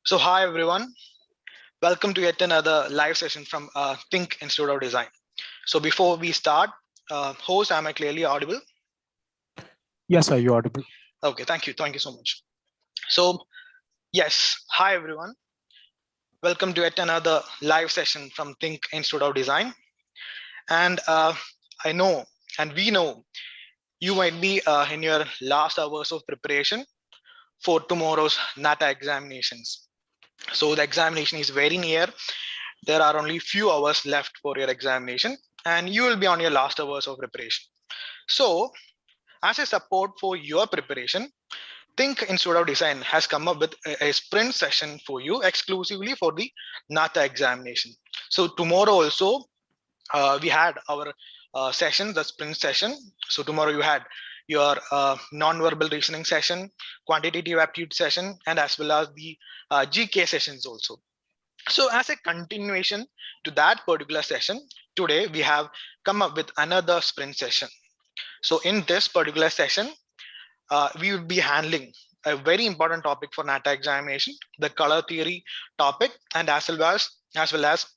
So hi everyone, welcome to yet another live session from THiNC Institute of Design. So before we start, host, am I clearly audible? Yes, sir, you're audible. Okay, thank you so much. So yes, hi everyone, welcome to yet another live session from THiNC Institute of Design. And I know, and we know, you might be in your last hours of preparation for tomorrow's NATA examinations. So the examination is very near. There are only few hours left for your examination and you will be on your last hours of preparation. So as a support for your preparation, THiNC Institute of Design has come up with a sprint session for you exclusively for the NATA examination. So tomorrow also we had our session, the sprint session. So tomorrow you had your non-verbal reasoning session, quantitative aptitude session, and as well as the GK sessions also. So as a continuation to that particular session, today we have come up with another sprint session. So in this particular session, we will be handling a very important topic for NATA examination, the color theory topic, and as well as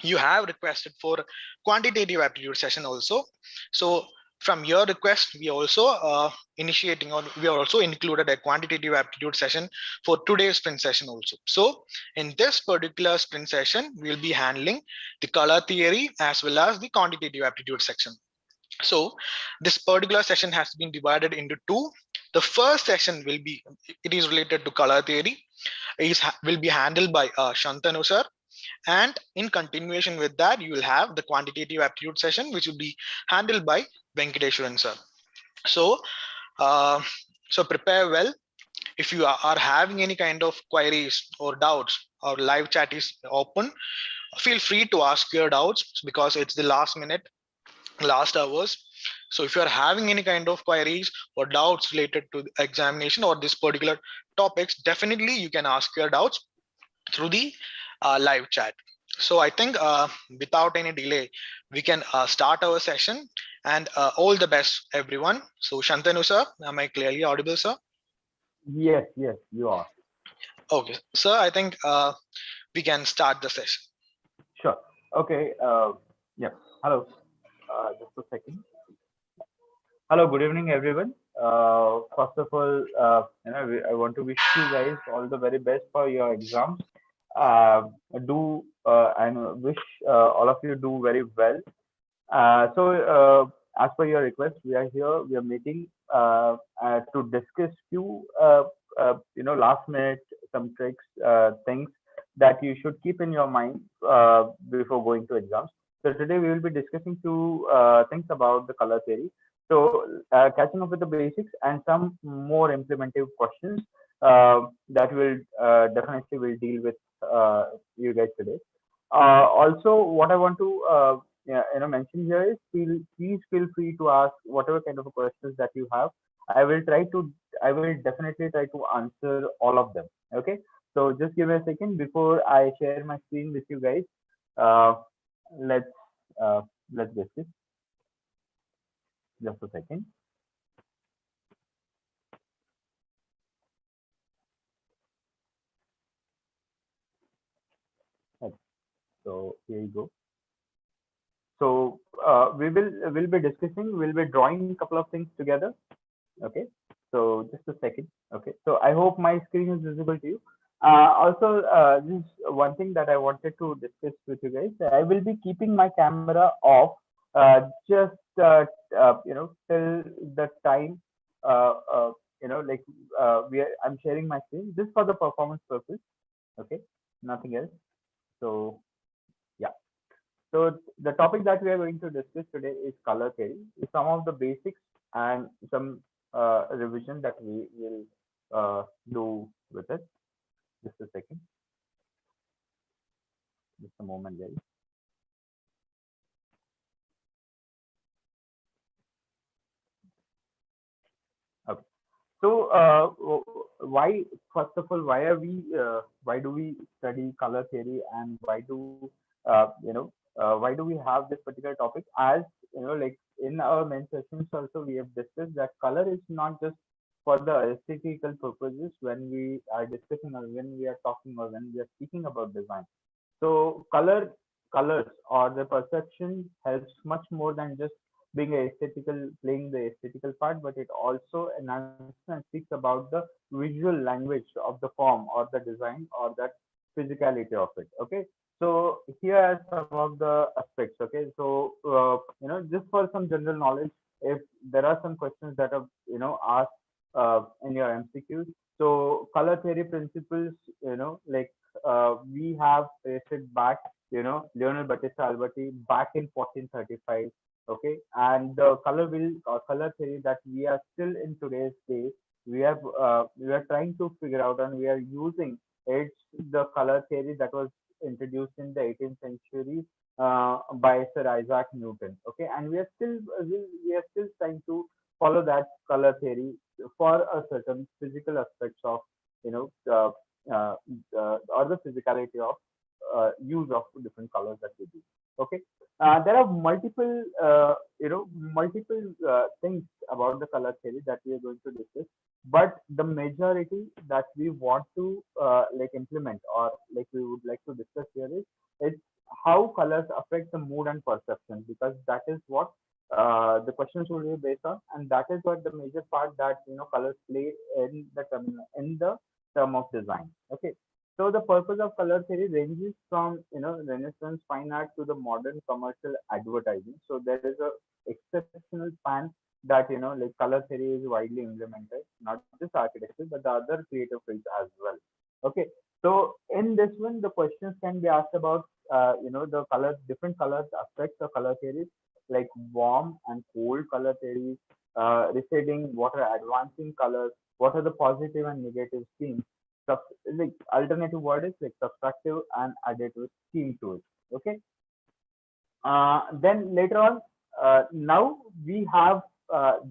you have requested for quantitative aptitude session also. So from your request, we also initiating, or we are also included a quantitative aptitude session for today's sprint session also. So in this particular sprint session, we'll be handling the color theory as well as the quantitative aptitude section. So this particular session has been divided into two. The first session will be, it is related to color theory, will be handled by Shantanu sir. And in continuation with that, you will have the quantitative aptitude session, which will be handled by Venkateshwaran sir. So, uh, so prepare well. If you are having any kind of queries or doubts, our live chat is open. Feel free to ask your doubts because it's the last minute, last hours. So if you are having any kind of queries or doubts related to the examination or this particular topics, definitely you can ask your doubts through the live chat. So I think without any delay, we can start our session, and all the best, everyone. So Shantanu sir, am I clearly audible, sir? Yes, yes, you are. Okay, sir, I think we can start the session. Sure. Okay. Yeah. Hello. Just a second. Hello. Good evening, everyone. First of all, I want to wish you guys all the very best for your exams. Uh, do and wish all of you do very well. As per your request, we are here. We are meeting to discuss few, last minute some tricks, things that you should keep in your mind before going to exams. So today we will be discussing few things about the color theory. So catching up with the basics and some more implementive questions that will definitely will deal with you guys today. Also, what I want to mention here is please feel free to ask whatever kind of questions that you have. I will definitely try to answer all of them. Okay, so just give me a second before I share my screen with you guys. uh, let's uh, let's discuss. Just a second. Okay, so here you go. So we'll be discussing, we'll be drawing a couple of things together. Okay, so just a second. Okay, so I hope my screen is visible to you. Also, this is one thing that I wanted to discuss with you guys. I will be keeping my camera off just till the time like I'm sharing my screen just for the performance purpose. Okay, nothing else. So yeah. So the topic that we are going to discuss today is color theory. Some of the basics and some revision that we will do with it. Just a second. Just a moment, guys. Okay. So why, first of all, why do we study color theory, and why do we have this particular topic? As like in our main sessions also, we have discussed that color is not just for the aesthetical purposes when we are discussing or when we are talking or when we are speaking about design. So colors or the perception helps much more than just being a aesthetical, playing the aesthetical part, but it also enhances and speaks about the visual language of the form or the design or that physicality of it. Okay. So here are some of the aspects. Okay. So, just for some general knowledge, if there are some questions that are, asked in your MCQs. So color theory principles, like we have traced it back, Leonel Battista Alberti back in 1435. Okay, and the color wheel or color theory that we are still in today's day, we are trying to figure out and we are using it's the color theory that was introduced in the 18th century by Sir Isaac Newton. Okay, and we are still trying to follow that color theory for a certain physical aspects of you know uh, or the physicality of use of different colors that we do. Okay, there are multiple things about the color theory that we are going to discuss, but the majority that we want to like implement or like we would like to discuss here is it's how colors affect the mood and perception, because that is what the questions will be based on, and that is what the major part that colors play in the term of design. Okay, so the purpose of color theory ranges from Renaissance fine art to the modern commercial advertising. So there is a exceptional span that like color theory is widely implemented, not just architecture but the other creative fields as well. Okay, so in this one the questions can be asked about the colors, different colors aspects of color theory, like warm and cold color theories, receding, what are advancing colors, what are the positive and negative themes, like alternative word is like subtractive and additive scheme to it. Okay. Then later on, now we have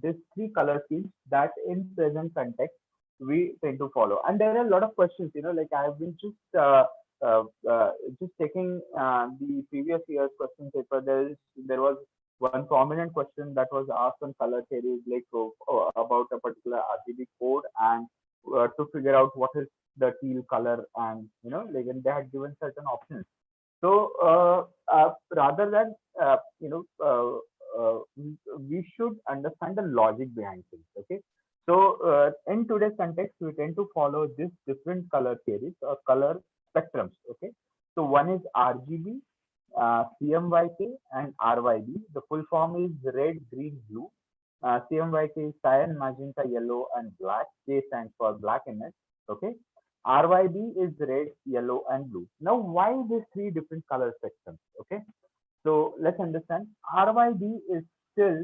these three color schemes that in present context we tend to follow. And there are a lot of questions, like I have been uh, uh, just taking the previous year's question paper. There was one prominent question that was asked on color theories, like about a particular RGB code and to figure out what is the teal color, and like and they had given certain options. So rather than we should understand the logic behind things. Okay, so in today's context, we tend to follow these different color theories or color spectrums. Okay, so one is RGB, CMYK, and RYB. The full form is red, green, blue. CMYK is cyan, magenta, yellow, and black. K stands for black in it. Okay. RYB is red, yellow, and blue. Now, why these three different color spectrums? Okay. So let's understand. RYB is still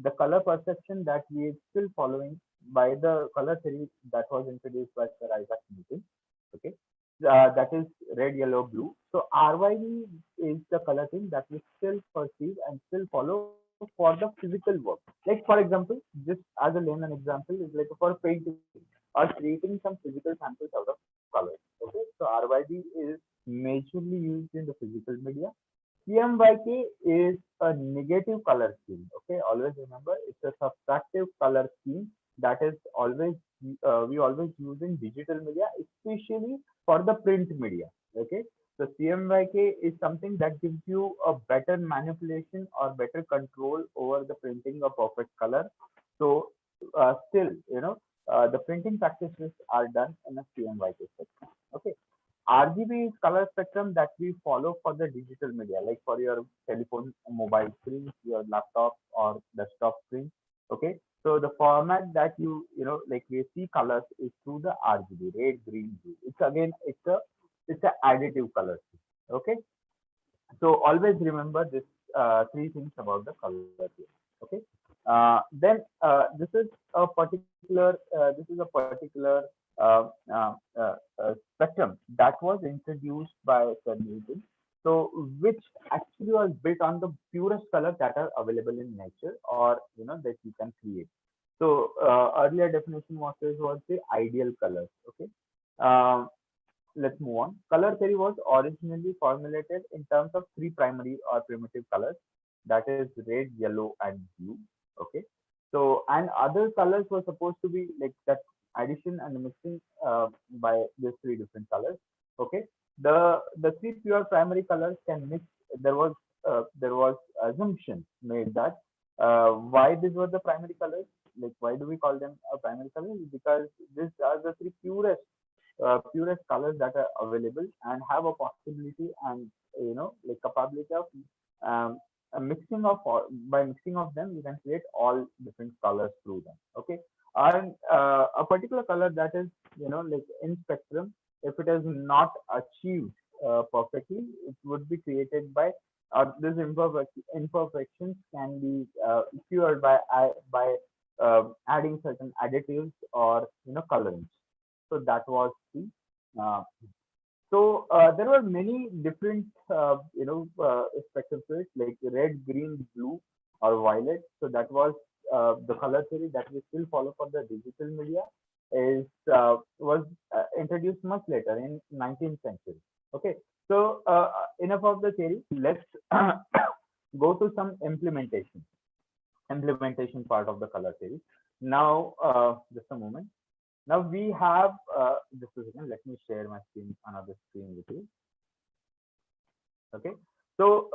the color perception that we are still following by the color theory that was introduced by Sir Isaac Newton. Okay. That is red, yellow, blue. So RYB is the color thing that we still perceive and still follow for the physical work. Like for example, just as a layman example, is like for painting or creating some physical samples out of colors. Okay, so RYB is majorly used in the physical media. CMYK is a negative color scheme. Okay, always remember it's a subtractive color scheme that is always we always use in digital media, especially for the print media. Okay, so CMYK is something that gives you a better manipulation or better control over the printing of perfect color. So still, the printing practices are done in a CMYK spectrum. Okay. RGB is color spectrum that we follow for the digital media, like for your telephone, mobile screens, your laptop or desktop screen. Okay. So the format that like we see colors is through the RGB, red, green, blue. It's again, it's a additive color. Okay. So always remember this three things about the color here. Okay. Then this is a particular uh, uh, uh, spectrum that was introduced by Sir Newton. So which actually was built on the purest colors that are available in nature, or that you can create. So earlier definition was the ideal colors. Okay. Uh, let's move on. Color theory was originally formulated in terms of three primary or primitive colors, that is red, yellow, and blue. Okay. So, and other colors were supposed to be like that addition and mixing by these three different colors. Okay, the three pure primary colors can mix. There was assumption made that why these were the primary colors. Like why do we call them a primary colors? Because these are the three purest colors that are available and have a possibility and like capability of a mixing of by mixing of them you can create all different colors through them. Okay, and a particular color that is like in spectrum, if it is not achieved perfectly, it would be created by this imperfections can be cured by adding certain additives or colorings. So that was the uh, there were many different spectrum to it, like red, green, blue, or violet. So that was the color theory that we still follow for the digital media. Is was introduced much later in 19th century. Okay, so enough of the theory. Let's go to some implementation part of the color theory. Now, just a moment. Now we have just a second. Let me share my screen, another screen with you. Okay. So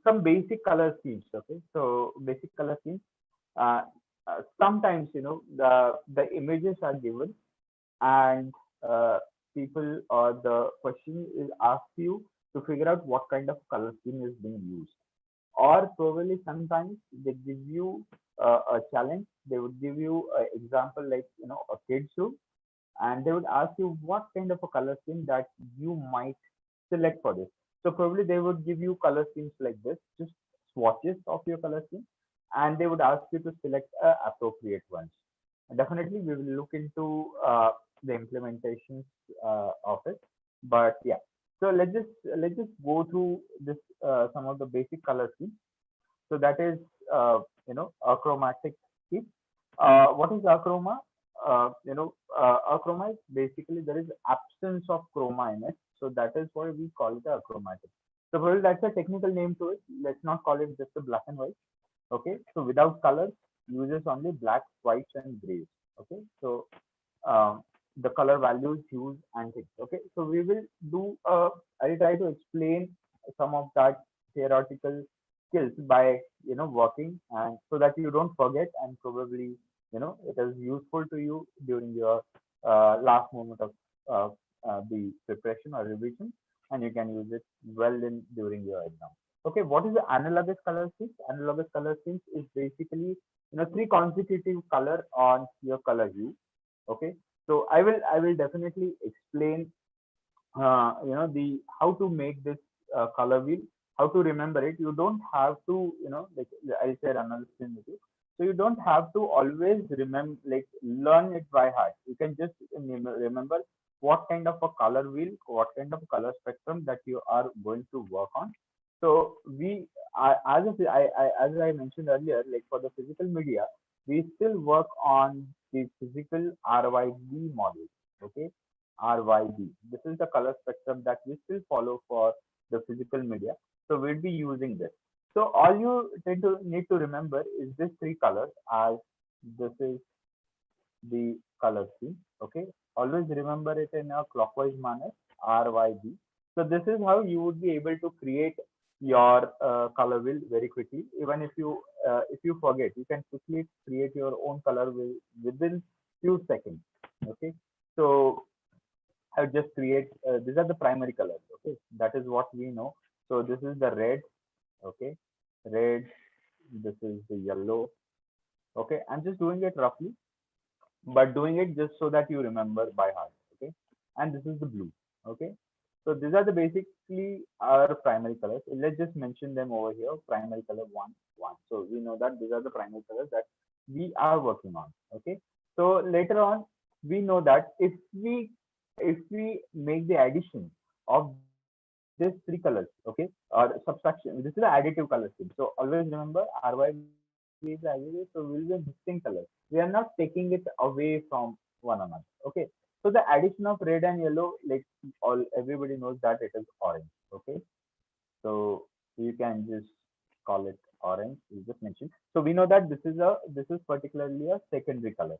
some basic color schemes. Okay. So basic color schemes. Uh, Sometimes the images are given and people or the question is asked you to figure out what kind of color scheme is being used. Or probably sometimes they give you a challenge. They would give you an example like a kid's room, and they would ask you what kind of a color scheme that you might select for this. So probably they would give you color schemes like this, just swatches of your color scheme, and they would ask you to select appropriate ones. Definitely, we will look into the implementations of it. But yeah, so let's just go through this some of the basic color schemes. So that is achromatic scheme. What is achroma? Achroma is basically there is absence of chroma in it, so that is why we call it achromatic. So probably that's a technical name to it. Let's not call it just a black and white. Okay, so without colors, uses only blacks, whites, and grays. Okay, so um, the color values, hues, and things. Okay, so we will do. I'll try to explain some of that theoretical skills by working, and so that you don't forget, and probably it is useful to you during your last moment of uh, the preparation or revision, and you can use it well in during your exam. Okay, what is the analogous color schemes? Analogous color schemes is basically three consecutive color on your color hue. Okay, so I will definitely explain the how to make this color wheel, how to remember it. You don't have to like I said another thing with you. So you don't have to always remember, like learn it by heart. You can just remember what kind of a color wheel, what kind of color spectrum that you are going to work on. So as I mentioned earlier, like for the physical media, we still work on the physical RYB model. Okay, RYB. This is the color spectrum that we still follow for the physical media. So we'll be using this. So all you need to remember is these three colors, as this is the color scheme. Okay, always remember it in a clockwise manner, RYB. So this is how you would be able to create your color wheel very quickly. Even if you forget, you can quickly create your own color wheel within few seconds. Okay, so I just create these are the primary colors. Okay, that is what we know. So this is the red. Okay, red. This is the yellow. Okay, I'm just doing it roughly, but doing it just so that you remember by heart. Okay, and this is the blue. Okay, so these are the basically our primary colors. Let's just mention them over here. Primary color one. So we know that these are the primary colors that we are working on. Okay, so later on we know that if we make the addition of these three colors, okay, or subtraction, this is the additive color scheme. So always remember RYB is additive, so we'll be mixing colors. We are not taking it away from one another. Okay, so the addition of red and yellow, like everybody knows that it is orange. Okay, so you can just call it orange you just mentioned. So we know that this is particularly a secondary color.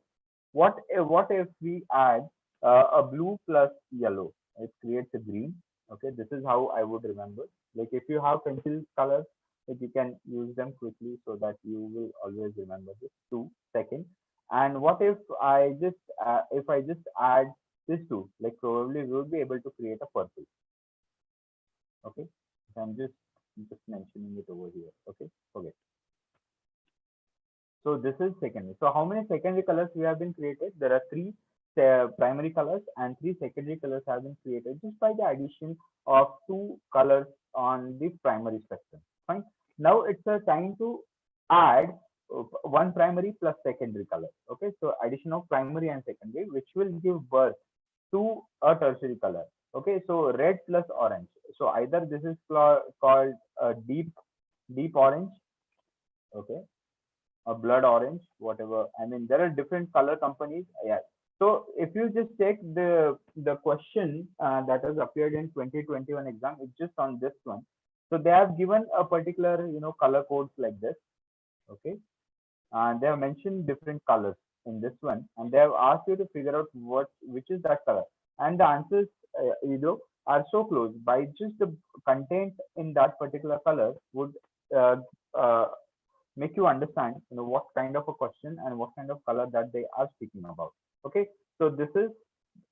What if we add a blue plus yellow? It creates a green. Okay, this is how I would remember. Like if you have pencil colors, like you can use them quickly so that you will always remember this. 2 seconds. And what if I just add this two? Like probably we will be able to create a purple. Okay, so I'm just mentioning it over here. Okay, forget. So this is secondary. So how many secondary colors we have been created? There are three primary colors and three secondary colors have been created just by the addition of two colors on the primary spectrum. Fine. Now it's a time to add one primary plus secondary color. Okay, so addition of primary and secondary, which will give birth to a tertiary color. Okay, so red plus orange. So either this is called a deep orange. Okay, a blood orange, whatever. I mean, there are different color companies. Yeah. So if you just take the question that has appeared in 2021 exam, it's just on this one. So they have given a particular color codes like this. Okay, and they have mentioned different colors in this one, and they have asked you to figure out which is that color, and the answers are so close by just the content in that particular color would uh, uh, make you understand what kind of a question and what kind of color that they are speaking about. Okay, so this is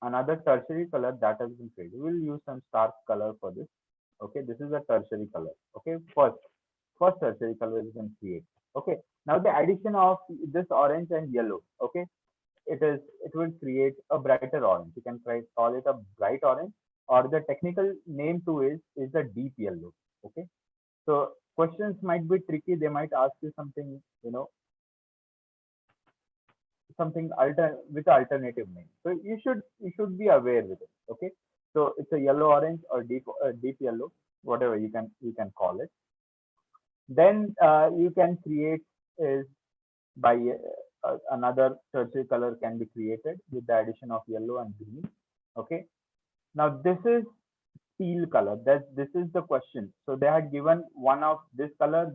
another tertiary color that has been created. We'll use some stark color for this. Okay, this is a tertiary color. Okay, first tertiary color is can create. Okay, now the addition of this orange and yellow. Okay, it will create a brighter orange. You can try call it a bright orange, or the technical name to it is the deep yellow. Okay, so questions might be tricky. They might ask you something, something with alternative name. So you should be aware with it. Okay. So it's a yellow orange or deep yellow, whatever you can call it. Then you can create is by another tertiary color can be created with the addition of yellow and green. Okay. Now this is teal color. This is the question. So they had given one of this color,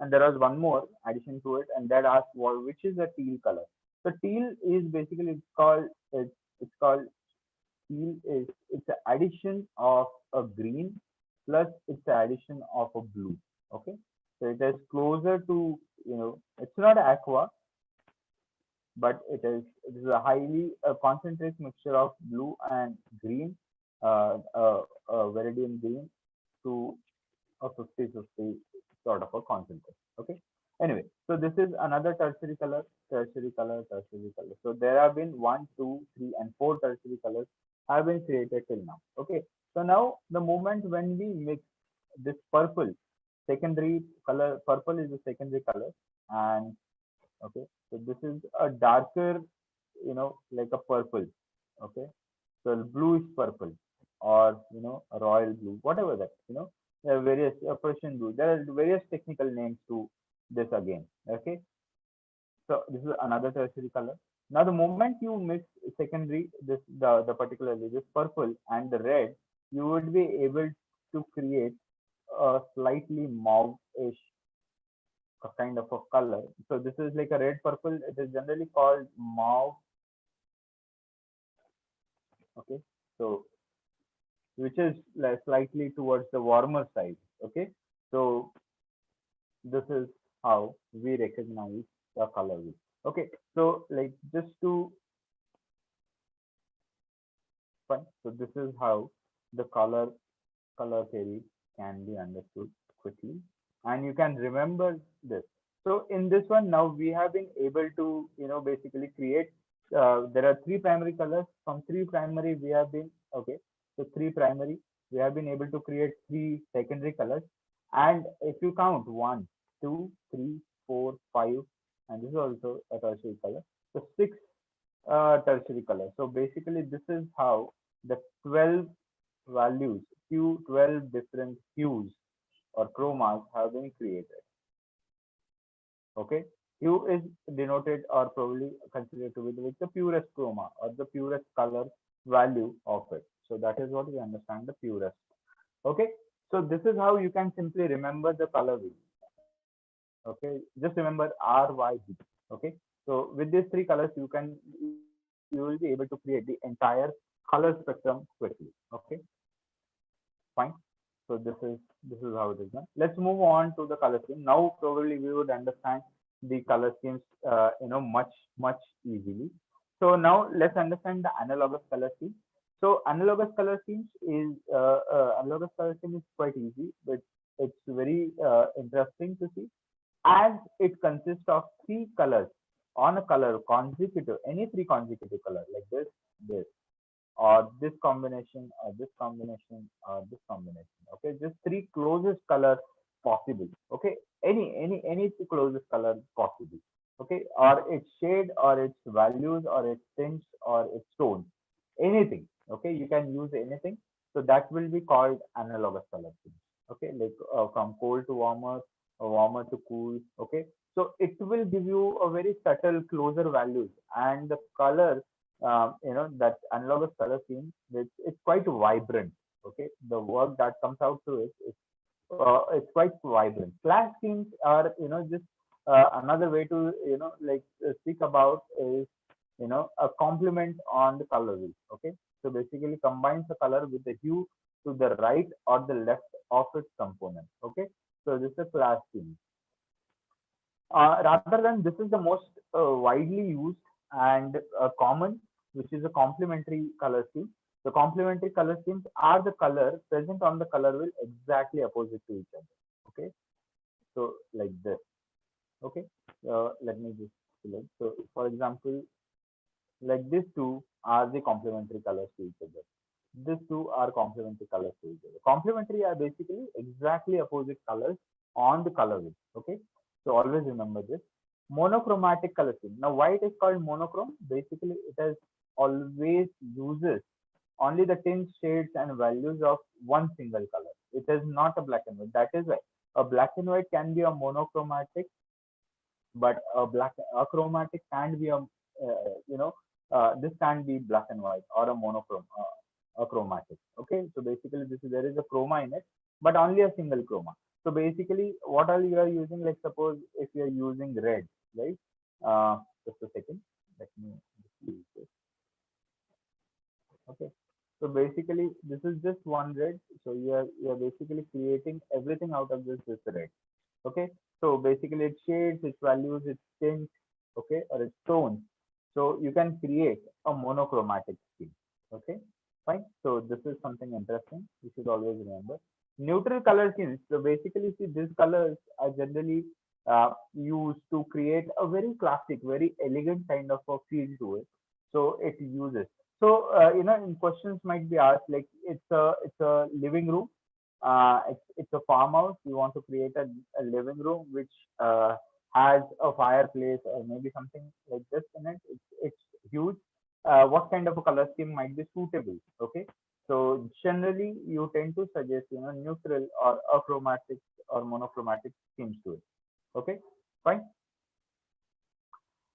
and there was one more addition to it, and that asked which is the teal color. So teal is basically it's called teal is it's the addition of a green plus it's the addition of a blue. Okay, so it is closer to it's not aqua, but it is a highly concentrated mixture of blue and green, viridian green to a 50-50 sort of a concentrate. Okay. Anyway, so this is another tertiary color, tertiary color, tertiary color. So there have been 1, 2, 3, and 4 tertiary colors have been created till now. Okay. So now the moment when we mix this purple, secondary color, purple is the secondary color, and okay, so this is a darker, like a purple. Okay, so bluish purple, or a royal blue, whatever that there are various Persian blue. There are various technical names to this again. Okay, so this is another tertiary color. Now the moment you mix secondary the particularly this purple and the red, you would be able to create a slightly mauve-ish kind of a color. So this is like a red purple. It is generally called mauve. Okay, so which is slightly towards the warmer side. Okay, so this is how we recognize the color wheel. Okay, so like just to fine. So this is how the color theory can be understood quickly, and you can remember this. So in this one now we have been able to basically create. There are three primary colors. From three primary we have been okay. So three primary we have been able to create three secondary colors, and if you count 1, 2, 3, 4, 5, and this is also a tertiary color. So six tertiary colors. So basically this is how the 12 values, 12 different hues or chromas have been created. Okay, hue is denoted or probably considered to be the purest chroma or the purest color value of it. So that is what we understand the purest. Okay, so this is how you can simply remember the color wheel. Okay, just remember RYB. Okay, so with these three colors, you will be able to create the entire color spectrum quickly. Okay, fine. So this is how it is done. Let's move on to the color scheme. Now probably we would understand the color schemes much easily. So now let's understand the analogous color scheme. So analogous color scheme is quite easy, but it's very interesting to see, as it consists of three colors on a color consecutive, any three consecutive color like this, or this combination, or this combination, or this combination. Okay, just three closest colors possible. Okay, any two closest color possible. Okay, or its shade, or its values, or its tints, or its tones, anything. Okay, you can use anything. So that will be called analogous color scheme. Okay, like from cold to warmer, warmer to cool. Okay, so it will give you a very subtle closer values, and the color, that analogous color scheme, which it's quite vibrant. Okay, the work that comes out to it is it's quite vibrant. Flash schemes are, just another way to, speak about is, a complement on the color wheel. Okay, so basically combines the color with the hue to the right or the left of its component. Okay, so this is a flash scheme. Rather than this is the most widely used and common, which is a complementary color scheme. The complementary color schemes are the color present on the color wheel exactly opposite to each other. Okay, so like this. Okay, let me just select. So for example, like these two are the complementary colors to each other. These two are complementary colors to each other. Complementary are basically exactly opposite colors on the color wheel. Okay, so always remember this. Monochromatic color scheme. Now, why it is called monochrome? Basically, it has always uses only the tints, shades, and values of one single color. It is not a black and white. That is why a black and white can be a monochromatic, but a chromatic can be this can be black and white or a monochrome, a chromatic. Okay, so basically there is a chroma in it, but only a single chroma. So basically, what all you are using, like suppose if you are using red, right? Just a second, let me use this. Okay, so basically this is just one red. So you are basically creating everything out of this red. Okay, so basically its shades, its values, its tints, okay, or its tones. So you can create a monochromatic scheme. Okay, fine. So this is something interesting. You should always remember. Neutral color schemes. So basically, see, these colors are generally used to create a very classic, very elegant kind of a feel to it. So it uses. So in questions might be asked, like it's a living room, it's a farmhouse. You want to create a living room which has a fireplace or maybe something like this in it. It's huge. What kind of a color scheme might be suitable? Okay, so generally you tend to suggest neutral or achromatic or monochromatic schemes to it. Okay, fine.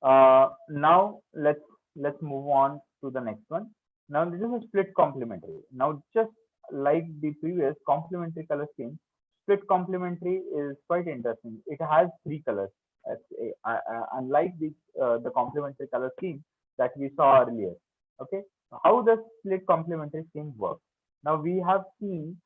Now let's move on to the next one. Now this is a split complementary. Now just like the previous complementary color scheme, split complementary is quite interesting. It has three colors. Unlike the complementary color scheme that we saw earlier. Okay, how does split complementary scheme work? Now we have seen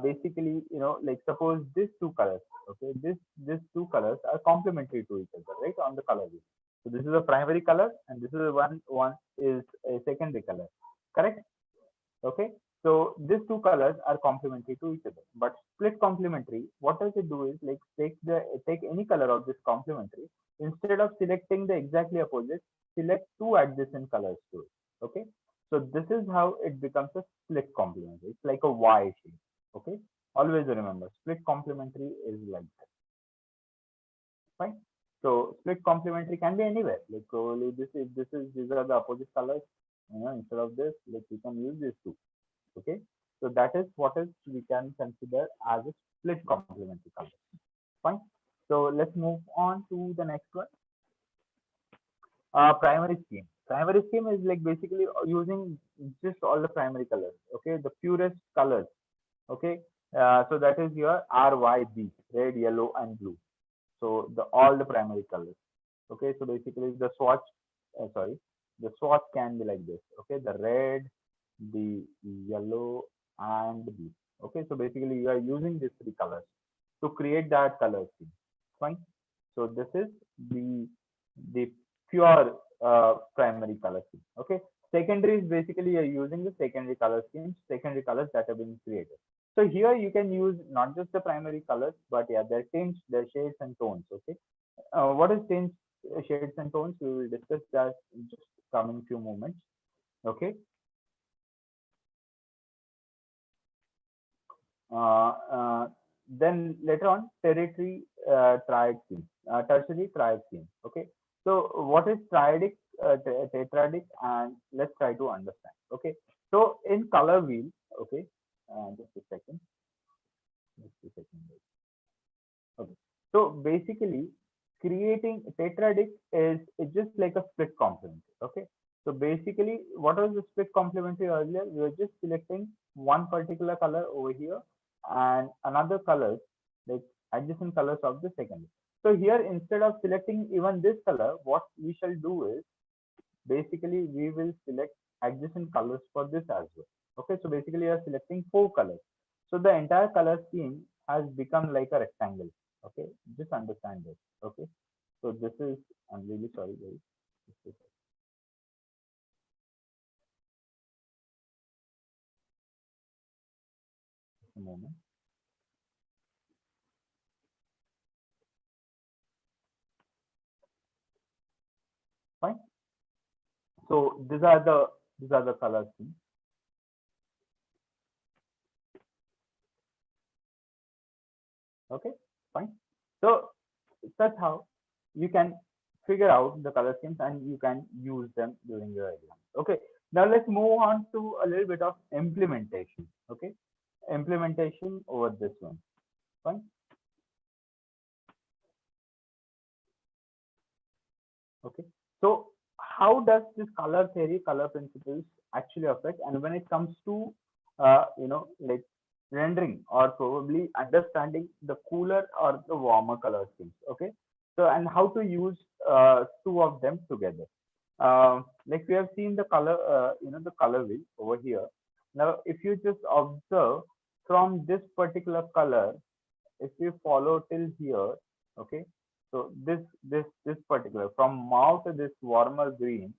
basically, like suppose these two colors. Okay, these two colors are complementary to each other, right, on the color wheel. So this is a primary color, and this is one is a secondary color. Correct? Okay. So these two colors are complementary to each other. But split complementary, what does it do is like take any color of this complementary. Instead of selecting the exactly opposite, select two adjacent colors to it. Okay. So this is how it becomes a split complementary. It's like a Y shape. Okay. Always remember, split complementary is like that. Fine. So split complementary can be anywhere. Like probably these are the opposite colors. Instead of this, like you can use these two. Okay, so that is what is we can consider as a split complementary color. Fine. So let's move on to the next one. Primary scheme. Primary scheme is like basically using just all the primary colors. Okay, the purest colors. Okay, so that is your RYB, red, yellow, and blue. So all the primary colors. Okay, so basically the swatch, the swatch can be like this. Okay, the red, the yellow, and the blue. Okay, so basically you are using these three colors to create that color scheme. Fine. So this is the pure primary color scheme. Okay, secondary is basically you're using the secondary color schemes, secondary colors that have been created. So here you can use not just the primary colors, but yeah, their tints, their shades and tones. Okay, what is tints, shades and tones? We will discuss that in just coming few moments. Okay. Uh, uh, then later on, tertiary triad scheme. Okay, so what is triadic, tetradic, and let's try to understand. Okay, so in color wheel, okay, just a second, just a second. Okay, so basically, creating tetradic is just like a split complementary. Okay, so basically, what was the split complementary earlier? We were just selecting one particular color over here and another colors, like adjacent colors of the second. So here, instead of selecting even this color, what we shall do is basically we will select adjacent colors for this as well. Okay, so basically you are selecting four colors. So the entire color scheme has become like a rectangle. Okay, just understand this. Okay, so this is, I'm really sorry guys. Just a moment. Fine. So these are the color schemes. Okay, fine. So that's how you can figure out the color schemes and you can use them during your exam. Okay, now let's move on to a little bit of implementation. Okay, implementation over this one. Fine. Okay, so how does this color theory, color principles actually affect? And when it comes to like rendering or probably understanding the cooler or the warmer color schemes. Okay, so and how to use two of them together. Like we have seen the color, the color wheel over here. Now, if you just observe from this particular color, if you follow till here, okay, so this particular from mauve to this warmer green,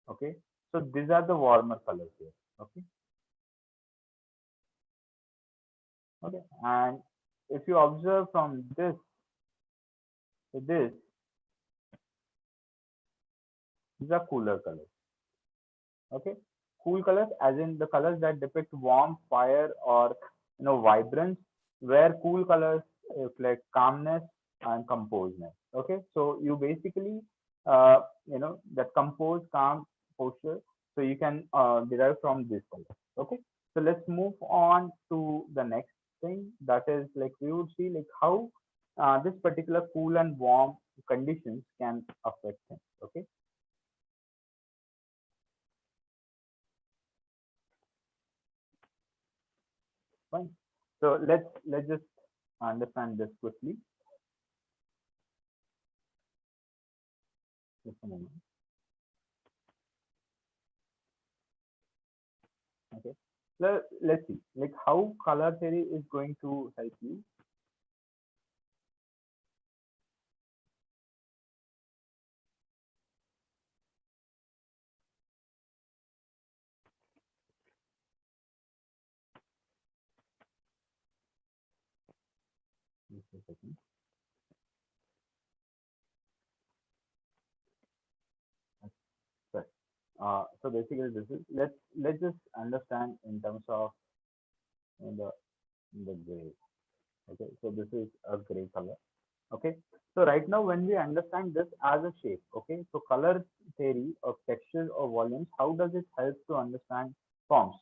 okay, so these are the warmer colors here. Okay, okay, and if you observe from this to this, these are cooler colors. Okay, cool colors as in the colors that depict warmth, fire, or vibrance, where cool colors reflect calmness and composedness. Okay, so you basically that composed calm posture, so you can derive from this color. Okay, so let's move on to the next thing, that is like we would see like how this particular cool and warm conditions can affect things. Okay, fine. So let's just understand this quickly. Just a moment. Okay. So let's see like how color theory is going to help you. Just a second. Right. So basically this is let's just understand in terms of in the gray. Okay, so this is a gray color. Okay, so right now when we understand this as a shape, okay, so color theory of textures or volumes, how does it help to understand forms?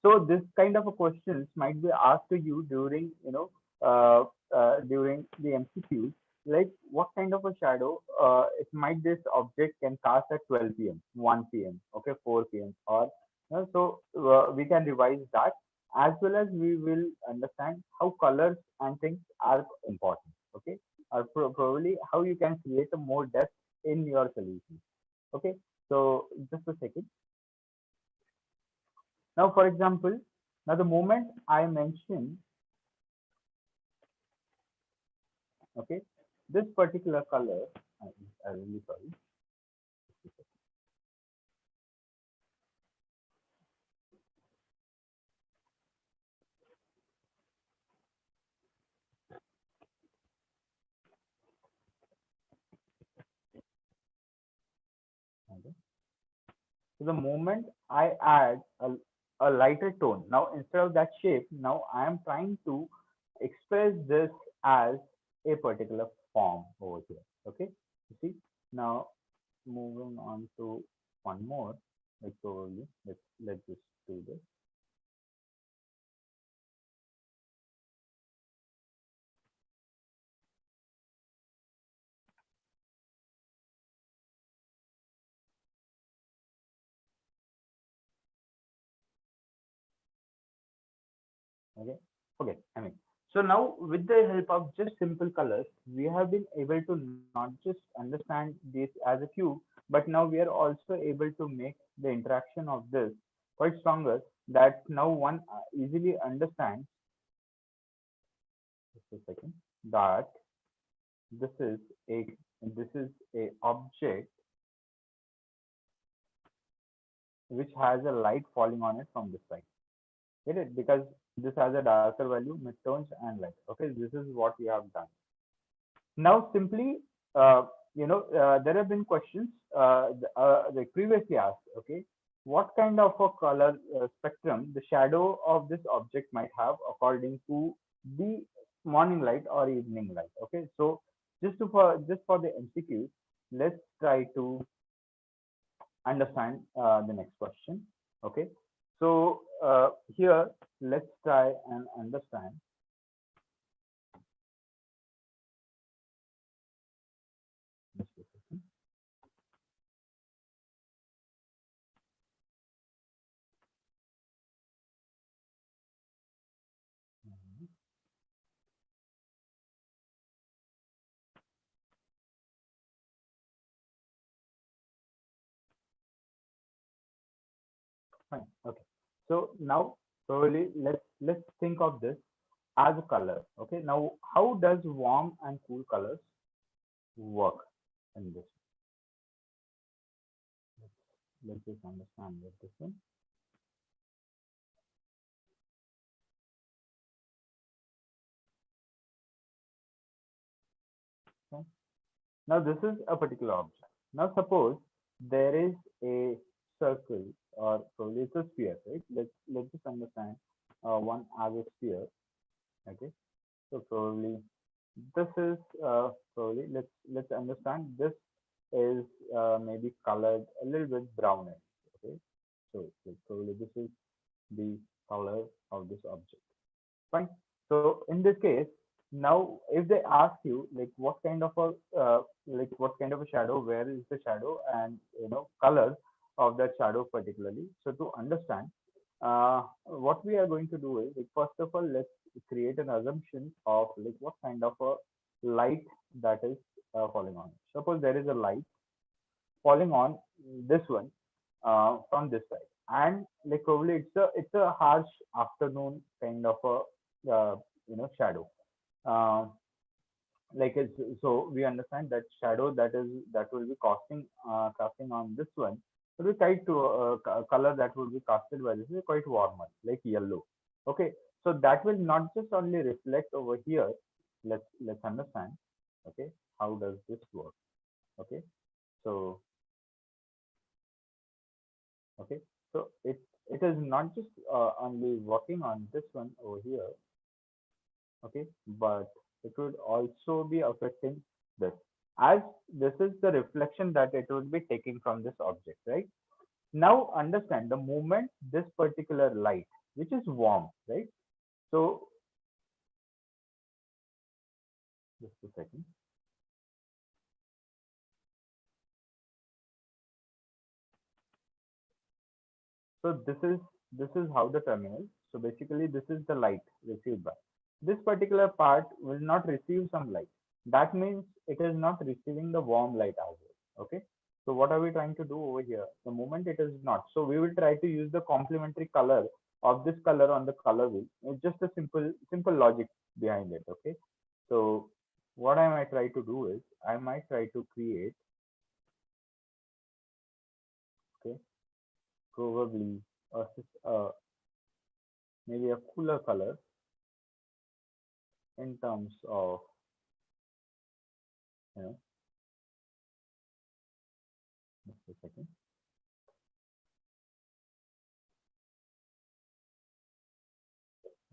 So this kind of a questions might be asked to you during during the MCQs, like what kind of a shadow it might this object can cast at 12 p.m., 1 p.m., okay, 4 p.m., or we can revise that, as well as we will understand how colors and things are important. Okay, probably how you can create a more depth in your solution. Okay, so just a second. Now, for example, now the moment I mention, okay, this particular color, I'm really sorry. Okay. So the moment I add a lighter tone, now instead of that shape, now I am trying to express this as a particular form over here. Okay, you see. Now moving on to one more, like probably let's just do this. Okay, okay, I mean, so now with the help of just simple colors, we have been able to not just understand this as a cube, but now we are also able to make the interaction of this quite stronger, that now one easily understands, just a second, that this is a this is a object which has a light falling on it from this side. Get it? Because this has a darker value, midtones and light. Okay, this is what we have done. Now, simply, there have been questions they previously asked. Okay, what kind of a color spectrum the shadow of this object might have according to the morning light or evening light. Okay, so just for the MCQs, let's try to understand the next question. Okay, so here let's try and understand. Just a second. Fine. Okay. So now probably let's think of this as a color. Okay. Now how does warm and cool colors work in this? Let's just understand this one. Okay. Now this is a particular object. Now suppose there is a circle, or probably it's a sphere, right? Let's just understand one as a sphere. Okay. So probably this is probably let's understand this is maybe colored a little bit brownish. Okay, so probably this is the color of this object. Fine. So in this case, now if they ask you like what kind of a what kind of a shadow, where is the shadow, and colors of that shadow particularly. So to understand, what we are going to do is, like, first of all, let's create an assumption of like what kind of a light that is falling on. Suppose there is a light falling on this one from this side, and like probably it's a harsh afternoon kind of a shadow. Uh, like it's, so we understand that shadow that will be casting on this one will be tied to a color that will be casted by this is quite warmer, like yellow. Okay, so that will not just only reflect over here. Let's understand. Okay, how does this work? Okay, so okay, so it is not just only working on this one over here. Okay, but it would also be affecting this, as this is the reflection that it would be taking from this object, right? Now understand the moment this particular light, which is warm, right? So just a second. So this is how the terminal. So basically this is the light received by this particular part will not receive some light. that means it is not receiving the warm light as well. Okay. So what are we trying to do over here? The moment it is not, so we will try to use the complementary color of this color on the color wheel. It's just a simple logic behind it. Okay. So what I might try to do is I might try to create, okay, probably maybe a cooler color in terms of, you know, just a second.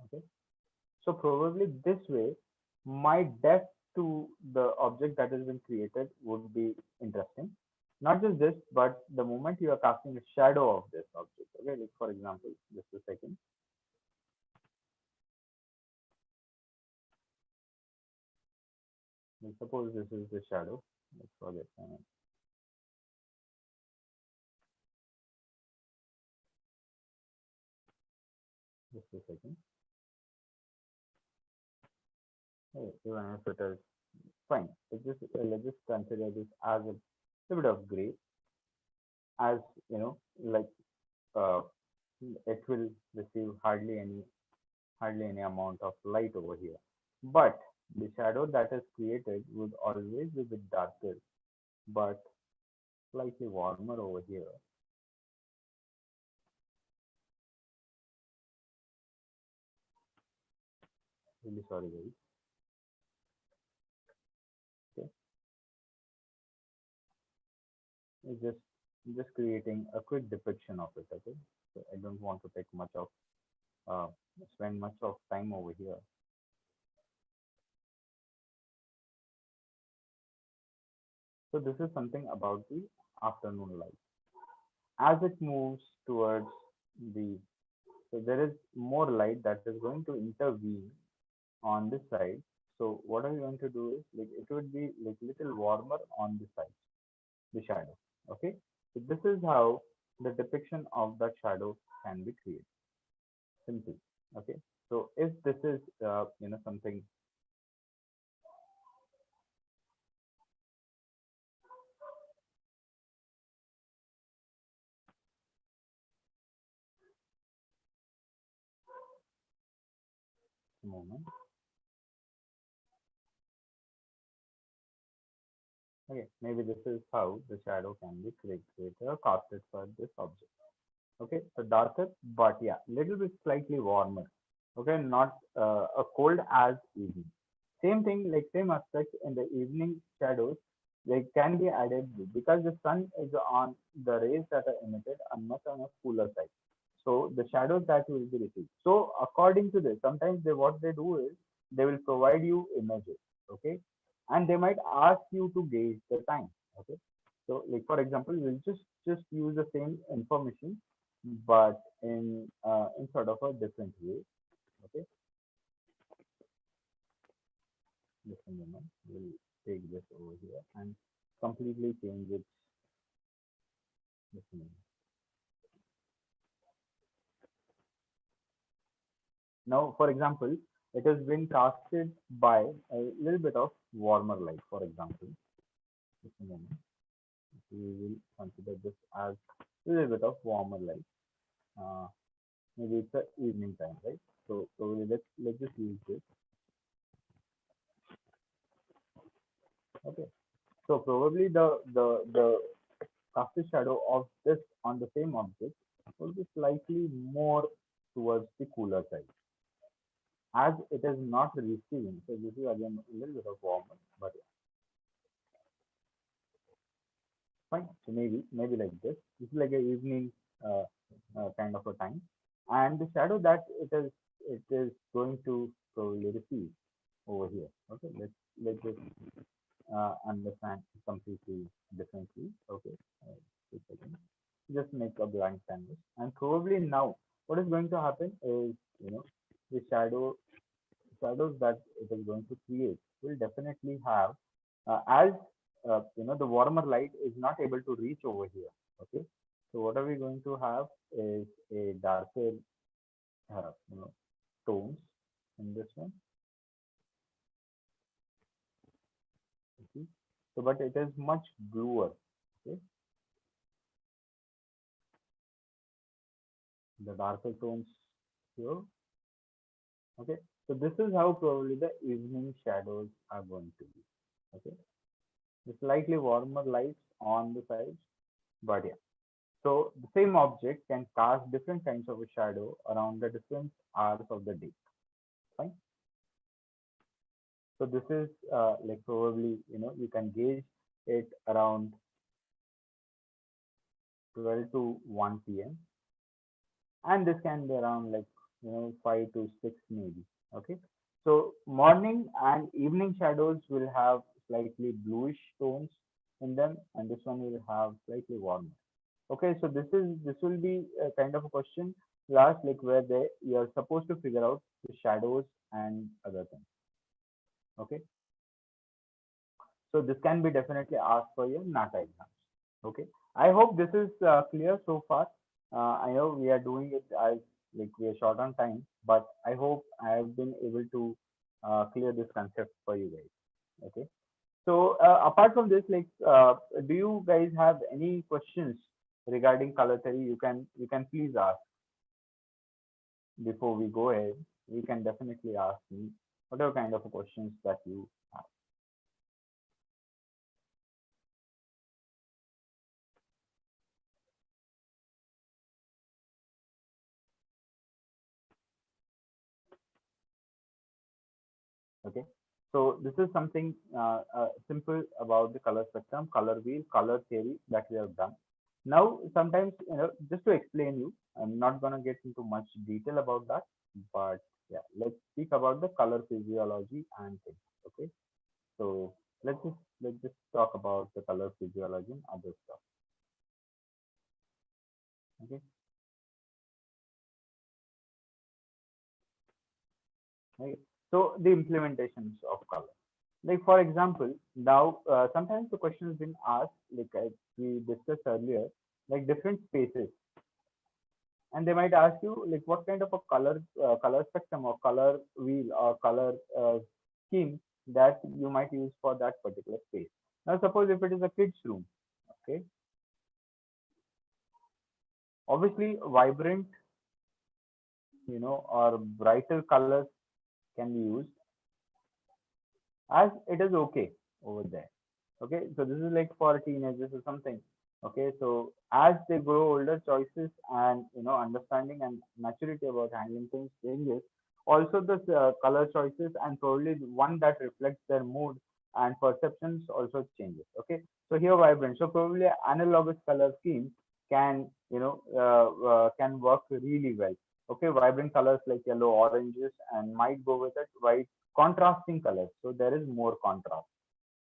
Okay. So probably this way, my depth to the object that has been created would be interesting. Not just this, but the moment you are casting a shadow of this object. Okay, like for example, just a second. Like suppose this is the shadow. Let's forget. Just a second. Okay, even if it is fine, let's just consider this as a little bit of gray, as you know, like it will receive hardly any amount of light over here. But the shadow that is created would always be a bit darker, but slightly warmer over here. Really sorry, guys. Okay, it's just creating a quick depiction of it. Okay, so I don't want to take much of spend much of time over here. So this is something about the afternoon light. As it moves towards the, so there is more light that is going to intervene on this side. So what I'm going to do is, like, it would be like little warmer on this side, the shadow. Okay, so this is how the depiction of that shadow can be created. Simple. Okay, so if this is something, moment. Okay, maybe this is how the shadow can be created or casted for this object. Okay, so darker, but yeah, little bit slightly warmer. Okay, not a cold as evening. Same thing, like same aspect in the evening shadows, they can be added because the sun is on, the rays that are emitted are much on a cooler side. So the shadows that will be received. So according to this, sometimes what they do is they will provide you images. Okay, and they might ask you to gauge the time. Okay, so like for example, we'll just use the same information, but in sort of a different way. Okay, just a moment. We'll take this over here and completely change it. Just a moment. Now, for example, it has been casted by a little bit of warmer light. For example, just a moment. We will consider this as a little bit of warmer light. Maybe it's the evening time, right? So let's just use this. Okay. So probably the casted shadow of this on the same object will be slightly more towards the cooler side, as it is not receiving. So this is again a little bit of warmer, but yeah. Fine. So maybe like this. This is like a evening kind of a time, and the shadow that it is going to probably receive over here. Okay, let's just understand completely differently. Okay, just a second. Just make a blank canvas, and probably now what is going to happen is, the shadows that it is going to create will definitely have, as the warmer light is not able to reach over here. Okay, so what are we going to have is a darker tones in this one. that it is much bluer. Okay, the darker tones here. Okay, so this is how probably the evening shadows are going to be. Okay, the slightly warmer lights on the sides, but yeah. So the same object can cast different kinds of a shadow around the different hours of the day. Fine. So this is like probably, you can gauge it around 12 to 1 p.m. and this can be around like 5 to 6 maybe. Okay, so morning and evening shadows will have slightly bluish tones in them, and this one will have slightly warmer. Okay, so this will be a kind of a question last, like where you are supposed to figure out the shadows and other things. Okay, so this can be definitely asked for your NATA exams. Okay, I hope this is clear so far. I know we are doing it as like we are short on time, but I hope I have been able to clear this concept for you guys. Okay, so apart from this, like, do you guys have any questions regarding color theory? You can please ask before we go ahead. You can definitely ask me whatever kind of questions that you have. Okay, so this is something simple about the color spectrum, color wheel, color theory that we have done. Now, sometimes, just to explain you, I'm not going to get into much detail about that, but yeah, let's speak about the color physiology and things. Okay, so let's just talk about the color physiology and other stuff. Okay, right. So the implementations of color. Like for example, now sometimes the question has been asked, like we discussed earlier, like different spaces, and they might ask you like what kind of a color spectrum or color wheel or color scheme that you might use for that particular space. Now suppose if it is a kids room, okay, obviously vibrant, or brighter colors can be used as it is okay over there. Okay, so this is like for teenagers or something. Okay, so as they grow older, choices and understanding and maturity about handling things changes. Also the color choices and probably one that reflects their mood and perceptions also changes. Okay, so here vibrant, so probably analogous color scheme can can work really well. Okay, vibrant colors like yellow, oranges, and might go with it white contrasting colors, so there is more contrast.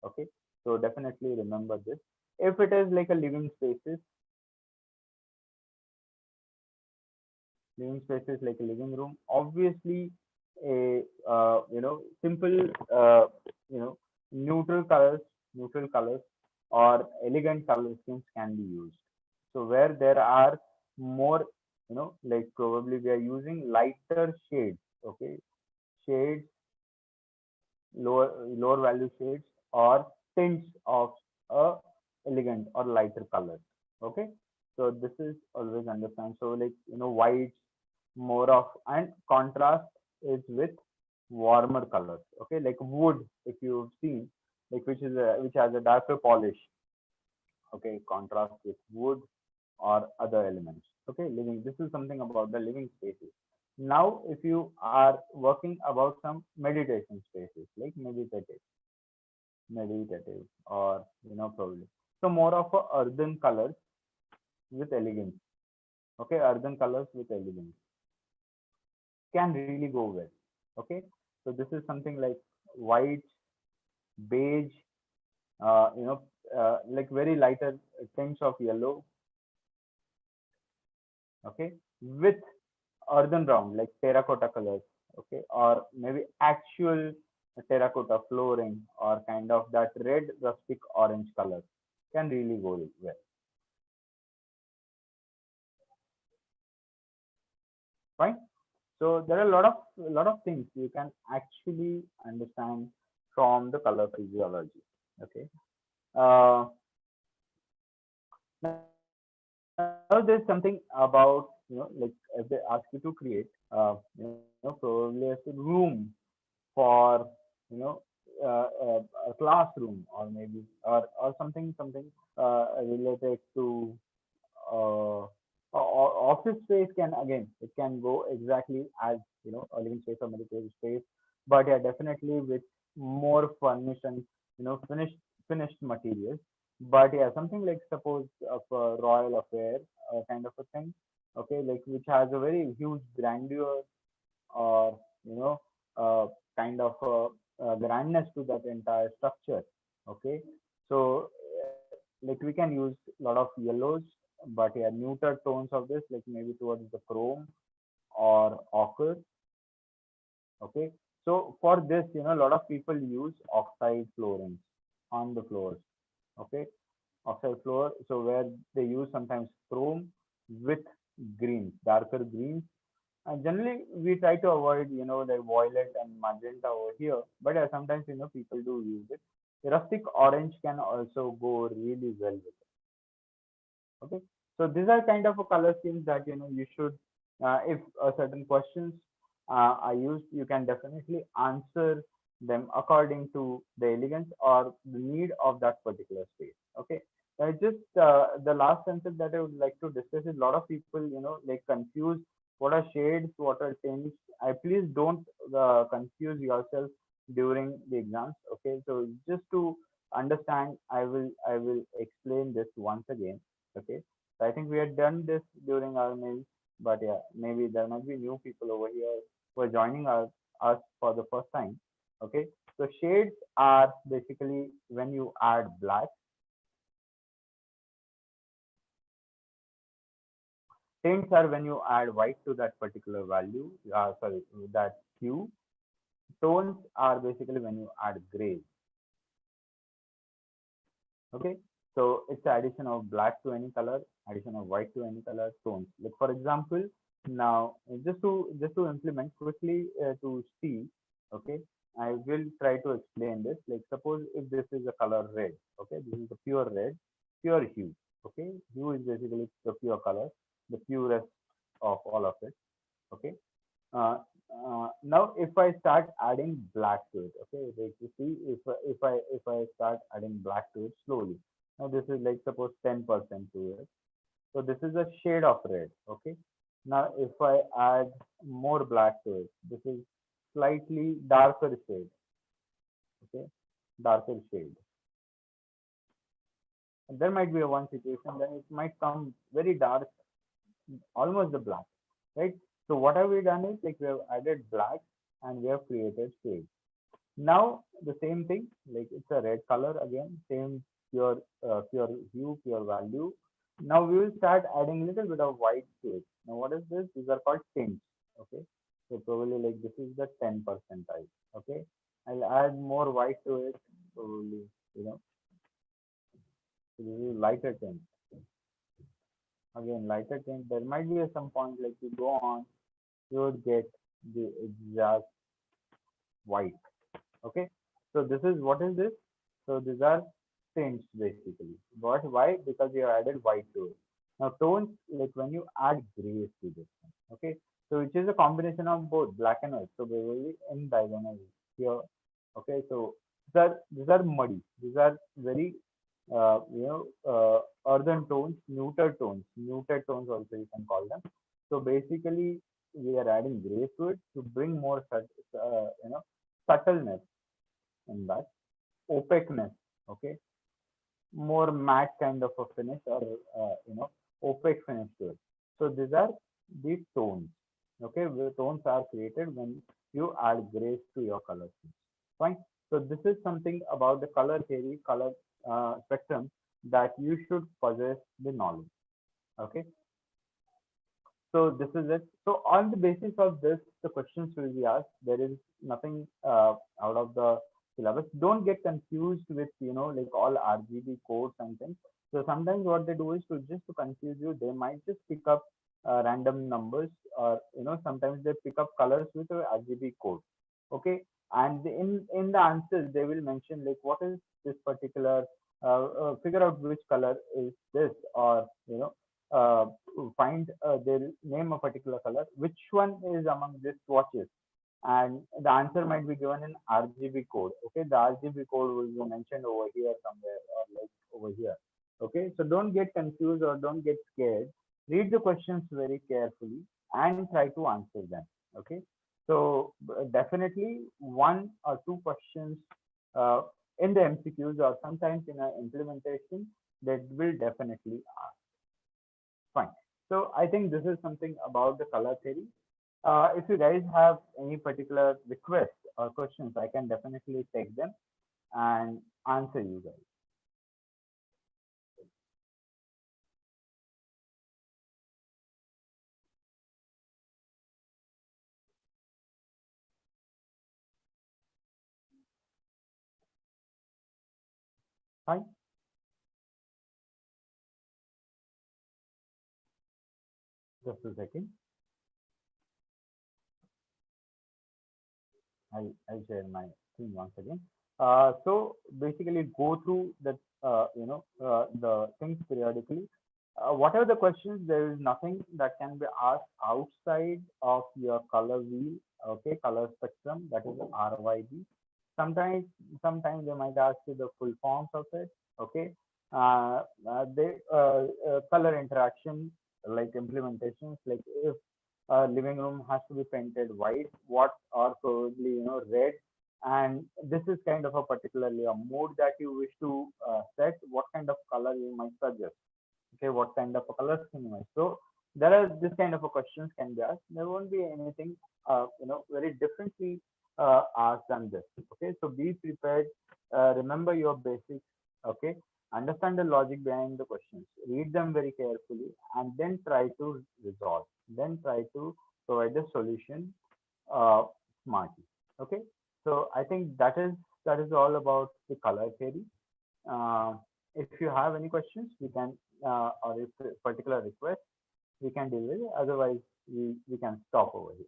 Okay, so definitely remember this. If it is like a living spaces like a living room, obviously a simple neutral colors or elegant color schemes can be used. So where there are more, like probably we are using lighter shades. Okay, shades, lower value shades or tints of a elegant or lighter color. Okay, so this is always understand. So like white more of, and contrast is with warmer colors. Okay, like wood, if you've seen, like which has a darker polish. Okay, contrast with wood or other elements. Okay, living, this is something about the living spaces. Now if you are working about some meditation spaces, like meditative or probably, so more of a earthen colors with elegance. Okay, earthen colors with elegance can really go well. Okay, so this is something like white, beige, like very lighter tints of yellow. Okay, with earthen brown like terracotta colors. Okay, or maybe actual terracotta flooring or kind of that red rustic orange color can really go well. Fine. So there are a lot of things you can actually understand from the color physiology. Okay, Uh, Now there's something about, like if they ask you to create, probably a room for, you know, a classroom, or maybe, or something related to office space. Can, again, it can go exactly as, a living space or medical space, but yeah, definitely with more furnished and, finished materials. But yeah, something like, suppose of a royal affair, kind of a thing, okay, like which has a very huge grandeur, or, you know uh, kind of grandness to that entire structure. Okay, so like we can use a lot of yellows, but yeah, neuter tones of this, like maybe towards the chrome or ochre. Okay, so for this, a lot of people use oxide flooring on the floors. Okay, oxide floor, so where they use sometimes chrome with greens, darker greens. And generally, we try to avoid, the violet and magenta over here. But yeah, sometimes, people do use it. Rustic orange can also go really well with it. Okay, so these are kind of a color schemes that, you should, if certain questions are used, you can definitely answer them according to the elegance or the need of that particular space. Okay, just the last concept that I would like to discuss is, a lot of people, like confuse what are shades, what are tints. I Please don't confuse yourself during the exams. Okay, so just to understand, I will explain this once again. Okay, so I think we had done this during our mails, but yeah, maybe there might be new people over here who are joining us for the first time. Okay, so shades are basically when you add black. Tints are when you add white to that particular value, sorry, that hue. Tones are basically when you add gray. Okay, so it's the addition of black to any color, addition of white to any color, tones. Like for example, now just to implement quickly, to see. Okay, I will try to explain this. Like suppose if this is a color red. Okay, this is the pure red, pure hue. Okay, hue is basically the pure color, the purest of all of it. Okay, uh, now if I start adding black to it. Okay, like you see, if I start adding black to it slowly. Now this is like suppose 10% to it. So this is a shade of red. Okay, now if I add more black to it, this is slightly darker shade. Okay, darker shade. And there might be a one situation, then it might come very dark, almost the black, right? So what have we done is, like, we have added black and we have created shade. Now the same thing, like it's a red color again, same pure hue, pure value. Now we will start adding a little bit of white to it. Now what is this? These are called tints. Okay, so probably like this is the 10% type. Okay, I'll add more white to it. Probably, so this is lighter tint. Again, lighter tint. There might be at some point, like you go on, you would get the exact white. Okay, so this is, what is this? So these are tints basically. But why? Because you added white to it. Now tones, like when you add grays to this one. Okay, so which is a combination of both black and white. So basically in diagonal here. Okay, so these are muddy, these are very earthen tones, neutered tones also you can call them. So basically we are adding grays to it to bring more subtleness in that, opaqueness. Okay, more matte kind of a finish, or opaque finish to it. So these are the tones. Okay, the tones are created when you add grays to your color scheme. Fine. So this is something about the color theory, color spectrum, that you should possess the knowledge. Okay, so this is it. So on the basis of this, the questions will be asked. There is nothing out of the syllabus. Don't get confused with, like all RGB codes and things. So sometimes what they do is, to just to confuse you, they might just pick up random numbers, or sometimes they pick up colors with a RGB code. Okay, and in the answers they will mention, like, what is this particular figure out which color is this, or find the name a particular color, which one is among these swatches, and the answer might be given in RGB code. Okay, the RGB code will be mentioned over here somewhere, or like over here. Okay, so don't get confused or don't get scared. Read the questions very carefully and try to answer them. Okay, so definitely one or two questions uh, in the MCQs or sometimes in an implementation that will definitely ask. Fine. So I think this is something about the color theory. If you guys have any particular requests or questions, I can definitely take them and answer you guys. Fine. Just a second. I'll share my screen once again. So basically go through the things periodically. What are the questions? There is nothing that can be asked outside of your color wheel, okay, color spectrum, that is RYB. Sometimes, sometimes they might ask you the full forms of it, okay. They color interaction, like implementations, like if living room has to be painted white, what, or probably red, and this is kind of a particularly a mood that you wish to set, what kind of color you might suggest. Okay, what kind of a color scheme you might. So there are this kind of a questions can be asked. There won't be anything very differently asked than this. Okay, so be prepared, remember your basics. Okay, understand the logic behind the questions, read them very carefully, and then try to resolve, then try to provide a solution uh, smartly. Okay, so I think that is all about the color theory. uh, if you have any questions, we can or if a particular request, we can deal with it. Otherwise, we can stop over here.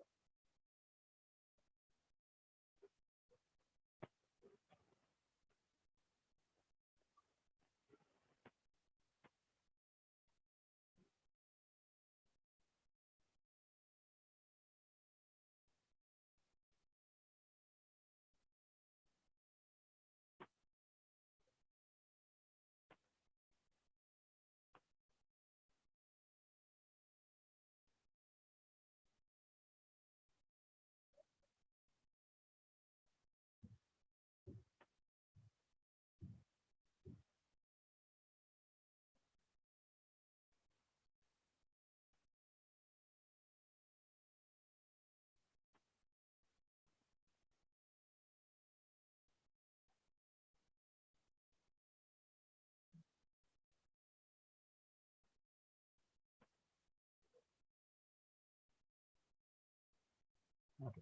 Okay.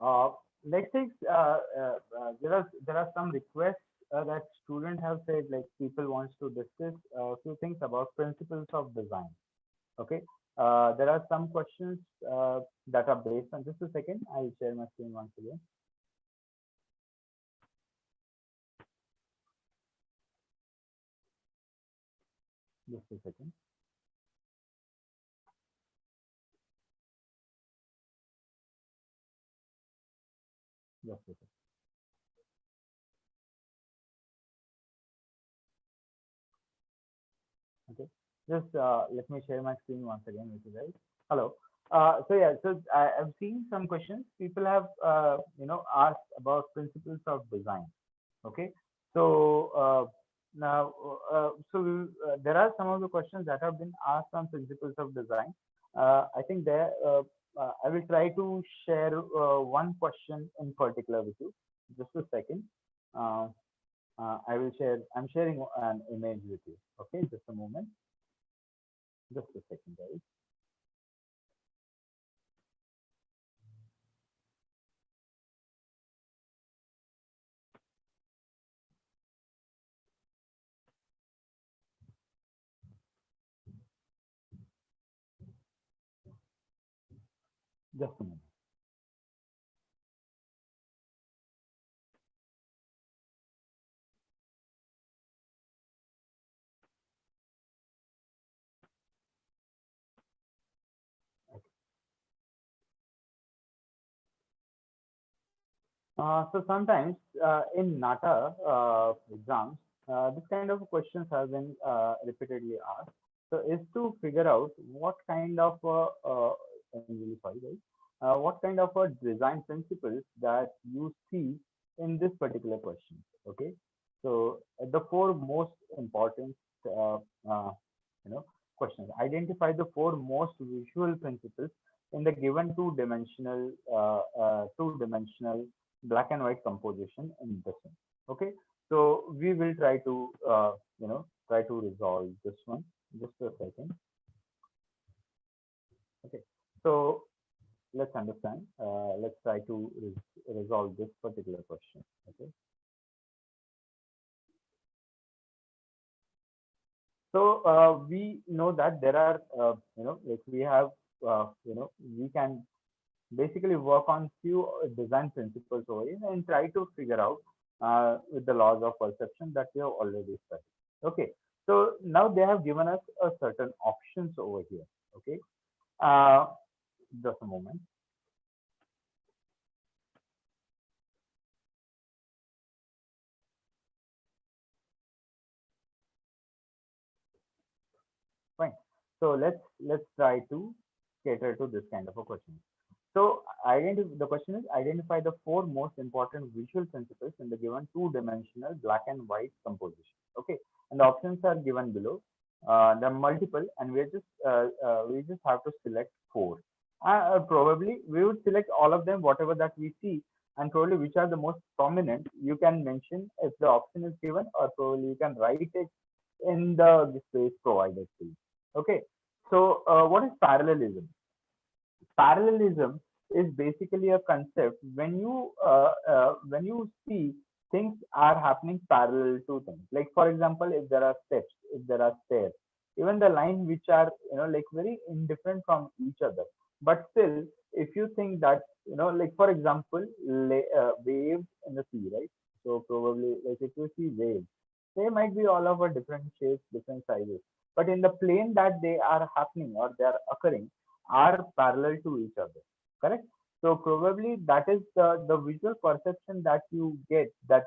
Uh, let's say there are some requests that students have said, like people wants to discuss a few things about principles of design. Okay. There are some questions that are based on. Just a second, I'll share my screen once again. Just a second. Just a second. Okay, just let me share my screen once again with you guys. Hello. So yeah, so I've seen some questions. People have asked about principles of design. Okay, so now there are some of the questions that have been asked on principles of design. I think there I will try to share one question in particular with you. Just a second. Uh, I will share. I'm sharing an image with you. Okay, just a moment. Just a second, guys. Just a moment. So sometimes in NATA exams, this kind of questions have been repeatedly asked. So is to figure out what kind of I'm really sorry, guys. What kind of design principles that you see in this particular question? Okay, so the four most important uh, uh, you know questions. Identify the four most visual principles in the given two-dimensional black and white composition in the sim. Okay, so we will try to try to resolve this one. Just a second. Okay, so let's understand. Let's try to resolve this particular question. Okay, so we know that there are like we have we can basically work on few design principles over here and try to figure out with the laws of perception that we have already studied. Okay, so now they have given us a certain options over here. Okay, uh, just a moment. Fine. So let's try to cater to this kind of a question. So the question is identify the four most important visual principles in the given two-dimensional black and white composition. Okay, and the options are given below. There are multiple, and we just have to select four. Probably we would select all of them, whatever that we see, and probably which are the most prominent. You can mention if the option is given, or probably you can write it in the space provided to you. Okay, so what is parallelism? Parallelism is basically a concept when you see things are happening parallel to things. Like for example, if there are steps, if there are stairs, even the line which are like very indifferent from each other, but still if you think that like for example waves in the sea, right? So probably like if you see waves, they might be all over different shapes, different sizes, but in the plane that they are happening or they are occurring are parallel to each other, correct? So probably that is the visual perception that you get, that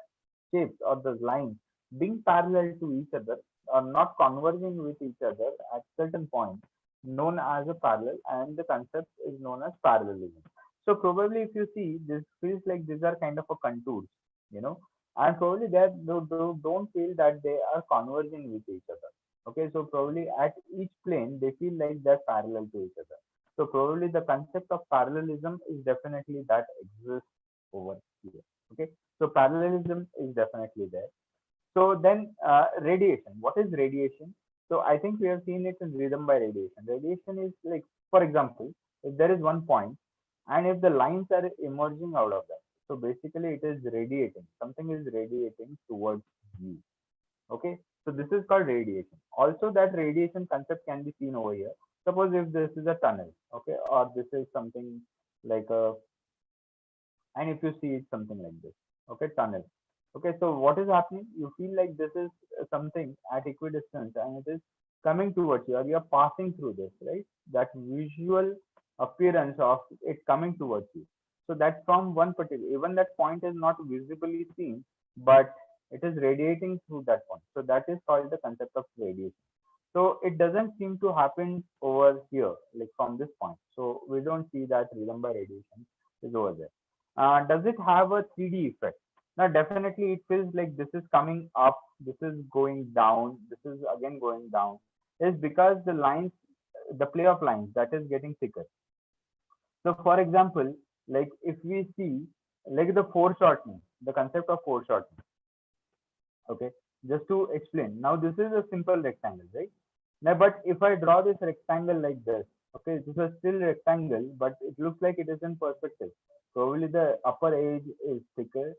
shapes or those lines being parallel to each other or not converging with each other at certain point known as a parallel, and the concept is known as parallelism. So probably if you see, this feels like these are kind of a contours, you know, and probably that don't feel that they are converging with each other. Okay, so probably at each plane they feel like they're parallel to each other. So probably the concept of parallelism is definitely that exists over here. Okay, so parallelism is definitely there. So then radiation. What is radiation? So I think we have seen it in rhythm by radiation. Radiation is like, for example, if there is one point and if the lines are emerging out of that, so basically it is radiating. Something is radiating towards you. Okay, so this is called radiation. Also, that radiation concept can be seen over here. Suppose if this is a tunnel, okay, or this is something like a, and if you see it's something like this, okay, tunnel. Okay, so what is happening? You feel like this is something at equidistance and it is coming towards you, or you are passing through this, right? That visual appearance of it coming towards you. So that from one particular, even that point is not visibly seen, but it is radiating through that point. So that is called the concept of radiation. So it doesn't seem to happen over here, like from this point. So we don't see that rhythm by radiation is over there. Does it have a 3D effect? Now, definitely it feels like this is coming up, this is going down, this is again going down. Is because the lines, the play of lines that is getting thicker. So, for example, like if we see like the foreshortening, the concept of foreshortening. Okay, just to explain. Now, this is a simple rectangle, right? Now, but if I draw this rectangle like this, okay, this is still rectangle, but it looks like it is in perspective. Probably the upper edge is thicker,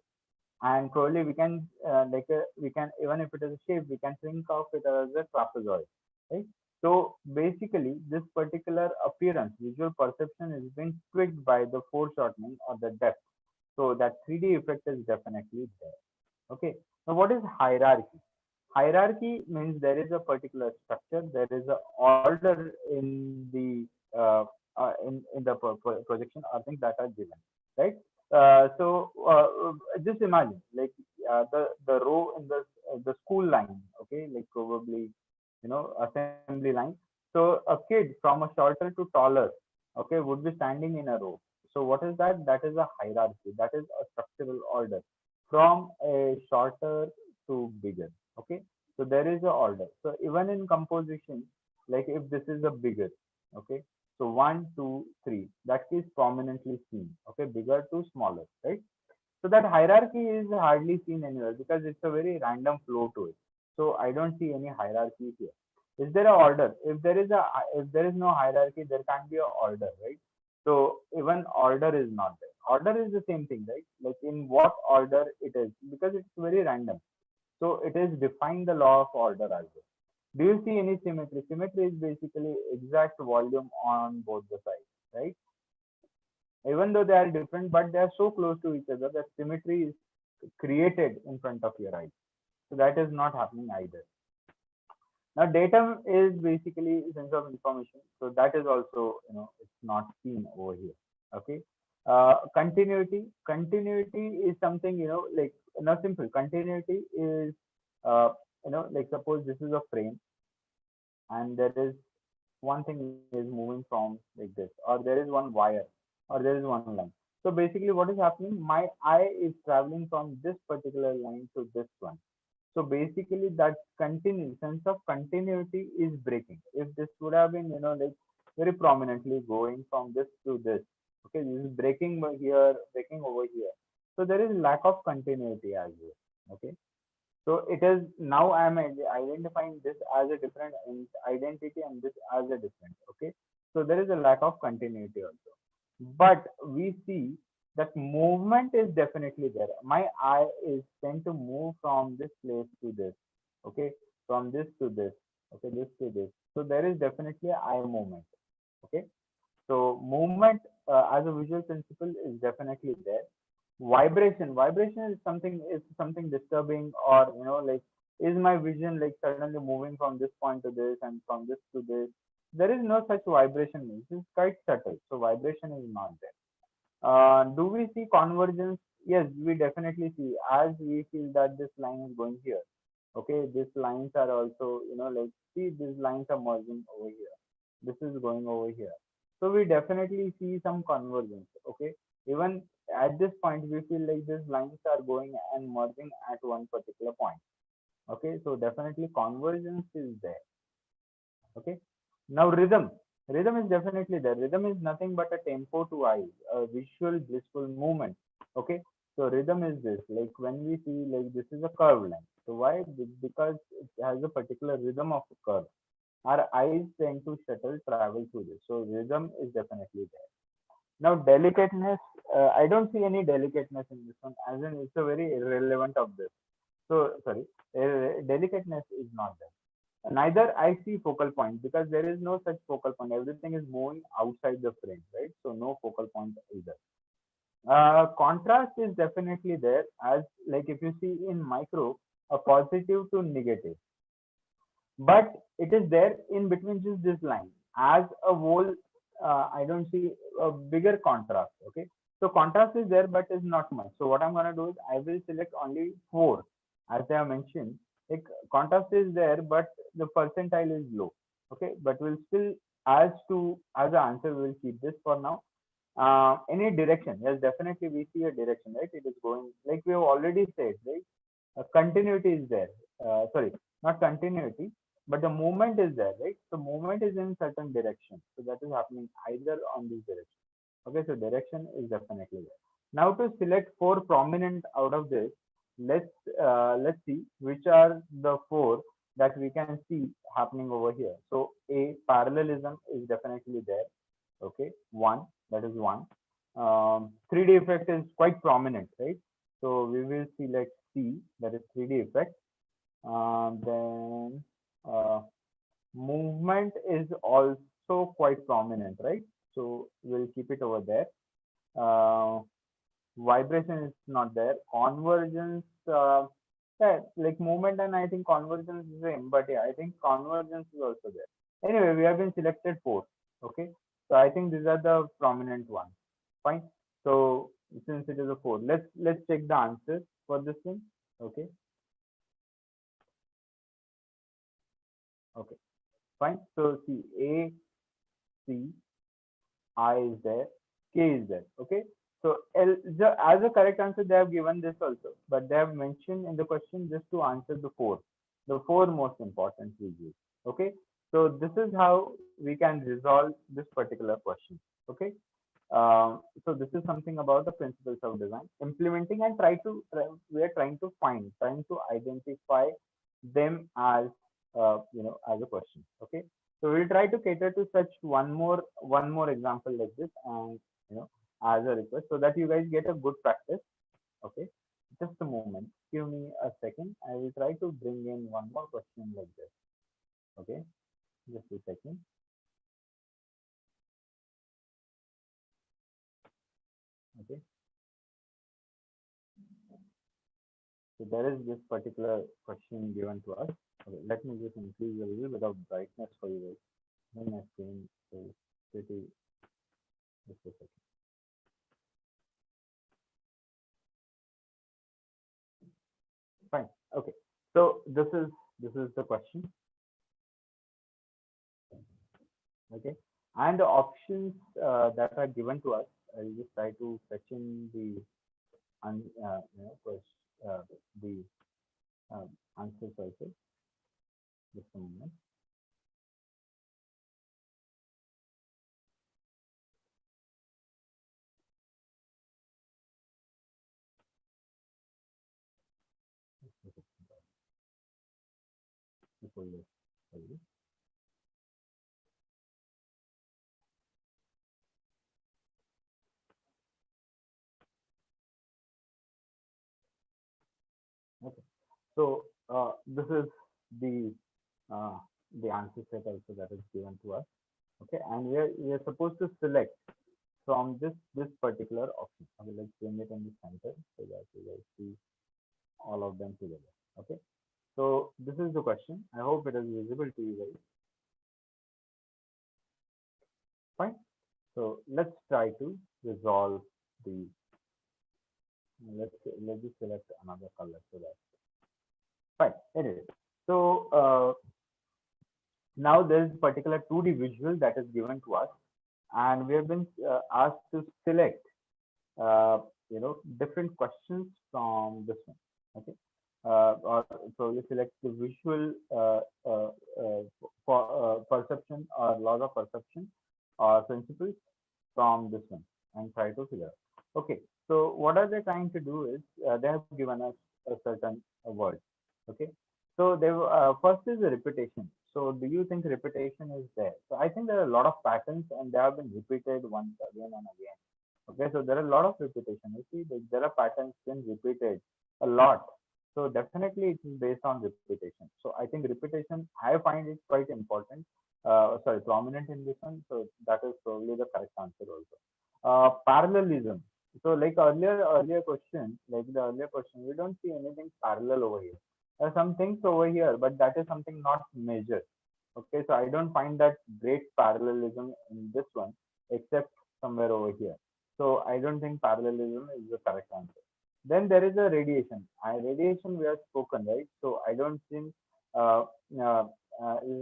and probably we can we can, even if it is a shape, we can think of it as a trapezoid, right? So basically this particular appearance, visual perception, is being tweaked by the foreshortening or the depth. So that 3D effect is definitely there. Okay, now what is hierarchy? Hierarchy means there is a particular structure, there is a order in the projection or things that are given, right? Just imagine, like the row in the school line, okay, like probably assembly line. So a kid from a shorter to taller, okay, would be standing in a row. So what is that? That is a hierarchy. That is a structural order from a shorter to bigger. Okay, so there is a order. So even in composition, like if this is a bigger, okay, so one, two, three, that is prominently seen. Okay, bigger to smaller, right? So that hierarchy is hardly seen anywhere because it's a very random flow to it. So I don't see any hierarchy here. Is there a order? If there is no hierarchy, there can't be a order, right? So even order is not there. Order is the same thing, right? Like in what order it is, because it's very random. So it is define the law of order as well. Do you see any symmetry? Symmetry is basically exact volume on both the sides, right? Even though they are different, but they are so close to each other that symmetry is created in front of your eyes. So that is not happening either. Now datum is basically sense of information. So that is also, it's not seen over here. Okay. Continuity is something, like not simple. Continuity is, like suppose this is a frame and there is one thing is moving from like this, or there is one wire, or there is one line. So basically what is happening, my eye is traveling from this particular line to this one. So basically that sense of continuity is breaking. If this would have been, like very prominently going from this to this, okay, this is breaking here, breaking over here. So there is lack of continuity as well. Okay. So it is now I am identifying this as a different identity and this as a different. Okay. So there is a lack of continuity also. But we see that movement is definitely there. My eye is tend to move from this place to this. Okay. From this to this. Okay. This to this. So there is definitely eye movement. Okay. So movement as a visual principle is definitely there. Vibration is something disturbing, or like is my vision like suddenly moving from this point to this and from this to this. There is no such vibration. This is quite subtle, so vibration is not there. Do we see convergence? Yes, we definitely see, as we feel that this line is going here. Okay, these lines are also, like see, these lines are merging over here. This is going over here. So we definitely see some convergence. Okay, even at this point, we feel like these lines are going and merging at one particular point. Okay, so definitely convergence is there. Okay, now rhythm is definitely there. Rhythm is nothing but a tempo to eye, a visual blissful movement. Okay, so rhythm is this, like when we see like this is a curved line. So why? Because it has a particular rhythm of a curve. Our eyes tend to shuttle travel through this, so rhythm is definitely there. Now delicateness, I don't see any delicateness in this one, as in it's a very irrelevant of this. So sorry, delicateness is not there. Neither I see focal point, because there is no such focal point. Everything is moving outside the frame, right? So no focal point either. Contrast is definitely there, as like if you see in micro, a positive to negative, but it is there in between just this line. As a whole, I don't see a bigger contrast. Okay, so contrast is there, but is not much. So what I'm going to do is I will select only 4, as I have mentioned. Like contrast is there, but the percentile is low. Okay, but we'll still, as an answer, we'll keep this for now. Any direction? Yes, definitely we see a direction, right? It is going, like we have already said, right? Continuity is there. Sorry, not continuity, but the movement is there, right? So movement is in certain direction. So that is happening either on this direction. Okay, so direction is definitely there. Now to select 4 prominent out of this, let's see which are the 4 that we can see happening over here. So a parallelism is definitely there. Okay, that is one. 3D effect is quite prominent, right? So we will select C, that is 3D effect. Then movement is also quite prominent, right? So we'll keep it over there. Vibration is not there. Convergence, yeah, like movement and I think convergence is the same, but yeah, I think convergence is also there. Anyway, we have been selected 4. Okay, so I think these are the prominent ones. Fine. So since it is a 4. Let's check the answers for this one. Okay. Okay. Fine. So see, A, C, I is there, K is there. Okay. So as a correct answer, they have given this also, but they have mentioned in the question just to answer the four most important regions. Okay. So this is how we can resolve this particular question. Okay. So this is something about the principles of design, implementing, and we are trying to identify them as as a question. Okay. So we'll try to cater to such one more example like this, and as a request, so that you guys get a good practice. Okay. Just a moment. Give me a second. I will try to bring in one more question like this. Okay. Just a second. Okay. So there is this particular question given to us. Okay, let me just increase a little bit of brightness for you guys. My screen is pretty. Just a second. Fine. Okay. So this is the question. Okay. And the options that are given to us, I'll just try to fetch in the the answers also. Just a moment. Okay. So this is uh, the answer set also that is given to us. Okay, and we are supposed to select from this particular option. Okay, let's bring it in the center so that you guys see all of them together. Okay, so this is the question. I hope it is visible to you guys. Fine. So let's try to resolve the. Let's just select another color so that. Fine. Anyway, so now there is particular 2D visual that is given to us, and we have been asked to select different questions from this one. Okay. Or so we select the visual perception or laws of perception or principles from this one and try to figure out. Okay, so what are they trying to do is they have given us a certain word. Okay, so they first is the repetition. So do you think repetition is there? So I think there are a lot of patterns and they have been repeated once again and again. Okay, so there are a lot of repetition. You see, there are patterns been repeated a lot. So definitely it is based on repetition. So I think repetition, I find it quite important. Sorry, prominent in this one. So that is probably the correct answer also. Parallelism. So like earlier question, we don't see anything parallel over here. There are some things over here, but that is something not major. Okay, so I don't find that great parallelism in this one, except somewhere over here. So I don't think parallelism is the correct answer. Then there is a radiation. Radiation we have spoken, right? So I don't think is a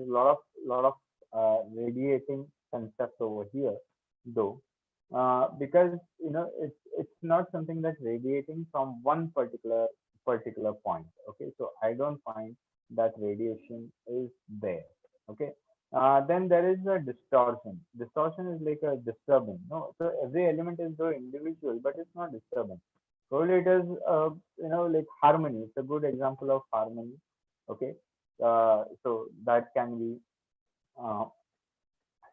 lot of radiating concept over here, though, because it's not something that radiating from one particular point. Okay, so I don't find that radiation is there. Okay. Then there is a distortion. Distortion is like a disturbance. No, so every element is though individual, but it's not disturbance. Probably it is, like harmony. It's a good example of harmony. Okay. So that can be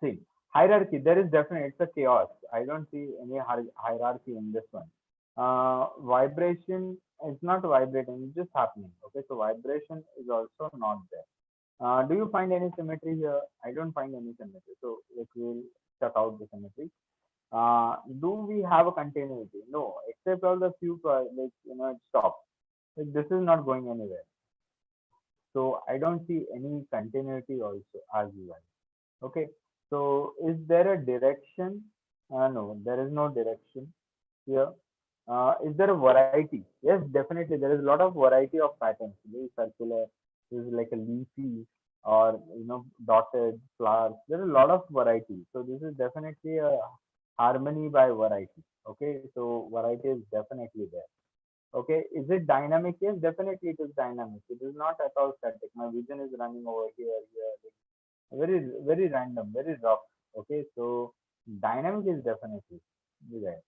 see hierarchy. There is definitely it's a chaos. I don't see any hierarchy in this one. Vibration is not vibrating; it's just happening. Okay, so vibration is also not there. Do you find any symmetry here? I don't find any symmetry. So like we'll check out the symmetry. Do we have a continuity? No, except all the few it stops. Like this is not going anywhere. So I don't see any continuity also as well. Okay. So is there a direction? No, there is no direction here. Is there a variety? Yes, definitely. There is a lot of variety of patterns. This is circular. This is like a leafy or dotted flowers. There is a lot of variety. So this is definitely a harmony by variety. Okay, so variety is definitely there. Okay, is it dynamic? Yes, definitely it is dynamic. It is not at all static. My vision is running over here, very very random, very rough. Okay, so dynamic is definitely there.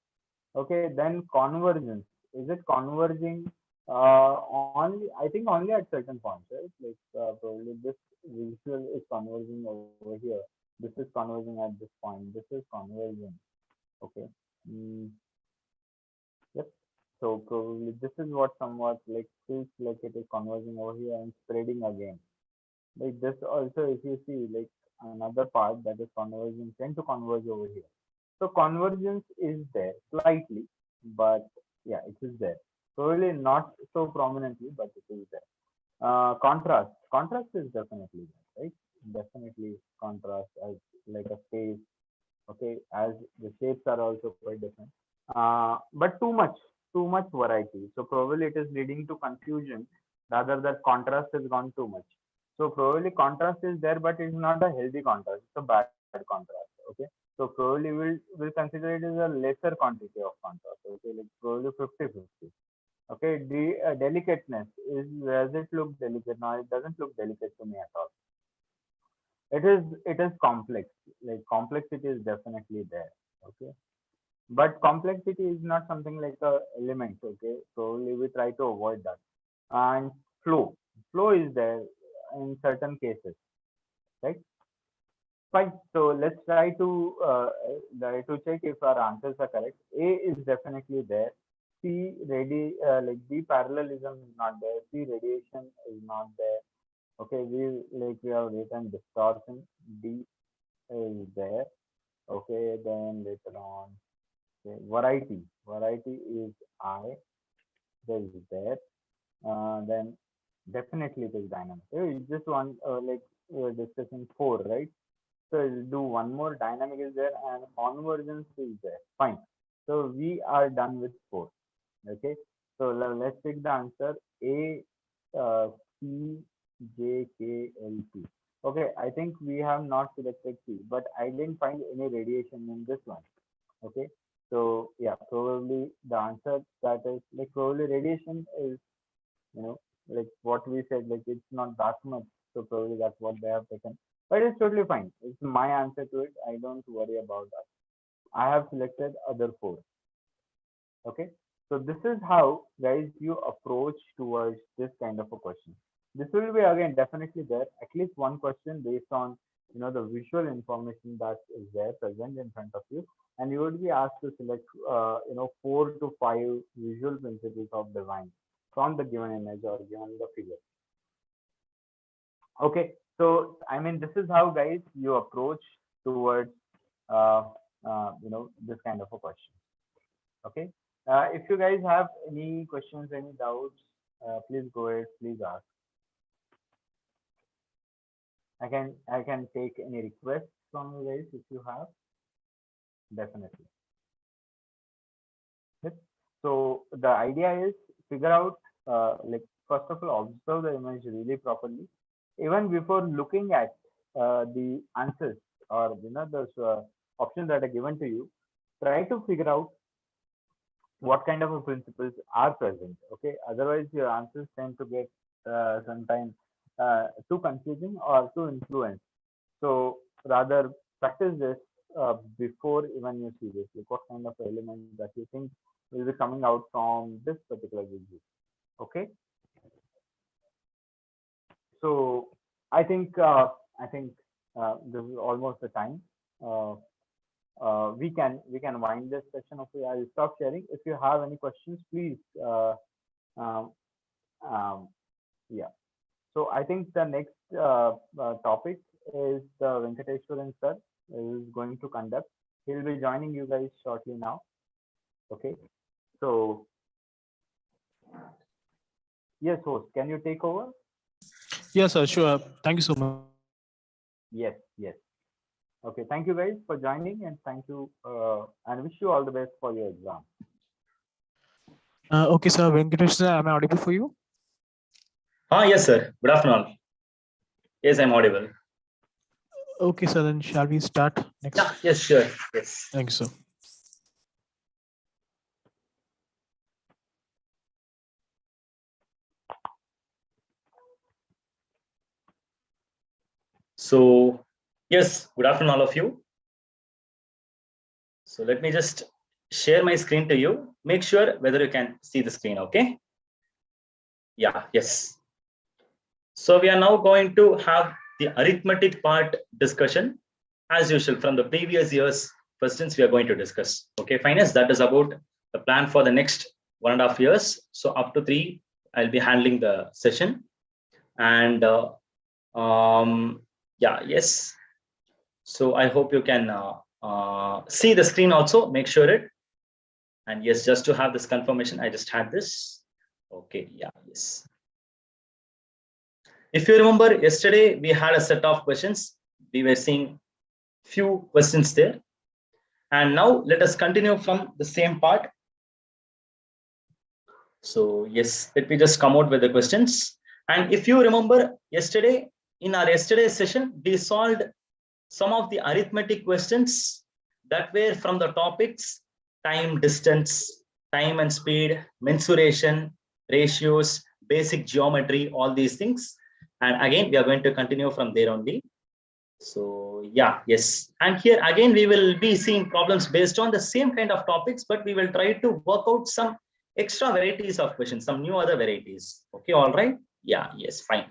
Okay, then convergence. Is it converging only? I think only at certain points, right? Like probably this visual is converging over here. This is converging at this point. This is converging. Okay. Mm, yep. So probably this is what somewhat like feels like it is converging over here and spreading again. Like this also, if you see like another part that is converging, tend to converge over here. So convergence is there slightly, but yeah, it is there. Probably not so prominently, but it is there. Contrast. Contrast is definitely there, right? Definitely contrast as like a space. Okay, as the shapes are also quite different. But too much variety. So probably it is leading to confusion rather that contrast has gone too much. So probably contrast is there, but it's not a healthy contrast. It's a bad contrast. Okay. So probably we'll consider it as a lesser quantity of contrast. Okay, like probably 50-50. Okay, the delicateness is, does it look delicate? No, it doesn't look delicate to me at all. It is complex. Like complexity is definitely there. Okay, but complexity is not something like a element. Okay, so we try to avoid that. And flow is there in certain cases, right? Fine. So let's try to check if our answers are correct. A is definitely there. Like B parallelism is not there. C radiation is not there. Okay, we have written distortion. D is there. Okay, then later on, okay, variety is I. There is there. Then definitely it is dynamic. Just one like we were discussing four, right? So we'll do one more. Dynamic is there and convergence is there. Fine. So we are done with four. Okay. So let's take the answer A, C, J, K, L, P. Okay. I think we have not selected C, but I didn't find any radiation in this one. Okay. So yeah, probably the answer that is like probably radiation is, you know, like what we said, like it's not that much. So probably that's what they have taken. But it's totally fine. It's my answer to it. I don't worry about that. I have selected other four. Okay. So this is how guys you approach towards this kind of a question. This will be again definitely there at least one question based on the visual information that is there present in front of you, and you would be asked to select 4 to 5 visual principles of design from the given image or given the figure. Okay, so I mean this is how guys you approach towards uh, this kind of a question. Okay, if you guys have any questions, any doubts, please go ahead, please ask. I can take any requests from you guys if you have. Definitely. Yes. So the idea is figure out like first of all observe the image really properly even before looking at the answers or those options that are given to you. Try to figure out what kind of principles are present. Okay, otherwise your answers tend to get sometimes too confusing or too influenced. So rather practice this before even you see this, like what kind of elements that you think will be coming out from this particular video. Okay, so I think this is almost the time. We can wind this session up. I'll stop sharing. If you have any questions, please. Um, yeah. So I think the next topic is the Venkateshwaran sir is going to conduct. He'll be joining you guys shortly now. Okay. So yes, host, can you take over? Yes, sir. Sure. Thank you so much. Yes. Yes. Okay. Thank you guys for joining, and thank you and wish you all the best for your exam. Okay, sir. Venkatesh, sir, am I audible for you? Yes, sir. Good afternoon. Yes, I'm audible. Okay, sir. Then shall we start next? Yeah, yes, sure. Yes. Thank you, sir. So, yes, good afternoon, all of you. So let me just share my screen to you. Make sure whether you can see the screen, okay? Yeah, yes. So we are now going to have the arithmetic part discussion. As usual, from the previous year's questions we are going to discuss. Okay, finance, that is about the plan for the next 1.5 years. So up to 3, I'll be handling the session. And yeah, yes. So I hope you can see the screen also, make sure it. And yes, just to have this confirmation, I just had this. Okay, yeah, yes. If you remember, yesterday we had a set of questions. We were seeing few questions there. And now let us continue from the same part. So yes, let me just come out with the questions. And if you remember yesterday, in our yesterday's session, we solved some of the arithmetic questions that were from the topics time, distance, time and speed, mensuration, ratios, basic geometry, all these things. And again, we are going to continue from there only. So yeah, yes. And here again, we will be seeing problems based on the same kind of topics, but we will try to work out some extra varieties of questions, some new other varieties. Okay, all right. Yeah, yes, fine.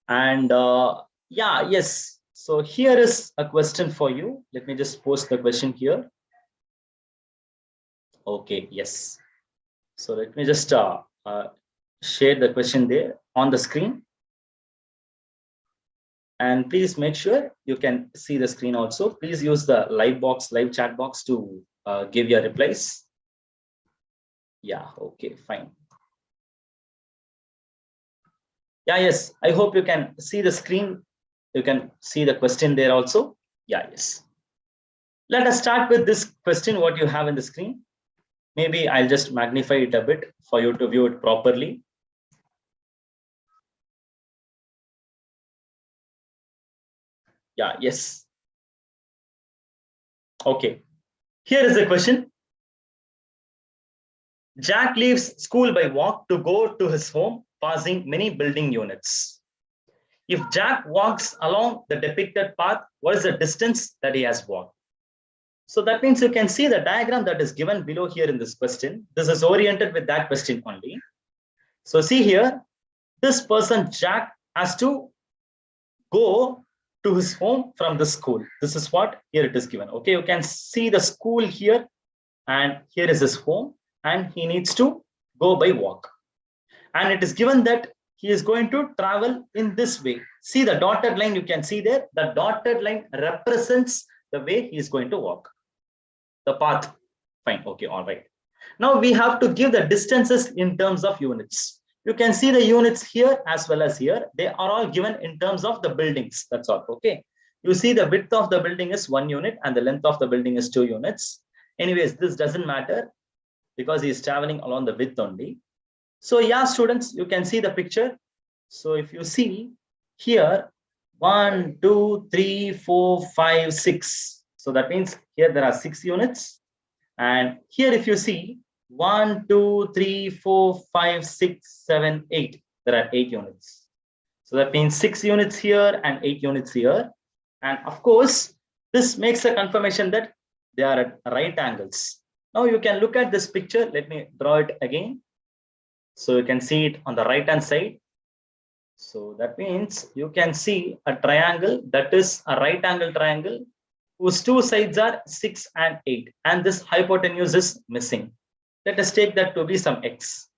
And yeah, yes. So here is a question for you. Let me just post the question here. Okay, yes. So let me just share the question there on the screen. And please make sure you can see the screen also. Please use the live chat box to give your replies. Yeah, okay, fine. Yeah, yes, I hope you can see the screen. You can see the question there also. Yeah, yes. Let us start with this question, what you have in the screen. Maybe I'll just magnify it a bit for you to view it properly. Yeah, yes. Okay, here is the question. Jack leaves school by walk to go to his home, passing many building units. If Jack walks along the depicted path, what is the distance that he has walked? So that means you can see the diagram that is given below here in this question. This is oriented with that question only. So see here, this person Jack has to go to his home from the school. This is what here it is given. Okay, you can see the school here, and here is his home, and he needs to go by walk. And it is given that he is going to travel in this way. See the dotted line you can see there. The dotted line represents the way he is going to walk. The path. Fine. Okay. All right. Now we have to give the distances in terms of units. You can see the units here as well as here. They are all given in terms of the buildings. That's all. Okay. You see the width of the building is 1 unit and the length of the building is 2 units. Anyways, this doesn't matter because he is traveling along the width only. So yeah, students, you can see the picture. So if you see here, 1, 2, 3, 4, 5, 6. So that means here there are 6 units. And here if you see 1, 2, 3, 4, 5, 6, 7, 8. There are 8 units. So that means 6 units here and 8 units here. And of course, this makes a confirmation that they are at right angles. Now you can look at this picture. Let me draw it again. So you can see it on the right hand side. So that means you can see a triangle that is a right angle triangle whose 2 sides are 6 and 8. And this hypotenuse is missing. Let us take that to be some x.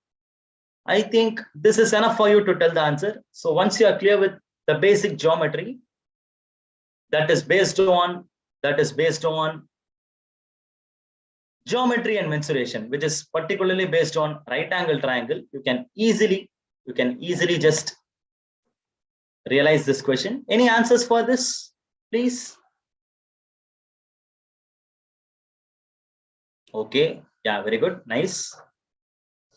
I think this is enough for you to tell the answer. So once you are clear with the basic geometry that is based on geometry and mensuration, which is particularly based on right angle triangle, you can easily just realize this question. Any answers for this, please? Okay, yeah, very good, nice.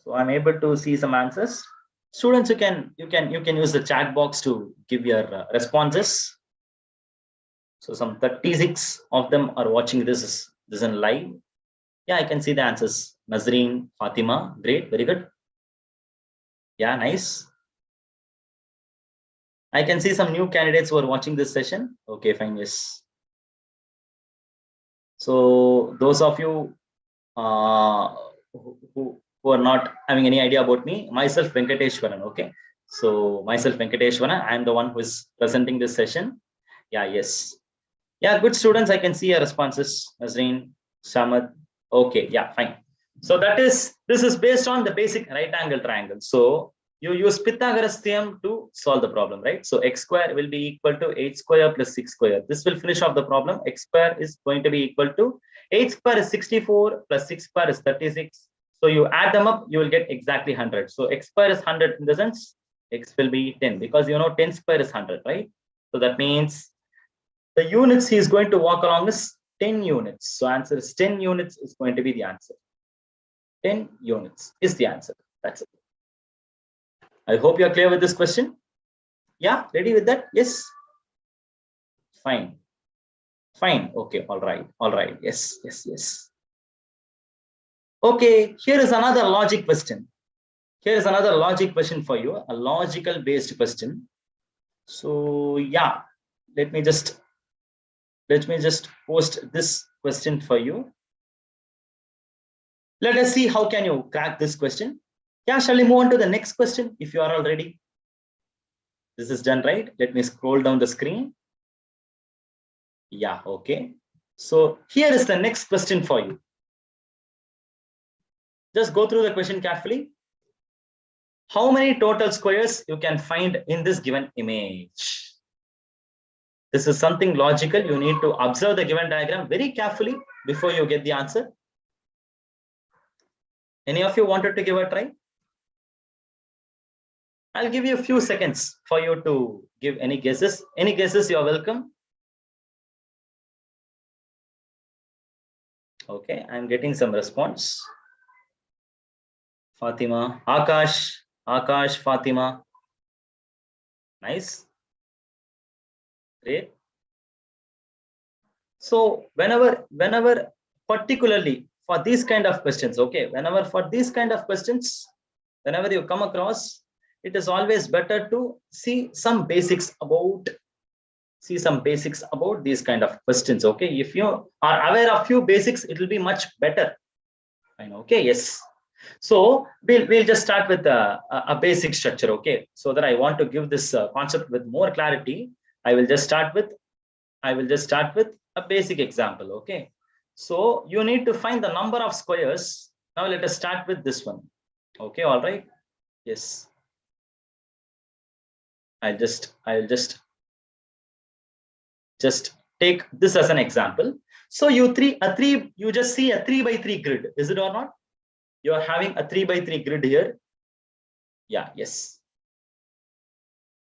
So I'm able to see some answers. Students, you can use the chat box to give your responses. So some 36 of them are watching this in live. Yeah, I can see the answers. Nazreen, Fatima, great, very good. Yeah, nice. I can see some new candidates who are watching this session. Okay, fine, yes. So those of you who are not having any idea about me, myself Venkateshwaran, okay? So myself Venkateshwaran, I am the one who is presenting this session. Yeah, yes. Yeah, good students, I can see your responses. Nazreen, Samad, okay, yeah, fine. So this is based on the basic right angle triangle. So you use Pythagoras theorem to solve the problem, right? So x square will be equal to 8 square plus 6 square. This will finish off the problem. X square is going to be equal to 8 square is 64 plus 6 square is 36. So you add them up, you will get exactly 100. So x square is 100 in the sense x will be 10 because 10 square is 100, right? So that means the units he is going to walk along is 10 units. So answer is 10 units is going to be the answer. 10 units is the answer. That's it. I hope you are clear with this question. Yeah, ready with that? Yes. Fine. Fine. Okay. All right. All right. Yes. Yes. Yes. Okay. Here is another logic question. Here is another logic question for you. A logical based question. So yeah, let me just post this question for you. Let us see how can you crack this question. Yeah, shall we move on to the next question if you are all ready? This is done, right? Let me scroll down the screen. Yeah, okay. So here is the next question for you. Just go through the question carefully. How many total squares you can find in this given image? This is something logical. You need to observe the given diagram very carefully before you get the answer. Any of you wanted to give a try? I'll give you a few seconds for you to give any guesses. Any guesses, you're welcome. Okay, I'm getting some response. Fatima, Akash, Fatima. Nice. Great. So whenever particularly for these kind of questions, okay, whenever you come across, it is always better to see some basics about these kind of questions. Okay, if you are aware of few basics, it will be much better. Fine. Okay, yes. So we'll just start with a basic structure. Okay, so that I want to give this concept with more clarity, I will just start with a basic example. Okay, so you need to find the number of squares. Now let us start with this one. Okay, all right. Yes, I'll just take this as an example. So you just see a 3 by 3 grid, is it or not? You are having a 3 by 3 grid here. Yeah, yes.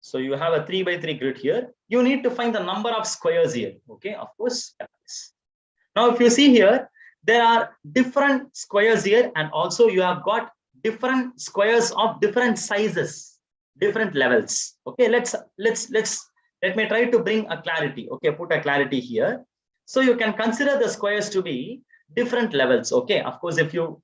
So you have a 3 by 3 grid here. You need to find the number of squares here. Okay, of course. Yes. Now, if you see here, there are different squares here, and also you have got different squares of different sizes, different levels. Okay, let me try to bring a clarity. Okay, put a clarity here. So you can consider the squares to be different levels. Okay, of course, if you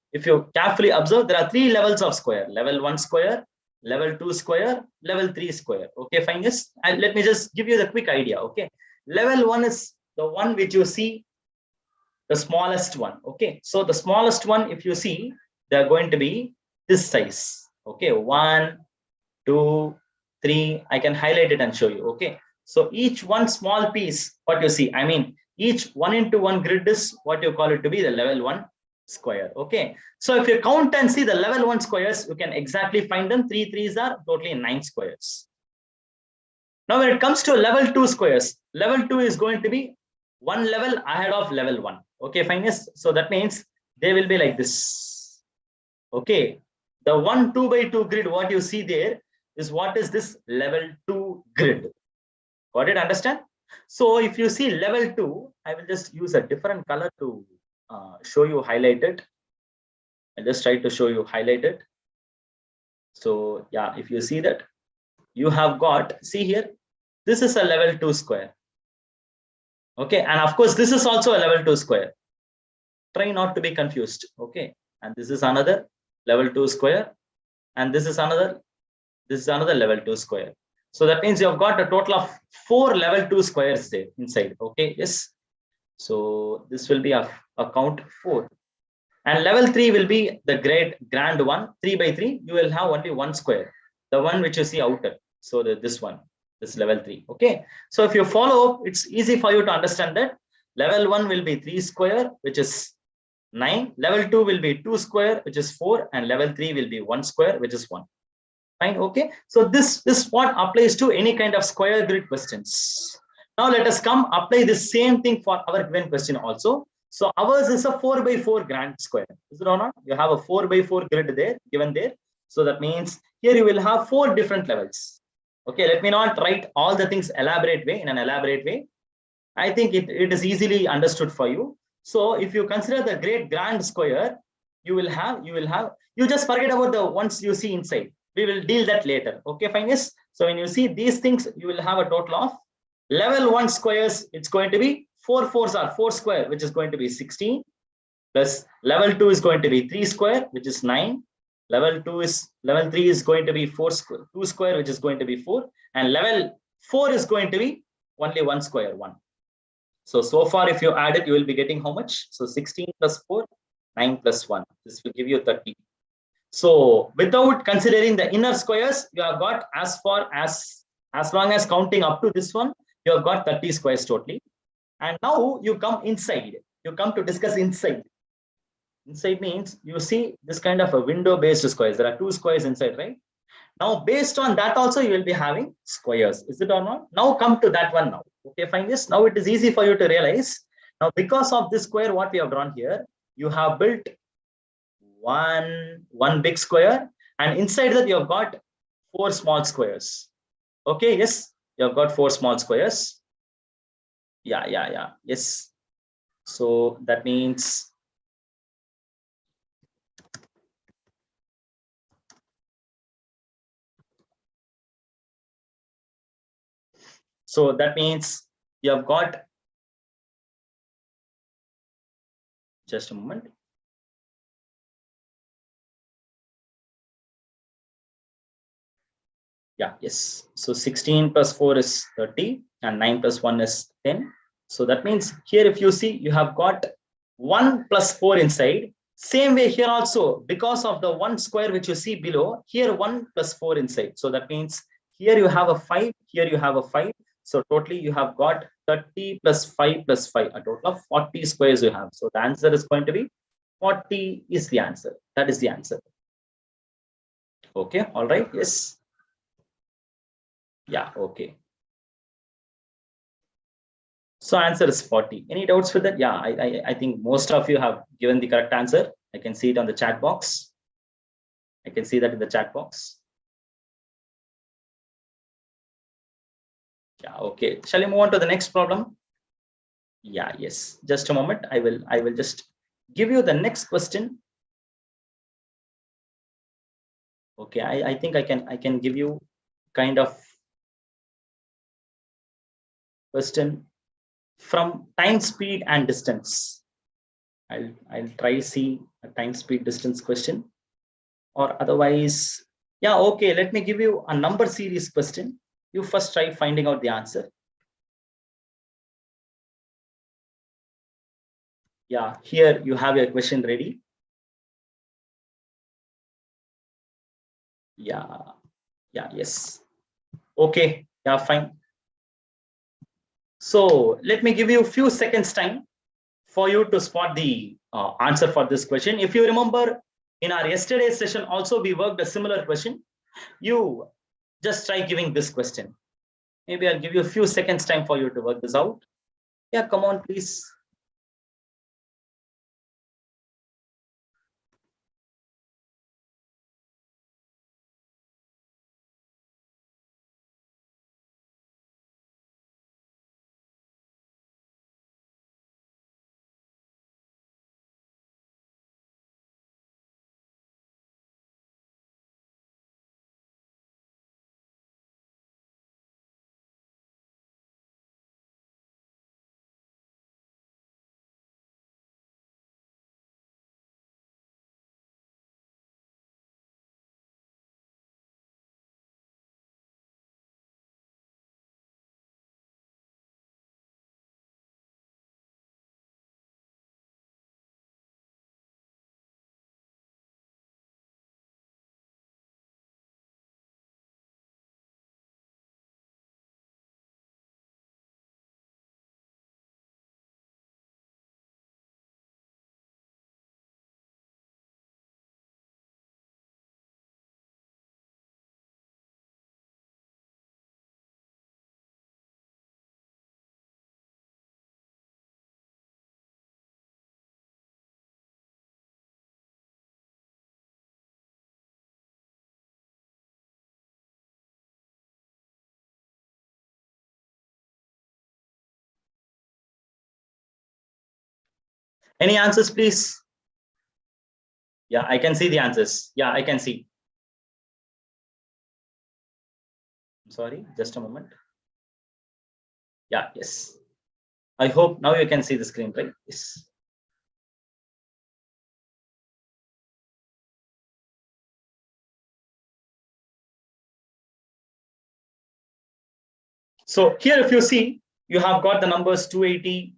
carefully observe, there are 3 levels of square: level 1 square, level 2 square, level 3 square. Okay, fine. Yes, and let me just give you the quick idea. Okay, level 1 is the one which you see, the smallest one. Okay, so the smallest one, if you see, they're going to be this size. Okay, 1, 2, 3. I can highlight it and show you. Okay, so each one small piece, what you see, I mean, each 1 into 1 grid is what you call it to be the level 1 square. Okay, so if you count and see the level 1 squares, you can exactly find them. 3 3s are totally 9 squares. Now when it comes to level 2 squares, level 2 is going to be one level ahead of level 1. Okay, fine. Yes, so that means they will be like this. Okay, the 1 2 by 2 grid, what you see there is what is this level 2 grid. Got it? Understand? So if you see level 2, I will just use a different color to show you highlighted. I'll just try to show you highlighted. So yeah, if you see that, you have got, see here, this is a level 2 square. Okay, and of course, this is also a level 2 square. Try not to be confused. Okay, and this is another level 2 square, and this is another level 2 square. So that means you've got a total of 4 level 2 squares there inside. Okay, yes. So this will be a count 4. And level 3 will be the grand one, 3 by 3. You will have only one square, the one which you see outer. So this one, this level 3. Okay. So if you follow, it's easy for you to understand that level 1 will be 3 square, which is 9. Level 2 will be 2 square, which is 4. And level 3 will be 1 square, which is 1. Fine. Okay. So this what applies to any kind of square grid questions. Now let us come apply the same thing for our given question also. So ours is a 4 by 4 grand square. Is it or not? You have a 4 by 4 grid there given there. So that means here you will have 4 different levels. Okay. Let me not write all the things in an elaborate way. I think it is easily understood for you. So if you consider the great grand square, you just forget about the ones you see inside. We will deal that later. Okay, fine. Yes. So when you see these things, you will have a total of level 1 squares. It's going to be 4 fours are 4 square, which is going to be 16. Plus level 2 is going to be 3 square, which is 9. Level 3 is going to be 4 square, 2 square, which is going to be 4. And level 4 is going to be only 1 square, 1. So far, if you add it, you will be getting how much? So 16 plus 4, 9 plus 1. This will give you 30. So without considering the inner squares, you have got as long as counting up to this one, you have got 30 squares totally. And now you come inside. You come to discuss inside. Inside means you see this kind of a window-based squares. There are 2 squares inside, right? Now, based on that also, you will be having squares. Is it or not? Now come to that one now. Okay, fine. Yes. Now it is easy for you to realize. Now, because of this square, what we have drawn here, you have built one big square, and inside that you have got 4 small squares. Okay, yes, you have got 4 small squares. Yeah. Yes. So that means you have got, just a moment. Yeah, yes. So 16 plus 4 is 30 and 9 plus 1 is 10. So that means here, if you see, you have got 1 plus 4 inside. Same way here also, because of the 1 square which you see below, here 1 plus 4 inside. So that means here you have a 5, here you have a 5. So totally you have got 30 plus 5 plus 5, a total of 40 squares you have. So the answer is going to be 40 is the answer. That is the answer. Okay, all right, yes. Yeah, okay. So answer is 40. Any doubts with that? Yeah, I think most of you have given the correct answer. I can see it on the chat box. I can see that in the chat box. Yeah, okay. Shall we move on to the next problem? Yeah, yes. Just a moment. I will just give you the next question. Okay, I think I can give you kind of question from time, speed, and distance. I'll try see a time, speed, distance question, or otherwise, yeah, okay. Let me give you a number series question. You first try finding out the answer. Yeah, here you have your question ready. Yeah, yes. Okay, yeah, fine. So let me give you a few seconds time for you to spot the answer for this question. If you remember, in our yesterday's session also we worked a similar question. You just try giving this question. Maybe I'll give you a few seconds time for you to work this out. Yeah, come on, please. Any answers, please? Yeah, I can see the answers. Yeah, I can see. Sorry, just a moment. Yeah, yes. I hope now you can see the screen, right? Yes. So here, if you see, you have got the numbers 2880,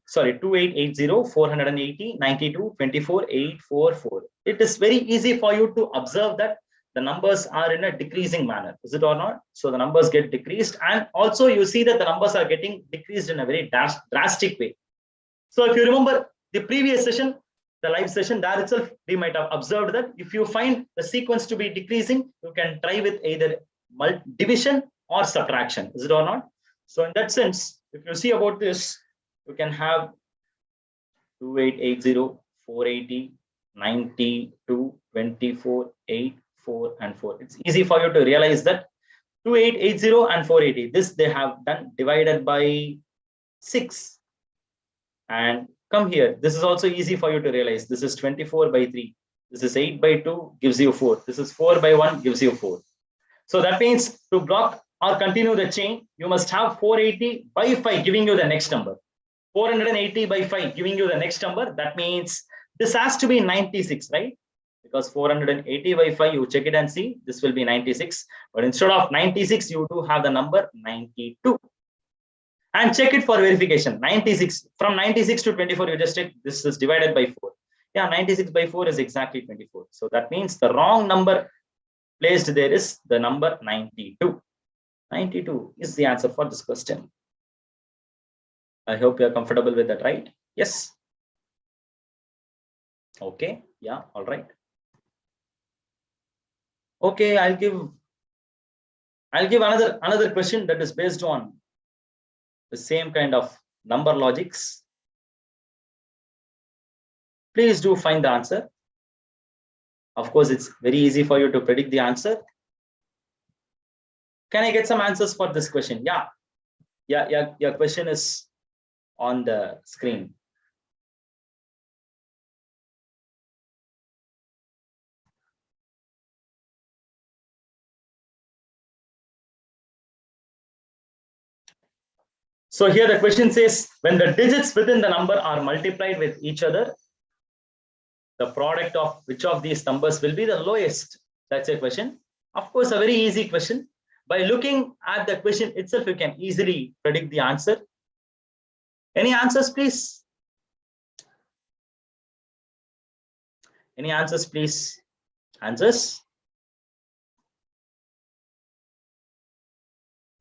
480, 92, 24, 844. It is very easy for you to observe that the numbers are in a decreasing manner. Is it or not? So the numbers get decreased. And also you see that the numbers are getting decreased in a very drastic way. So if you remember the previous session, the live session, there itself, we might have observed that if you find the sequence to be decreasing, you can try with either division or subtraction. Is it or not? So in that sense, if you see about this, you can have 2880, 480, 92, 24, 8, 4, and 4. It's easy for you to realize that 2880 and 480, this they have done divided by 6. And come here, this is also easy for you to realize. This is 24 by 3. This is 8 by 2, gives you 4. This is 4 by 1, gives you 4. So that means to block or continue the chain, you must have 480 by 5 giving you the next number. 480 by 5 giving you the next number. That means this has to be 96, right? Because 480 by 5, you check it and see, this will be 96. But instead of 96, you do have the number 92. And check it for verification. 96, from 96 to 24, you just check this is divided by 4. Yeah, 96 by 4 is exactly 24. So that means the wrong number placed there is the number 92. 92 is the answer for this question. I hope you are comfortable with that, right? Yes. Okay. Yeah. All right. Okay. I'll give another question that is based on the same kind of number logics. Please do find the answer. Of course, it's very easy for you to predict the answer. Can I get some answers for this question? Yeah. Your question is on the screen. So here the question says, when the digits within the number are multiplied with each other, the product of which of these numbers will be the lowest? That's a question. Of course, a very easy question. By looking at the question itself, you can easily predict the answer. Any answers, please? Any answers, please? Answers?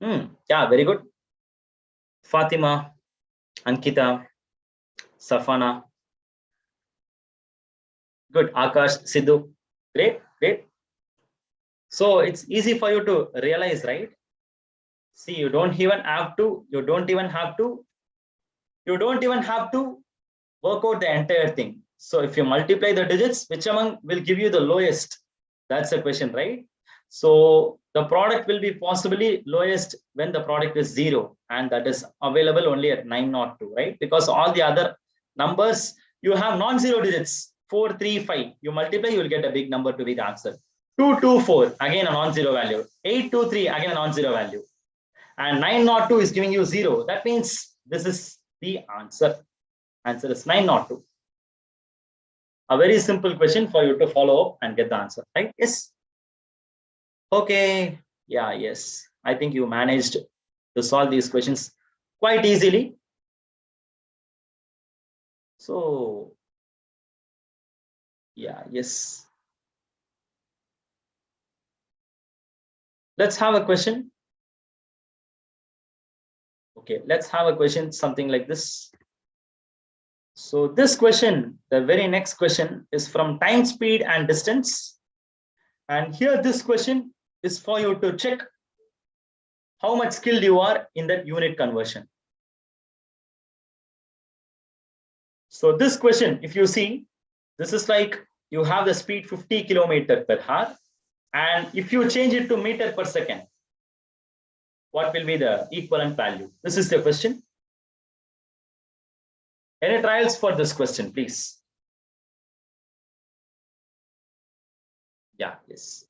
Yeah, very good. Fatima, Ankita, Safana. Good. Akash, Sidhu. Great, great. So it's easy for you to realize, right? See, you don't even have to work out the entire thing. So if you multiply the digits, which among will give you the lowest? That's the question, right? So the product will be possibly lowest when the product is 0, and that is available only at 902, right? Because all the other numbers, you have non-zero digits. 4, 3, 5. You multiply, you will get a big number to be the answer. 2, 2, 4, again a non-zero value. 8, 2, 3, again a non-zero value. And 902 is giving you 0. That means this is the answer. Answer is 902. A very simple question for you to follow up and get the answer, right? Yes. Okay. Yeah, yes. I think you managed to solve these questions quite easily. So, yeah, yes. Let's have a question. Okay, let's have a question, something like this. So this question, the very next question is from time, speed, and distance. And here this question is for you to check how much skilled you are in that unit conversion. So this question, if you see, this is like you have the speed 50 km/h. And if you change it to meter per second, what will be the equivalent value? This is the question. Any trials for this question, please? Yeah, yes.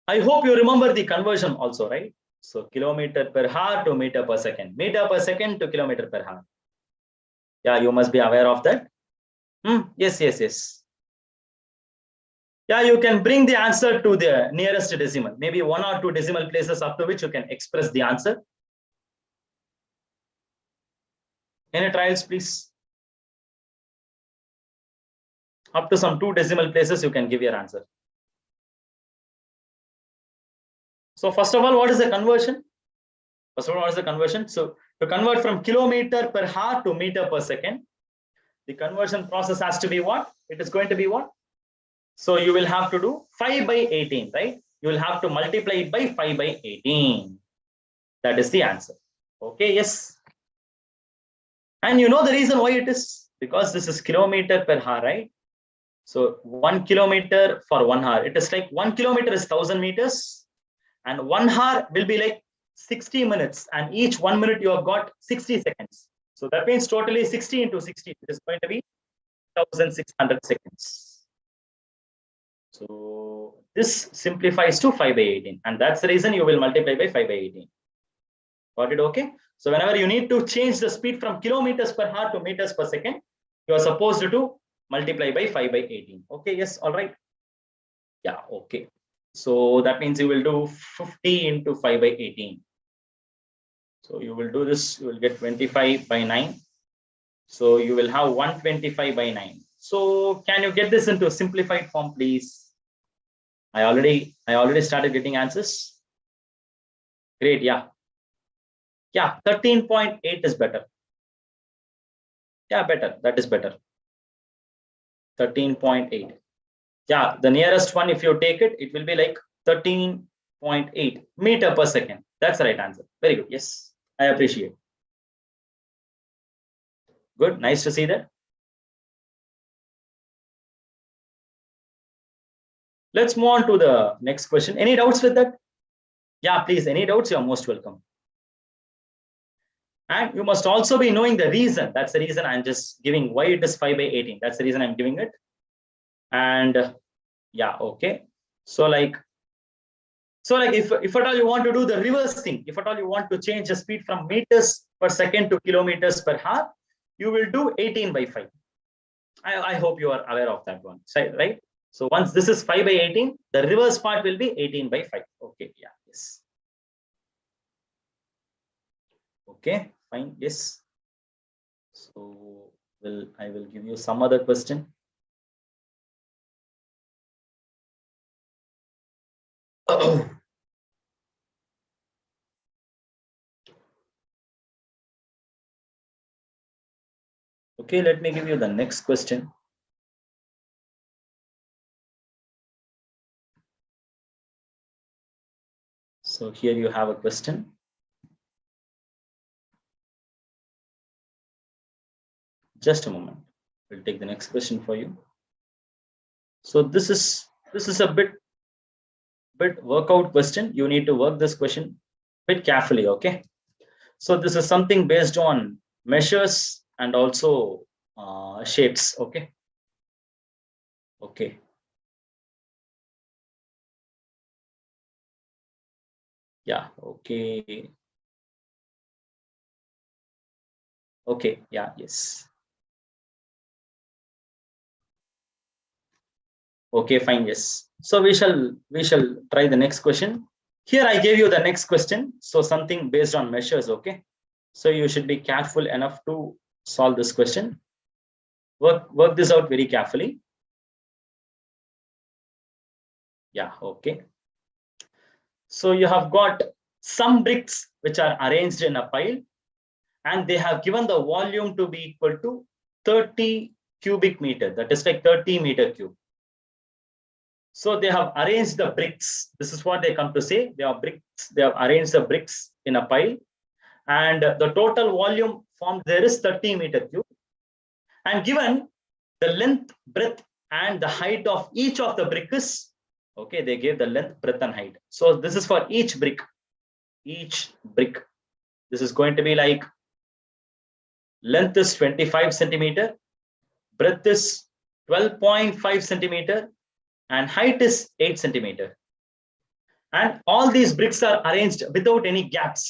I hope you remember the conversion also, right? So kilometer per hour to meter per second, meter per second to kilometer per hour. Yeah, you must be aware of that. Yes, yes, yes. Yeah, you can bring the answer to the nearest decimal, maybe 1 or 2 decimal places up to which you can express the answer. Any trials, please? Up to some 2 decimal places, you can give your answer. So first of all, what is the conversion? First of all, what is the conversion? So to convert from kilometer per hour to meter per second, the conversion process has to be what? It is going to be what? So you will have to do 5 by 18, right? You will have to multiply it by 5 by 18. That is the answer. Okay, yes. And you know the reason why it is? Because this is kilometer per hour, right? So 1 kilometer for 1 hour. It is like 1 kilometer is 1000 meters. And 1 hour will be like 60 minutes. And each 1 minute you have got 60 seconds. So that means totally 60 into 60. It is going to be 1600 seconds. So this simplifies to 5 by 18. And that's the reason you will multiply by 5 by 18. Got it? Okay. So whenever you need to change the speed from kilometers per hour to meters per second, you are supposed to multiply by 5 by 18. Okay. Yes. All right. Yeah. Okay. So that means you will do 50 into 5 by 18. So you will do this, you will get 25 by 9. So you will have 125 by 9. So can you get this into a simplified form, please? I already started getting answers. Great. Yeah. Yeah. 13.8 is better. Yeah, better. That is better. 13.8. Yeah. The nearest one, if you take it, it will be like 13.8 meter per second. That's the right answer. Very good. Yes. I appreciate. Good. Nice to see that. Let's move on to the next question. Any doubts with that? Yeah, please. Any doubts? You're most welcome. And you must also be knowing the reason. That's the reason I'm just giving why it is 5 by 18. That's the reason I'm giving it. And yeah, okay. So like if at all you want to do the reverse thing, if at all you want to change the speed from meters per second to kilometers per hour, you will do 18 by 5. I hope you are aware of that one, right? So once this is 5 by 18, the reverse part will be 18 by 5. Okay, yeah, yes. Okay, fine, yes. So I will give you some other question. Okay, let me give you the next question. So here you have a question. Just a moment. We'll take the next question for you. So this is a bit workout question. You need to work this question a bit carefully. Okay. So this is something based on measures and also shapes. Okay. Okay. Yeah. Okay. Okay. Yeah. Yes. Okay. Fine. Yes. So we shall try the next question. Here I gave you the next question. So something based on measures. Okay. So you should be careful enough to solve this question. Work this out very carefully. Yeah. Okay. So you have got some bricks which are arranged in a pile, and they have given the volume to be equal to 30 cubic meter. That is like 30 meter cube. So they have arranged the bricks. This is what they come to say. They have bricks. They have arranged the bricks in a pile, and the total volume formed there is 30 meter cube. And given the length, breadth, and the height of each of the bricks, okay, they gave the length, breadth, and height. So this is for each brick. Each brick. This is going to be like length is 25 centimeter, breadth is 12.5 centimeter, and height is 8 centimeter. And all these bricks are arranged without any gaps.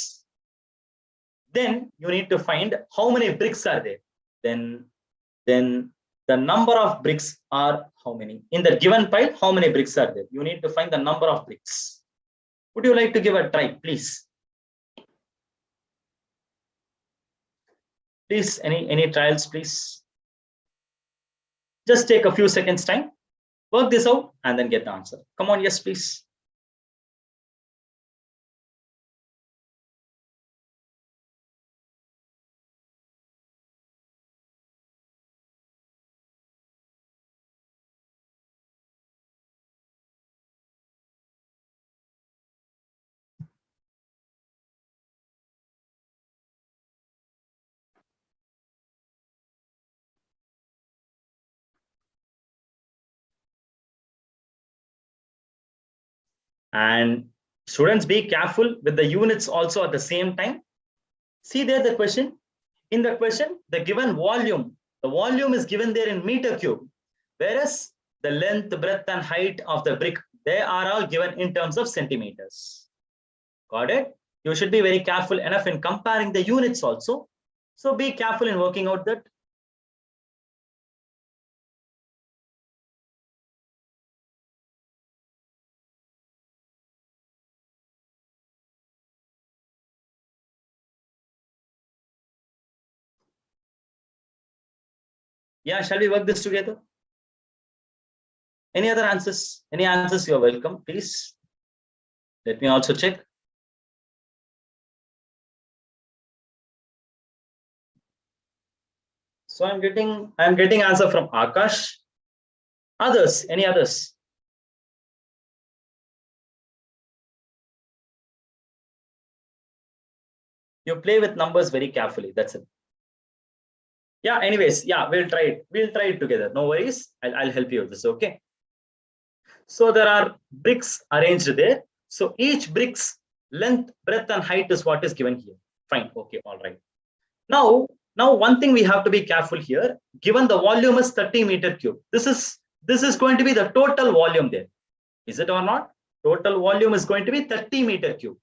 Then you need to find how many bricks are there. Then the number of bricks are how many? In the given pile, how many bricks are there? You need to find the number of bricks. Would you like to give a try, please? Please, any trials, please? Just take a few seconds time, work this out, and then get the answer. Come on, yes, please. And students, be careful with the units also at the same time. See there the question. In the question, the given volume, the volume is given there in meter cube, whereas the length, breadth, and height of the brick, they are all given in terms of centimeters. Got it? You should be very careful enough in comparing the units also. So be careful in working out that. Yeah, shall we work this together? Any other answers? Any answers? You're welcome, please. Let me also check. So I'm getting answer from Akash. Others, any others? You play with numbers very carefully. That's it. Yeah, anyways, yeah, we'll try it. We'll try it together. No worries. I'll help you with this. Okay. So there are bricks arranged there. So each brick's length, breadth, and height is what is given here. Fine. Okay. All right. Now one thing we have to be careful here. Given the volume is 30 meter cube. This is going to be the total volume there. Is it or not? Total volume is going to be 30 meter cube.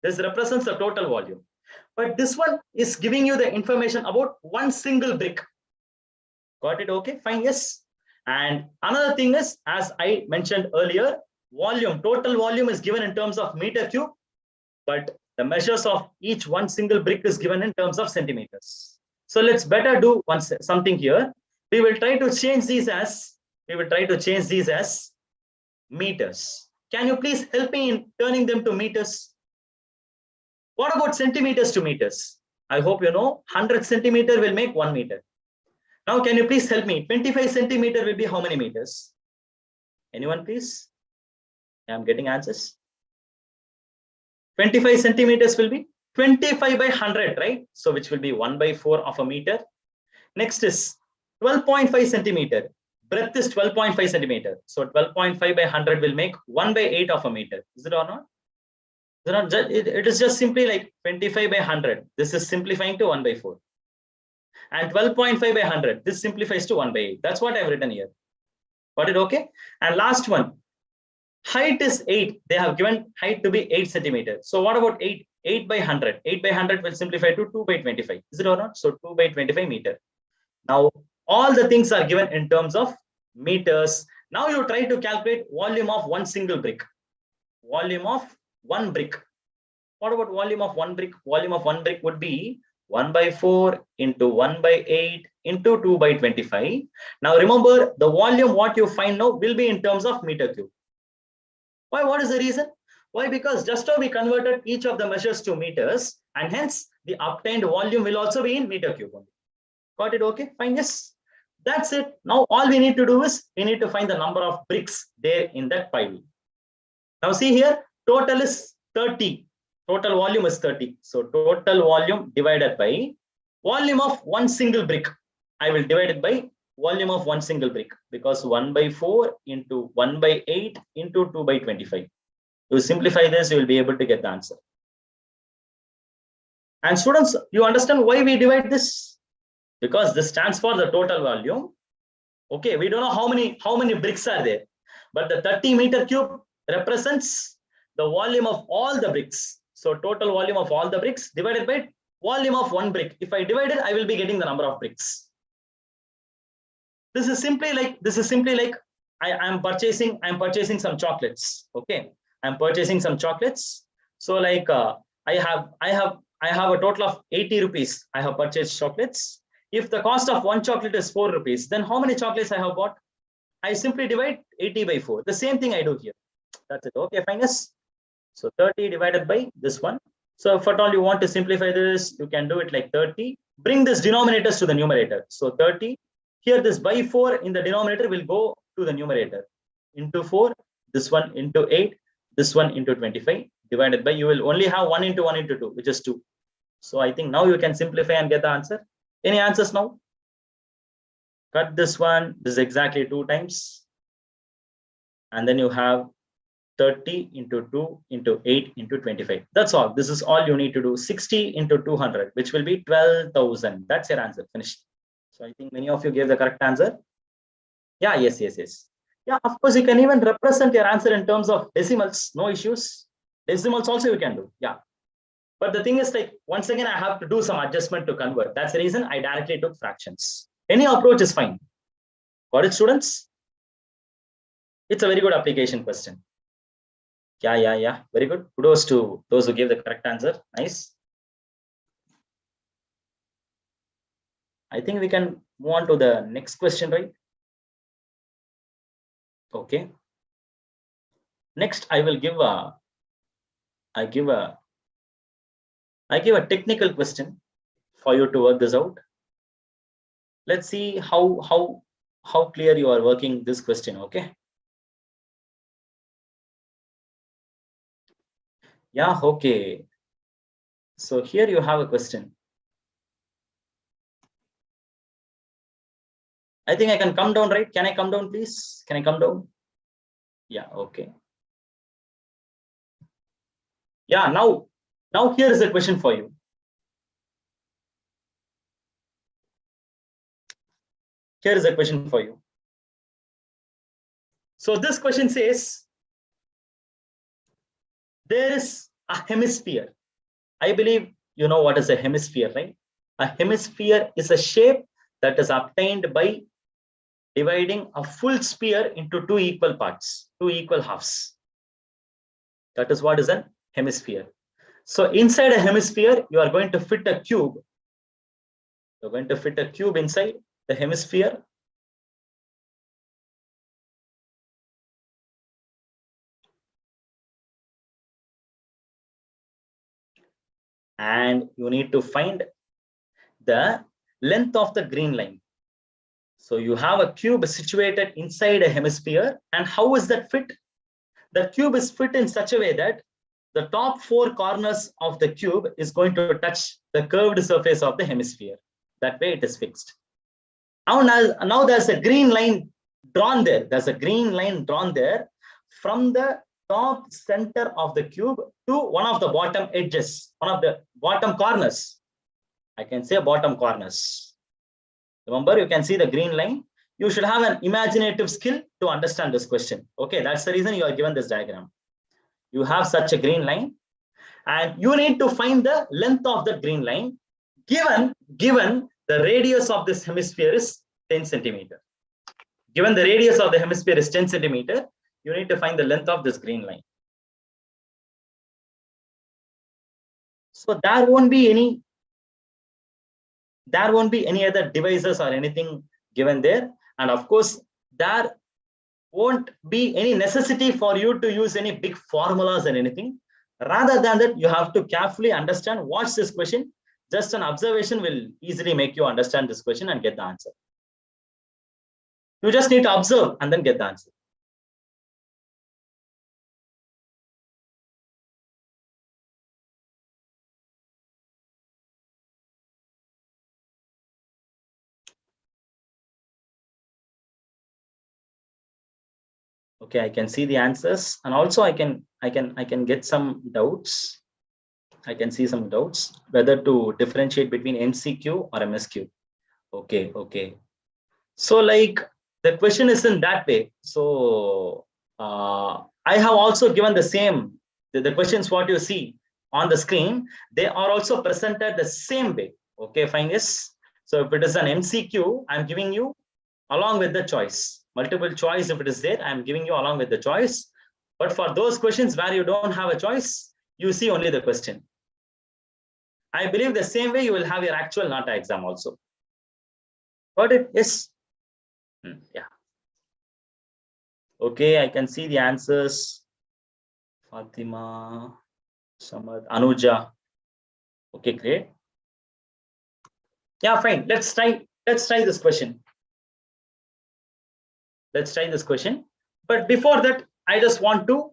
This represents the total volume. But this one is giving you the information about one single brick. Got it? Okay, fine, yes. And another thing is, as I mentioned earlier, volume, total volume is given in terms of meter cube, but the measures of each one single brick is given in terms of centimeters. So let's better do something here. We will try to change these as meters. Can you please help me in turning them to meters? What about centimeters to meters? I hope you know 100 centimeter will make 1 meter. Now, can you please help me? 25 centimeter will be how many meters? Anyone, please? I'm getting answers. 25 centimeters will be 25 by 100, right? So which will be 1/4 of a meter. Next is 12.5 centimeter. Breadth is 12.5 centimeter. So 12.5 by 100 will make 1/8 of a meter. Is it or not? It is just simply like 25 by 100. This is simplifying to 1/4. And 12.5 by 100. This simplifies to 1/8. That's what I've written here. Got it? Okay. And last one. Height is 8. They have given height to be 8 centimeters. So what about 8? 8 by 100. 8 by 100 will simplify to 2/25. Is it or not? So 2/25 meter. Now, all the things are given in terms of meters. Now you try to calculate volume of one single brick. Volume of one brick. What about volume of one brick? Volume of one brick would be 1/4 into 1/8 into 2/25. Now remember, the volume what you find now will be in terms of meter cube. Why? What is the reason? Why? Because just now we converted each of the measures to meters, and hence the obtained volume will also be in meter cube only. Got it? Okay, fine. Yes, that's it. Now all we need to do is we need to find the number of bricks there in that pile. Now see here, total is 30. Total volume is 30. So total volume divided by volume of one single brick. I will divide it by volume of one single brick, because 1/4 into 1/8 into 2/25. You simplify this, you will be able to get the answer. And students, you understand why we divide this? Because this stands for the total volume. Okay, we don't know how many bricks are there, But the 30-meter cube represents the volume of all the bricks. So total volume of all the bricks divided by volume of one brick. If I divide it, I will be getting the number of bricks. This is simply like I'm purchasing some chocolates. Okay, I'm purchasing some chocolates. So like I have a total of 80 rupees. I have purchased chocolates. If the cost of one chocolate is 4 rupees, then how many chocolates I have bought? I simply divide 80 by 4. The same thing I do here. That's it. Okay, fine. So 30 divided by this one. So if at all you want to simplify this, you can do it like 30. Bring this denominators to the numerator. So 30. Here this by 4 in the denominator will go to the numerator. Into 4, this one into 8, this one into 25. Divided by, you will only have 1 into 1 into 2, which is 2. So I think now you can simplify and get the answer. Any answers now? Cut this one. This is exactly 2 times. And then you have 30 into 2 into 8 into 25. That's all. This is all you need to do. 60 into 200, which will be 12,000. That's your answer. Finished. So I think many of you gave the correct answer. Yeah, yes. Yeah, of course, you can even represent your answer in terms of decimals. No issues. Decimals also you can do. Yeah. But the thing is, like, once again, I have to do some adjustment to convert. That's the reason I directly took fractions. Any approach is fine. Got it, students? It's a very good application question. Yeah. Very good. Kudos to those who gave the correct answer. Nice. I think we can move on to the next question, right? Okay. Next, I will give a technical question for you to work this out. Let's see how clear you are working this question. Okay. Yeah. Okay. So here you have a question. I think I can come down, right? Can I come down, please? Can I come down? Yeah, okay. Yeah, now here is a question for you. Here is a question for you. So this question says, there is a hemisphere. I believe you know what is a hemisphere, right? A hemisphere is a shape that is obtained by dividing a full sphere into 2 equal parts, 2 equal halves. That is what is a hemisphere. So inside a hemisphere, you are going to fit a cube. You're going to fit a cube inside the hemisphere. And you need to find the length of the green line. So you have a cube situated inside a hemisphere. And how is that fit? The cube is fit in such a way that the top 4 corners of the cube is going to touch the curved surface of the hemisphere. That way it is fixed. Now there's a green line drawn there. There's a green line drawn there from the top center of the cube to one of the bottom edges, one of the bottom corners. I can say bottom corners. Remember, you can see the green line. You should have an imaginative skill to understand this question. Okay, that's the reason you are given this diagram. You have such a green line, and you need to find the length of the green line given the radius of this hemisphere is 10 centimeter. Given the radius of the hemisphere is 10 centimeter, you need to find the length of this green line. So there won't be any other devices or anything given there. And of course, there won't be any necessity for you to use any big formulas and anything. Rather than that, you have to carefully understand what's this question. Just an observation will easily make you understand this question and get the answer. You just need to observe and then get the answer. Okay, I can see the answers, and also I can get some doubts. I can see some doubts whether to differentiate between MCQ or MSQ. Okay. So like the question is in that way. So I have also given the same, the questions what you see on the screen, they are also presented the same way. Okay, fine, yes. So if it is an MCQ, I'm giving you along with the choice. Multiple choice, if it is there, I'm giving you along with the choice. But for those questions where you don't have a choice, you see only the question. I believe the same way you will have your actual NATA exam also. Got it? Yes. Yeah. Okay, I can see the answers. Fatima, Samad, Anuja. Okay, great. Yeah, fine. Let's try this question. Let's try this question. But before that, I just want to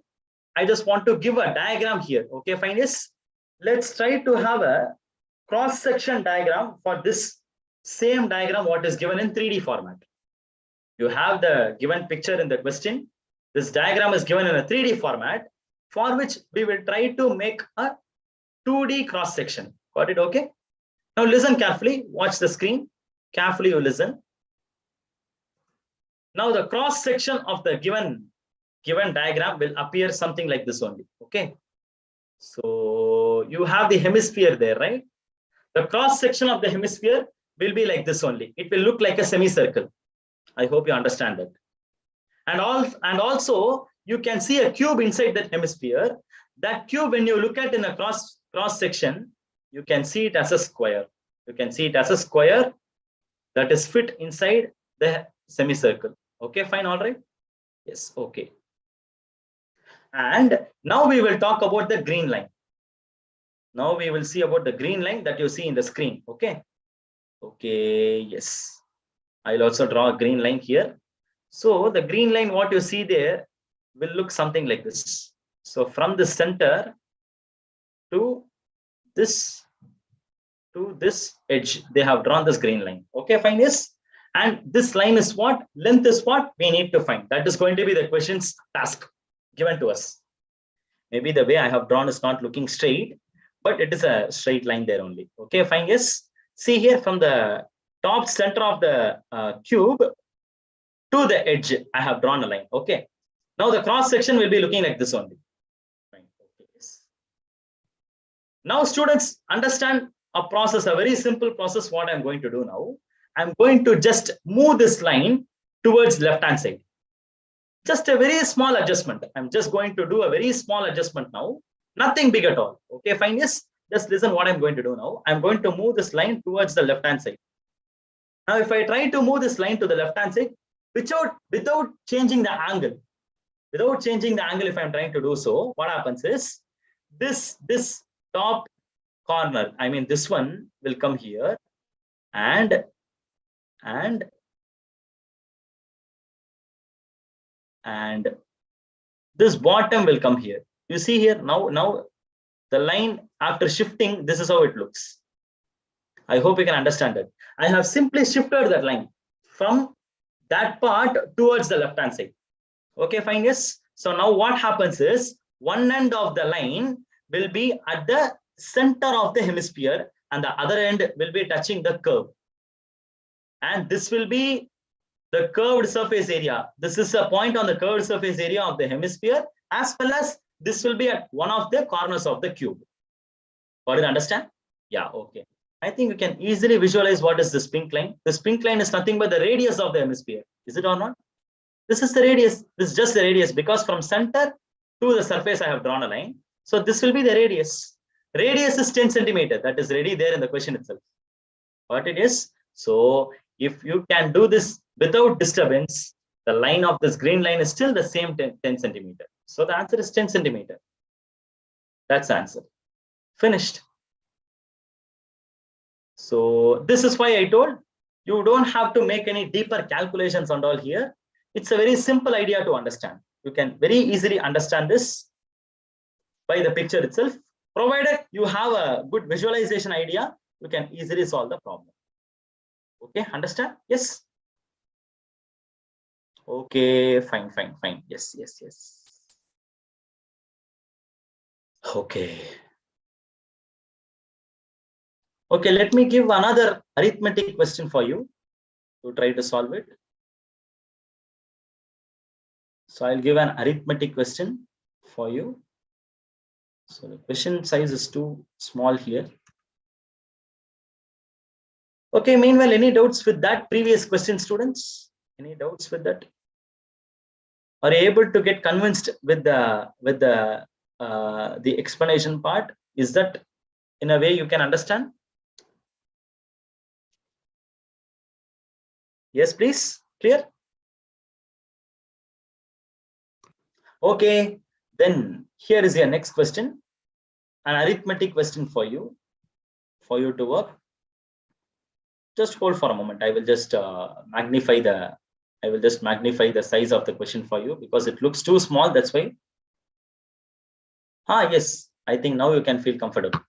give a diagram here. Okay, fine. Yes. Let's try to have a cross-section diagram for this same diagram what is given in 3D format. You have the given picture in the question. This diagram is given in a 3D format, for which we will try to make a 2D cross-section. Got it? Okay. Now listen carefully. Watch the screen. Carefully you listen. Now the cross-section of the given diagram will appear something like this only. Okay. So you have the hemisphere there, right? The cross-section of the hemisphere will be like this only. It will look like a semicircle. I hope you understand that. And also you can see a cube inside that hemisphere. That cube, when you look at in a cross-section, you can see it as a square. You can see it as a square that is fit inside the semicircle. Okay, fine, all right. Yes, okay. And now we will talk about the green line. Now we will see about the green line that you see in the screen. Okay. Okay, yes. I'll also draw a green line here. So the green line, what you see there, will look something like this. So from the center to this edge, they have drawn this green line. Okay, fine, yes. And this line is what? Length is what? We need to find. That is going to be the question's task given to us. Maybe the way I have drawn is not looking straight, but it is a straight line there only. Okay, fine, yes. See here from the top center of the cube to the edge, I have drawn a line. Okay. Now the cross section will be looking like this only. Fine. Okay, yes. Now students, understand a process, a very simple process. What I'm going to do now, I'm going to just move this line towards left hand side. Just a very small adjustment. I'm just going to do a very small adjustment now. Nothing big at all. Okay, fine. Yes. Just listen what I'm going to do now. I'm going to move this line towards the left hand side. Now, if I try to move this line to the left hand side without changing the angle, if I'm trying to do so, what happens is this top corner, I mean this one will come here, and this bottom will come here. You see here now the line after shifting, this is how it looks. I hope you can understand it. I have simply shifted that line from that part towards the left hand side. Okay, fine, yes. So now what happens is one end of the line will be at the center of the hemisphere and the other end will be touching the curve. And this will be the curved surface area. This is a point on the curved surface area of the hemisphere, as well as this will be at one of the corners of the cube. Got it? Understand? Yeah, okay. I think you can easily visualize what is this pink line. This pink line is nothing but the radius of the hemisphere. Is it or not? This is the radius. This is just the radius, because from center to the surface I have drawn a line. So this will be the radius. Radius is 10 centimeter. That is already there in the question itself. What it is? So if you can do this without disturbance, the line of this green line is still the same 10 centimeter. So the answer is 10 centimeter. That's the answer. Finished. So this is why I told you don't have to make any deeper calculations and all here. It's a very simple idea to understand. You can very easily understand this by the picture itself. Provided you have a good visualization idea, you can easily solve the problem. Okay, understand? Yes. Okay, fine. Yes. Okay. Okay, let me give another arithmetic question for you to try to solve it. So I'll give an arithmetic question for you. So the question size is too small here. Okay, meanwhile, any doubts with that previous question, students? Any doubts with that? Are you able to get convinced with the explanation part? Is that in a way you can understand? Yes, please. Clear? Okay, then here is your next question, an arithmetic question for you to work. Just hold for a moment. I will just magnify the size of the question for you because it looks too small. That's why. Yes, I think now you can feel comfortable.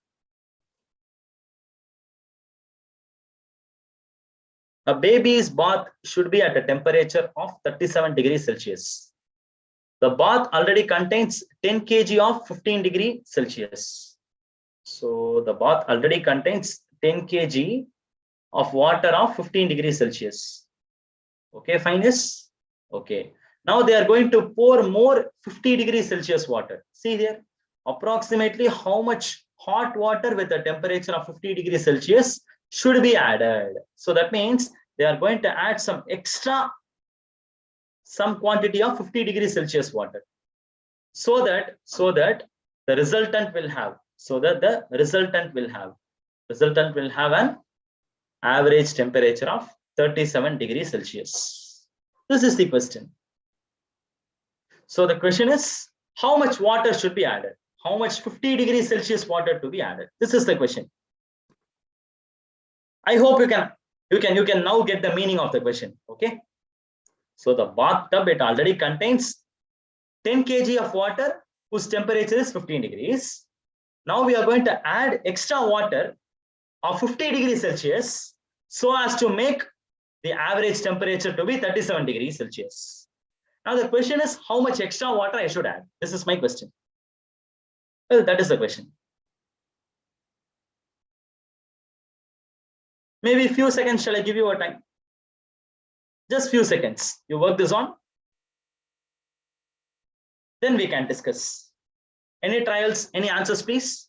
A baby's bath should be at a temperature of 37 degrees Celsius. The bath already contains 10 kg of 15 degrees Celsius. So the bath already contains 10 kg of water of 15 degrees Celsius. Okay, fine, yes. Okay. Now they are going to pour more 50 degrees Celsius water. See here, approximately how much hot water with a temperature of 50 degrees Celsius should be added. So that means they are going to add some quantity of 50 degrees Celsius water so that the resultant will have an average temperature of 37 degrees Celsius. This is the question. So the question is, how much water should be added? How much 50 degrees Celsius water to be added? This is the question. I hope you can now get the meaning of the question. Okay. So the bathtub, it already contains 10 kg of water whose temperature is 15 degrees. Now we are going to add extra water of 50 degrees Celsius so as to make the average temperature to be 37 degrees Celsius. Now the question is, how much extra water I should add? This is my question. Well, that is the question. Maybe a few seconds, shall I give you a time? Just few seconds. You work this on. Then we can discuss. Any trials, any answers, please?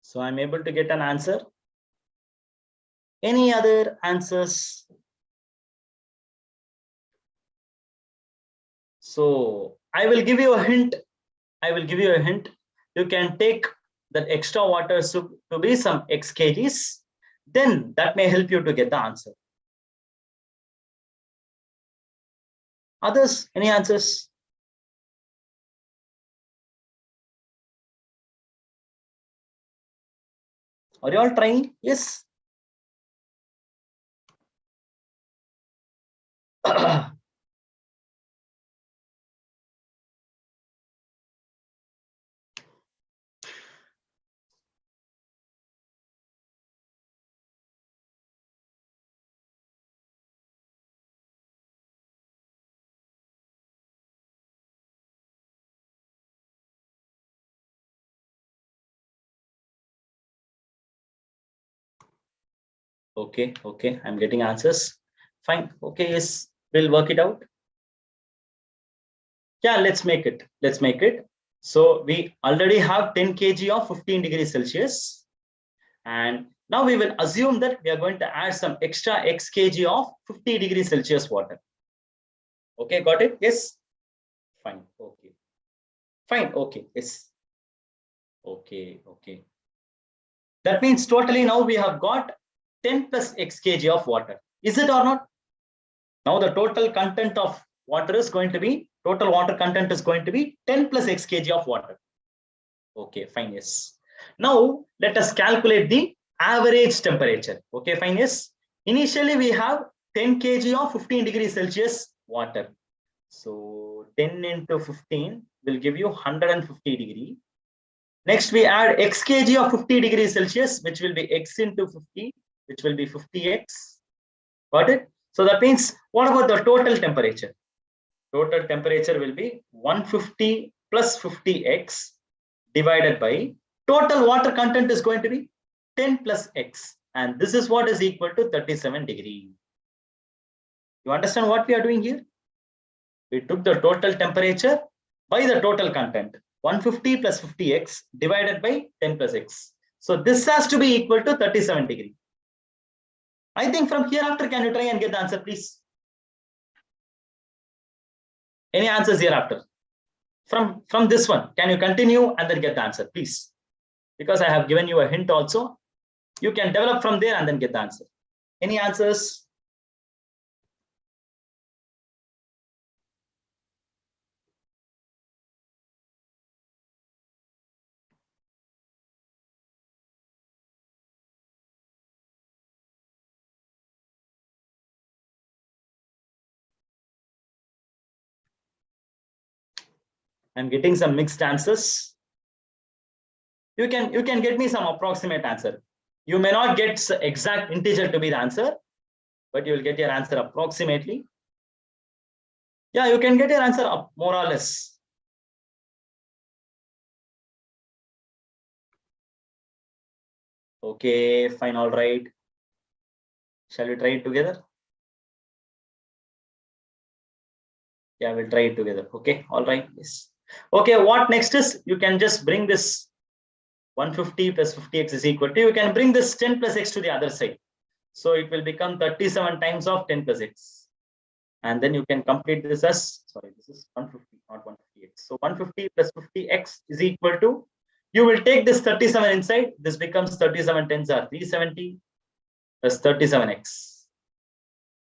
So I'm able to get an answer. Any other answers? So I will give you a hint. You can take that extra water to be some x kgs. Then that may help you to get the answer. Others, any answers? Are you all trying? Yes. Okay, okay, I'm getting answers. Fine. Okay, yes, we'll work it out. Yeah, let's make it. Let's make it. So we already have 10 kg of 15 degrees Celsius. And now we will assume that we are going to add some extra x kg of 50 degrees Celsius water. Okay, got it? Yes. Fine. Okay. Fine. Okay. Yes. Okay. Okay. That means totally now we have got 10 plus x kg of water. Is it or not? Now the total content of water is going to be, total water content is going to be 10 plus x kg of water. Okay, fine, yes. Now let us calculate the average temperature. Okay, fine, yes. Initially we have 10 kg of 15 degrees Celsius water. So 10 into 15 will give you 150 degree. Next we add x kg of 50 degrees Celsius, which will be x into 50, which will be 50x. Got it? So that means, what about the total temperature? Total temperature will be 150 plus 50x divided by total water content is going to be 10 plus x. And this is what is equal to 37 degree. You understand what we are doing here? We took the total temperature by the total content. 150 plus 50x divided by 10 plus x. So this has to be equal to 37 degree. I think from hereafter, can you try and get the answer, please? Any answers hereafter? From this one, can you continue and then get the answer, please? Because I have given you a hint also. You can develop from there and then get the answer. Any answers? I'm getting some mixed answers. You can get me some approximate answer. You may not get exact integer to be the answer, but you will get your answer approximately. Yeah, you can get your answer up more or less. Okay, fine, all right. Shall we try it together? Yeah, we'll try it together. Okay, all right. Yes. Okay, what next is, you can just bring this 150 plus 50x is equal to, you can bring this 10 plus x to the other side. So it will become 37 times of 10 plus x. And then you can complete this as, sorry, this is 150, not 150x. So 150 plus 50x is equal to, you will take this 37 inside, this becomes 37 tens are 370 plus 37x.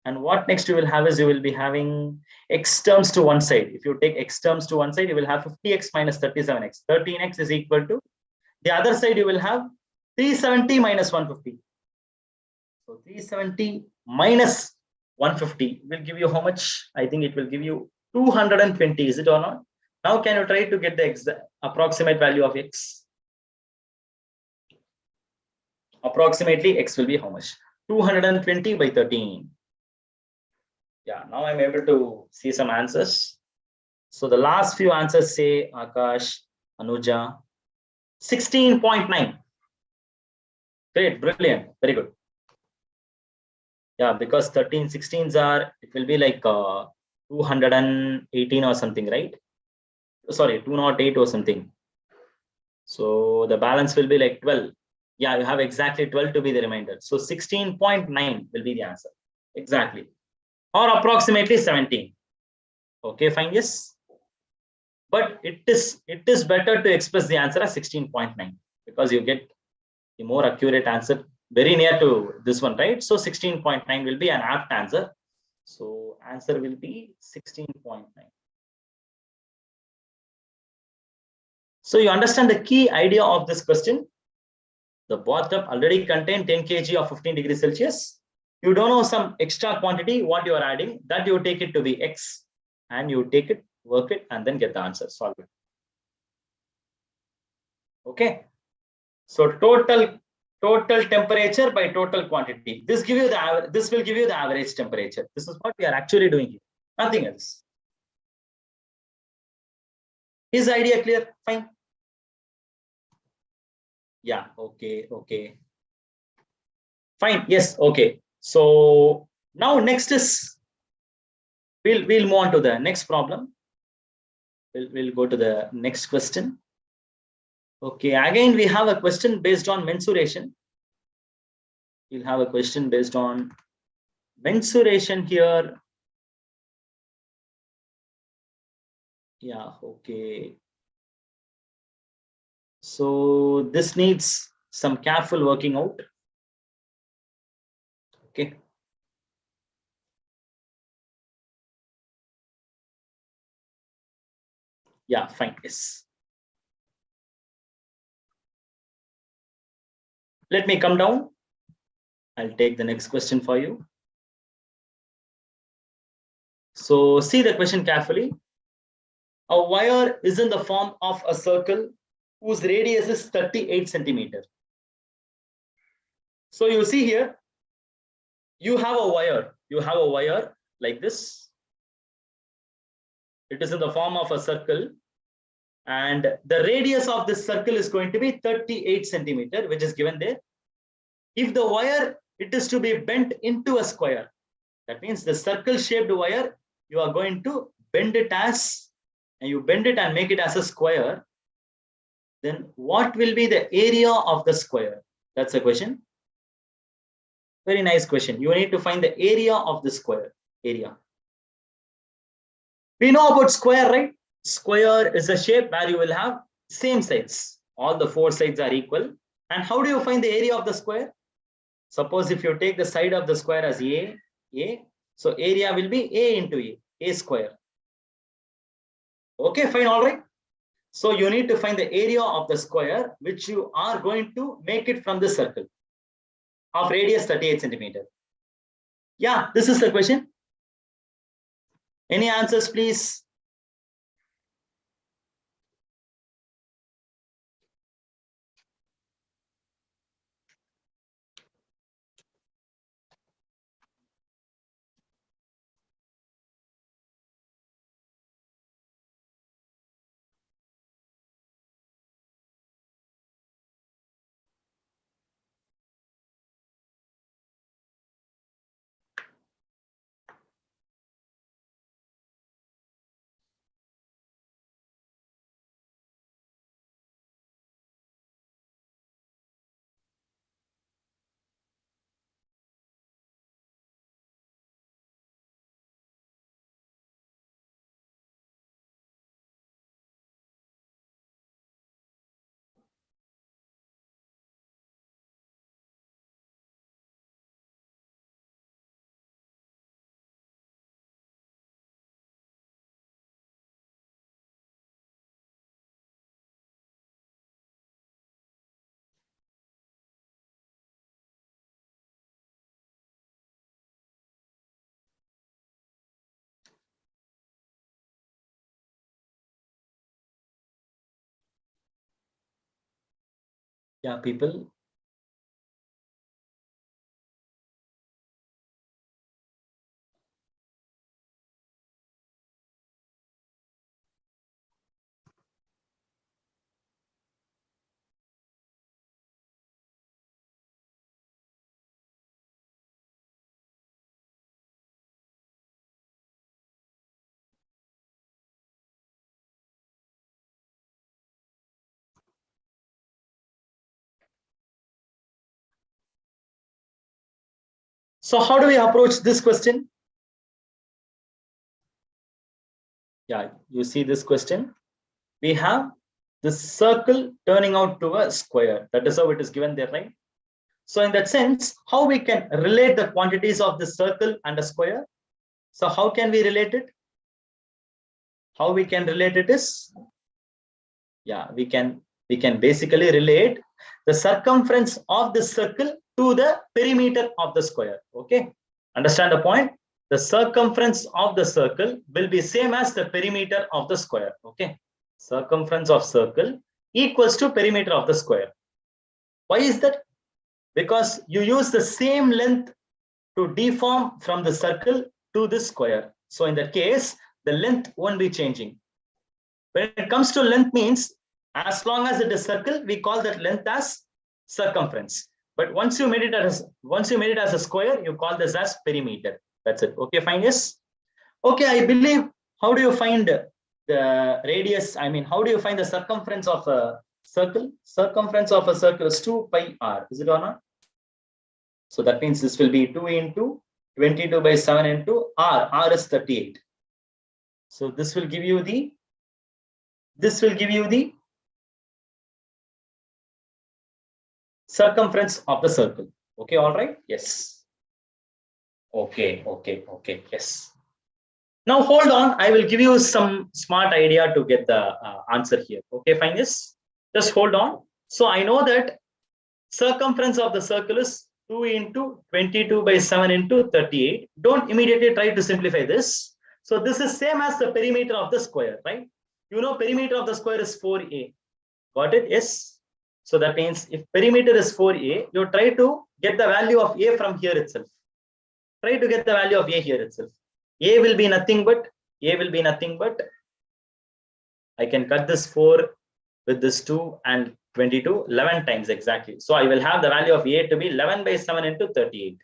And what next you will have is, you will be having x terms to one side. If you take x terms to one side, you will have 50x minus 37x. 13x is equal to, the other side you will have 370 minus 150. So 370 minus 150 will give you how much? I think it will give you 220. Is it or not? Now can you try to get the exact approximate value of x? Approximately x will be how much? 220 by 13. Yeah, now I'm able to see some answers. So the last few answers say Akash, Anuja, 16.9. Great, brilliant, very good. Yeah, because 13 16s are, it will be like 218 or something, right? Sorry, 208 or something. So the balance will be like 12. Yeah, you have exactly 12 to be the remainder. So 16.9 will be the answer. Exactly. Or approximately 17. Okay, fine, yes. But it is better to express the answer as 16.9 because you get the more accurate answer very near to this one, right? So 16.9 will be an apt answer. So answer will be 16.9. So you understand the key idea of this question. The bath already contained 10 kg of 15 degrees Celsius. You don't know some extra quantity, what you are adding, that you take it to be x, and you take it, work it, and then get the answer, solve it. Okay. So total temperature by total quantity. This will give you the average temperature. This is what we are actually doing here. Nothing else. Is the idea clear? Fine. Yeah. Okay. Okay. Fine. Yes. Okay. So now next is we'll move on to the next problem. We'll go to the next question. Okay. Again, we have a question based on mensuration. We'll have a question based on mensuration here. Yeah. Okay. So this needs some careful working out. Okay. Yeah, fine. Yes. Let me come down. I'll take the next question for you. So see the question carefully. A wire is in the form of a circle whose radius is 38 centimeters. So you see here, you have a wire like this. It is in the form of a circle, and the radius of this circle is going to be 38 centimeters, which is given there. If the wire, it is to be bent into a square, that means the circle shaped wire, you are going to bend it as, and you bend it and make it as a square, then what will be the area of the square? That's a question. Very nice question. You need to find the area of the square. Area. We know about square, right? Square is a shape where you will have same sides. All the four sides are equal. And how do you find the area of the square? Suppose if you take the side of the square as A, so area will be A into A square. Okay, fine, all right. So you need to find the area of the square, which you are going to make it from the circle of radius 38 centimeters. Yeah, this is the question. Any answers, please? Yeah, people. So how do we approach this question? Yeah, you see this question. We have the circle turning out to a square. That is how it is given there, right? So in that sense, how we can relate the quantities of the circle and a square? So how can we relate it? How we can relate it is, yeah, we can basically relate the circumference of the circle to the perimeter of the square. Okay, understand the point? The circumference of the circle will be same as the perimeter of the square. Okay, circumference of circle equals to perimeter of the square. Why is that? Because you use the same length to deform from the circle to the square. So in that case, the length won't be changing. When it comes to length means, as long as it is circle, we call that length as circumference. But once you made it as a square, you call this as perimeter. That's it. Okay, fine. Yes. Okay, I believe. How do you find the radius? I mean, how do you find the circumference of a circle? Circumference of a circle is 2 pi r. Is it or not? So that means this will be 2 into 22 by 7 into r. R is 38. So this will give you the. This will give you the circumference of the circle. Okay, all right. Yes. Okay. Yes. Now hold on. I will give you some smart idea to get the answer here. Okay, fine. Yes. Just hold on. So I know that circumference of the circle is 2 into 22 by 7 into 38. Don't immediately try to simplify this. So this is same as the perimeter of the square, right? You know, perimeter of the square is 4a. Got it? Yes. So that means if perimeter is 4a, you try to get the value of a from here itself. Try to get the value of a here itself. A will be nothing but I can cut this 4 with this 2 and 22 11 times exactly. So I will have the value of a to be 11 by 7 into 38.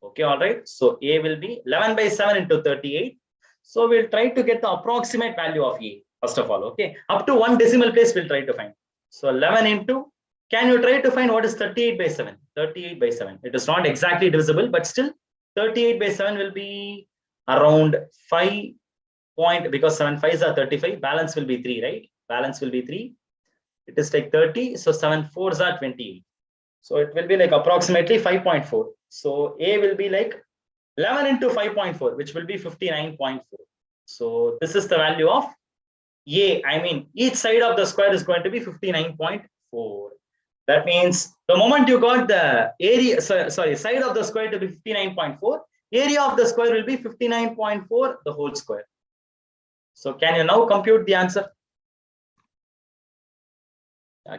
Okay, all right. So a will be 11 by 7 into 38. So we'll try to get the approximate value of a first of all. Okay, up to 1 decimal place we'll try to find. So 11 into, can you try to find what is 38 by 7? 38 by 7. It is not exactly divisible, but still 38 by 7 will be around 5 point, because 7 5s are 35. Balance will be 3, right? Balance will be 3. It is like 30. So 7 4s are 28. So it will be like approximately 5.4. So A will be like 11 into 5.4, which will be 59.4. So this is the value of A. I mean, each side of the square is going to be 59.4. That means the moment you got the area, side of the square to be 59.4, area of the square will be 59.4, the whole square. So can you now compute the answer?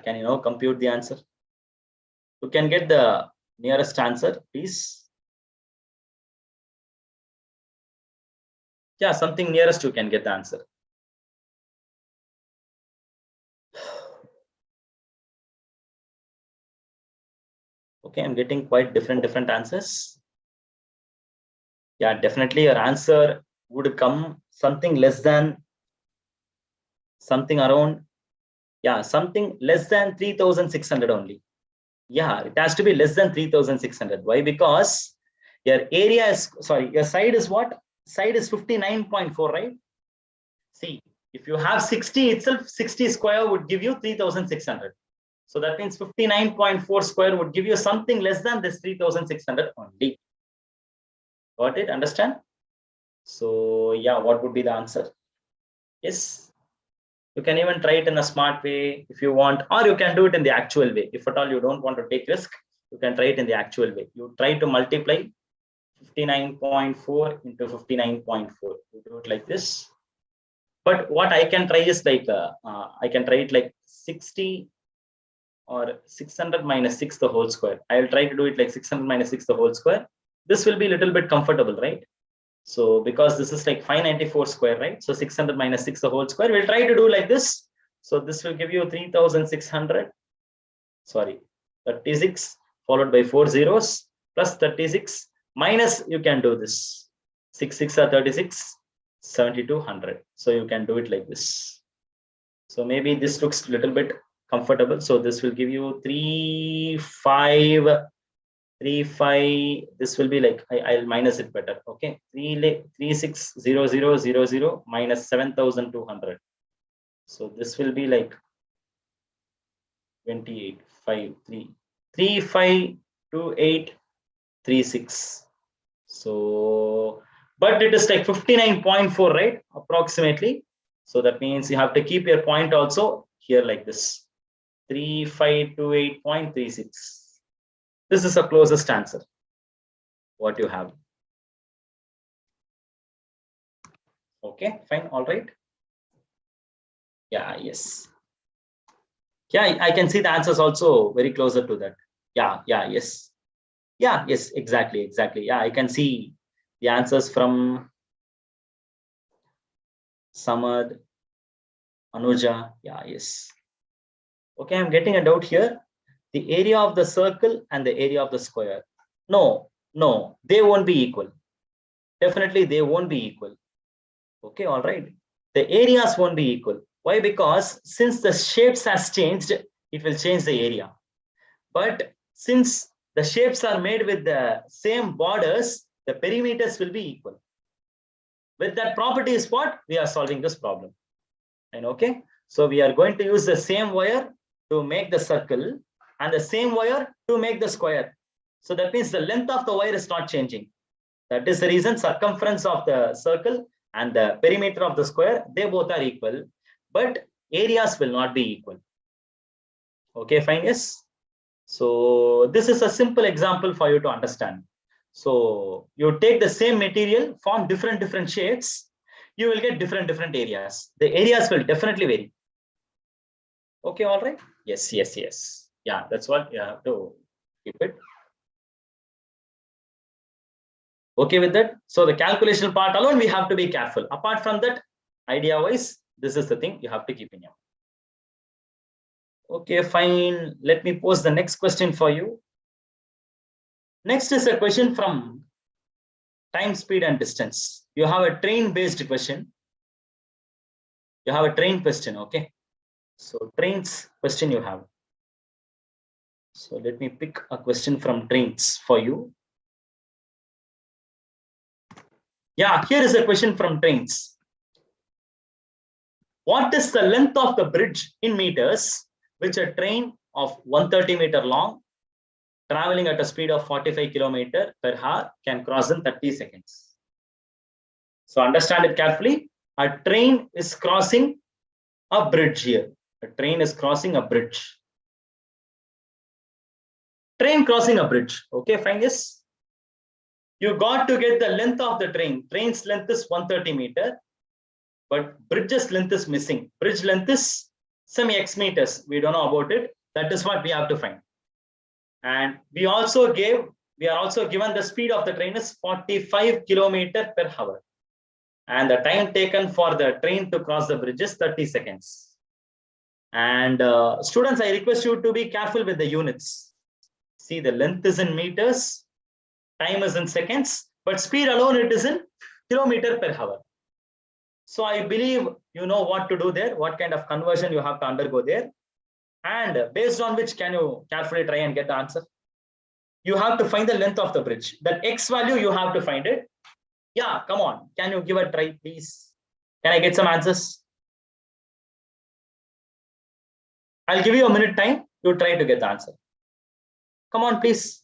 Can you now compute the answer? You can get the nearest answer, please. Yeah, something nearest you can get the answer. Okay, I'm getting quite different answers. Yeah, definitely your answer would come something less than, something around, yeah, something less than 3,600 only. Yeah, it has to be less than 3,600. Why? Because your area is, your side is what? Side is 59.4, right? See, if you have 60 itself, 60 square would give you 3,600. So that means 59.4 square would give you something less than this 3,600 only. Got it? Understand? So yeah, what would be the answer? Yes. You can even try it in a smart way if you want, or you can do it in the actual way. If at all you don't want to take risk, you can try it in the actual way. You try to multiply 59.4 into 59.4. You do it like this. But what I can try is like, I can try it like 60 or 600 minus 6 the whole square. I will try to do it like 600 minus 6 the whole square. This will be a little bit comfortable, right? So because this is like 594 square, right? So 600 minus 6 the whole square. We'll try to do like this. So this will give you 3,600. Sorry, 36 followed by 4 zeros plus 36 minus, you can do this. 6 6 are 36, 7,200. So you can do it like this. So maybe this looks a little bit comfortable. So this will give you 3,5. This will be like, I'll minus it better. Okay, 3,600,000 minus 7,200. So this will be like 3,528,36. So, but it is like 59.4, right? Approximately. So that means you have to keep your point also here like this, 3,528.36. This is the closest answer. What you have. Okay, fine, all right. Yeah, yes. Yeah, I can see the answers also very closer to that. Yeah, yes. Yeah, yes, exactly. Yeah, I can see the answers from Samad, Anuja. Yeah, yes. Okay, I'm getting a doubt here. the area of the circle and the area of the square. No, they won't be equal. Definitely they won't be equal. Okay, all right. The areas won't be equal. Why? Because since the shapes has changed, it will change the area. But since the shapes are made with the same borders, the perimeters will be equal. With that property is what we are solving this problem. And okay, so we are going to use the same wire to make the circle and the same wire to make the square. So that means the length of the wire is not changing. That is the reason circumference of the circle and the perimeter of the square, they both are equal, but areas will not be equal. Okay, fine, yes. So this is a simple example for you to understand. So you take the same material, form different shades, you will get different areas. The areas will definitely vary. Okay, all right. Yes. Yeah, that's what you have to keep it. Okay with that? So the calculation part alone, we have to be careful. Apart from that, idea wise, this is the thing you have to keep in your mind. Okay, fine. Let me pose the next question for you. Next is a question from time, speed, and distance. You have a train-based question. You have a train question, okay? So trains question you have. So let me pick a question from trains for you. Yeah, here is a question from trains. What is the length of the bridge in meters which a train of 130-meter long traveling at a speed of 45 km per hour can cross in 30 seconds? So understand it carefully. A train is crossing a bridge here. A train is crossing a bridge. Train crossing a bridge. Okay, fine, yes. You got to get the length of the train. Train's length is 130 meter, but bridge's length is missing. Bridge length is some x meters. We don't know about it. That is what we have to find. And we are also given the speed of the train is 45 km per hour. And the time taken for the train to cross the bridge is 30 seconds. And students, I request you to be careful with the units. See, the length is in meters, time is in seconds, but speed alone it is in kilometer per hour. So I believe you know what to do there, what kind of conversion you have to undergo there, and based on which can you carefully try and get the answer. You have to find the length of the bridge. That x value you have to find it. Yeah, come on, can you give a try, please? Can I get some answers? I'll give you a minute time to try to get the answer. Come on, please.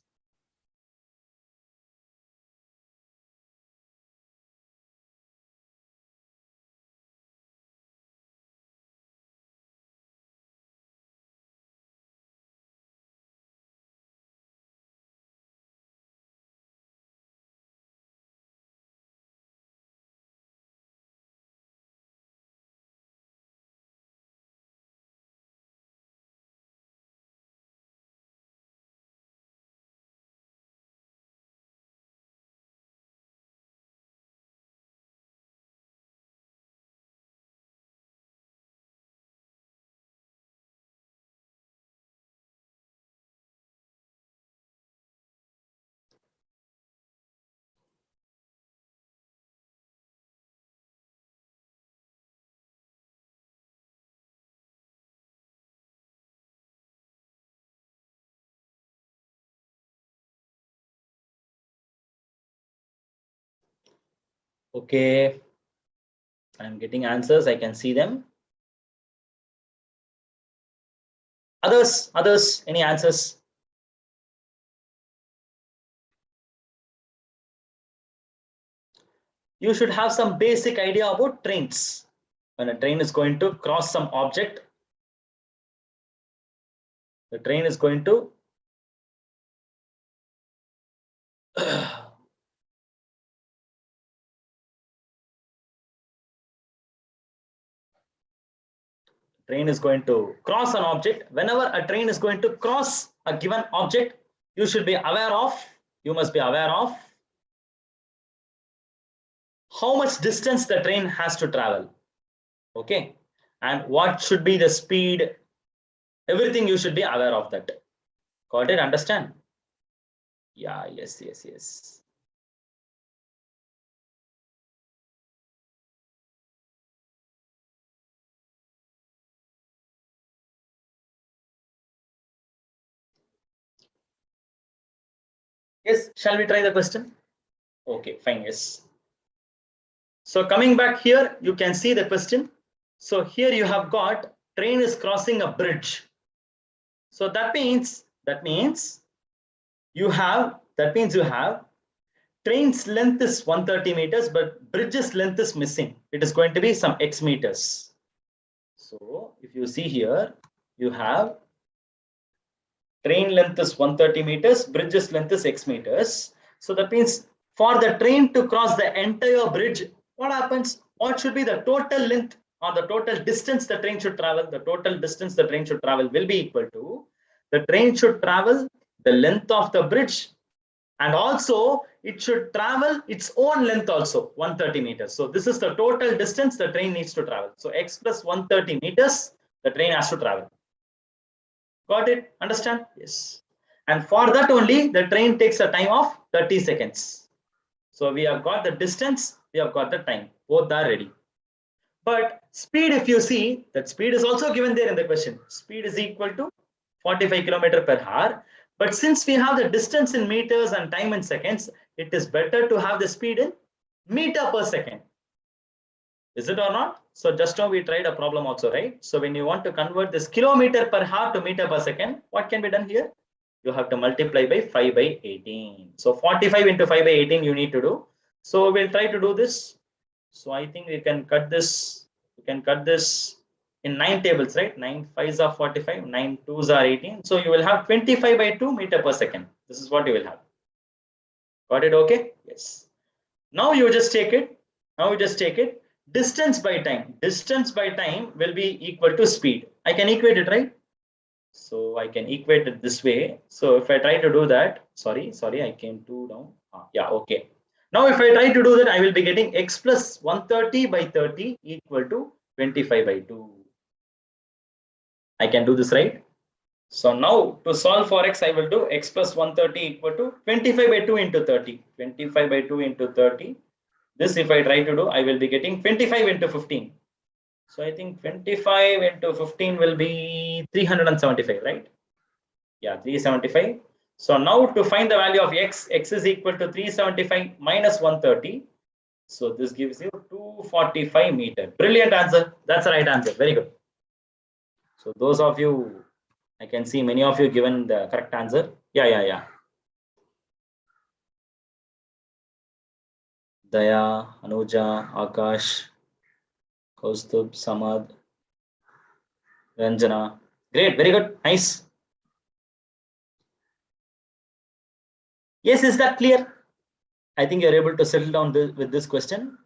Okay, I'm getting answers. I can see them. Others, any answers? You should have some basic idea about trains. When a train is going to cross some object, the train is going to train is going to cross an object. Whenever a train is going to cross a given object, you must be aware of how much distance the train has to travel. Okay, and what should be the speed, everything you should be aware of that. Got it? Understand? Yeah, yes, yes, yes. Yes, shall we try the question? Okay, fine, yes. So coming back here, you can see the question. So here you have got train is crossing a bridge. So that means you have train's length is 130 meters, but bridge's length is missing. It is going to be some x meters. So if you see here, you have train length is 130 meters, bridge's length is x meters. So that means for the train to cross the entire bridge, what happens? What should be the total length or the total distance the train should travel? The total distance the train should travel will be equal to the train should travel the length of the bridge, and also it should travel its own length also 130 meters. So this is the total distance the train needs to travel. So x plus 130 meters the train has to travel. Got it? Understand? Yes. And for that only the train takes a time of 30 seconds. So we have got the distance, we have got the time. Both are ready. But speed, if you see, that speed is also given there in the question. Speed is equal to 45 km per hour. But since we have the distance in meters and time in seconds, it is better to have the speed in meter per second. Is it or not? So just now we tried a problem also, right? So when you want to convert this kilometer per hour to meter per second, what can be done here? You have to multiply by 5 by 18. So 45 into 5 by 18 you need to do. So we'll try to do this. So I think we can cut this. We can cut this in 9 tables, right? 9 5s are 45, 9 2s are 18. So you will have 25 by 2 meter per second. This is what you will have. Got it? Okay. Yes. Now you just take it. Now you just take it. Distance by time. Distance by time will be equal to speed. I can equate it, right? So I can equate it this way. So if I try to do that, sorry, I came 2 down. Yeah, okay. Now if I try to do that, I will be getting x plus 130 by 30 equal to 25 by 2. I can do this, right? So now to solve for x, I will do x plus 130 equal to 25 by 2 into 30. 25 by 2 into 30. This if I try to do, I will be getting 25 into 15. So I think 25 into 15 will be 375, right? Yeah, 375. So now to find the value of x is equal to 375 minus 130. So this gives you 245 meter. Brilliant answer. That's the right answer. Very good. So those of you, I can see many of you given the correct answer. Yeah. Daya, Anuja, Akash, Kaustubh, Samad, Ranjana. Great, very good, nice. Yes, is that clear? I think you're able to settle down with this question.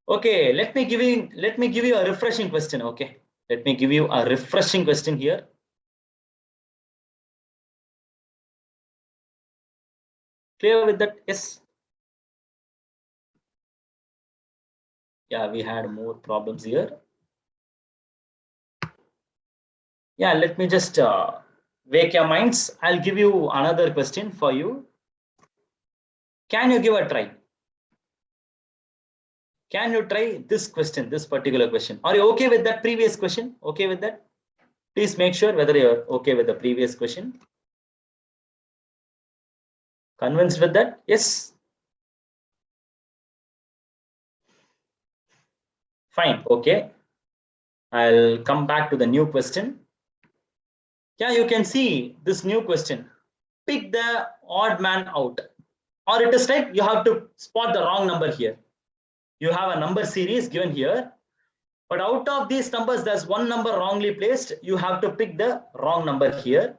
Okay, let me give you a refreshing question. Okay, let me give you a refreshing question here. Clear with that? Yes. Yeah, we had more problems here. Yeah, let me just wake your minds. I'll give you another question for you. Can you give a try? Can you try this question, this particular question? Are you okay with that previous question? Okay with that? Please make sure whether you're okay with the previous question. Convinced with that? Yes. Fine. Okay. I'll come back to the new question. Yeah, you can see this new question. Pick the odd man out. Or it is like you have to spot the wrong number here. You have a number series given here. But out of these numbers, there's one number wrongly placed. You have to pick the wrong number here.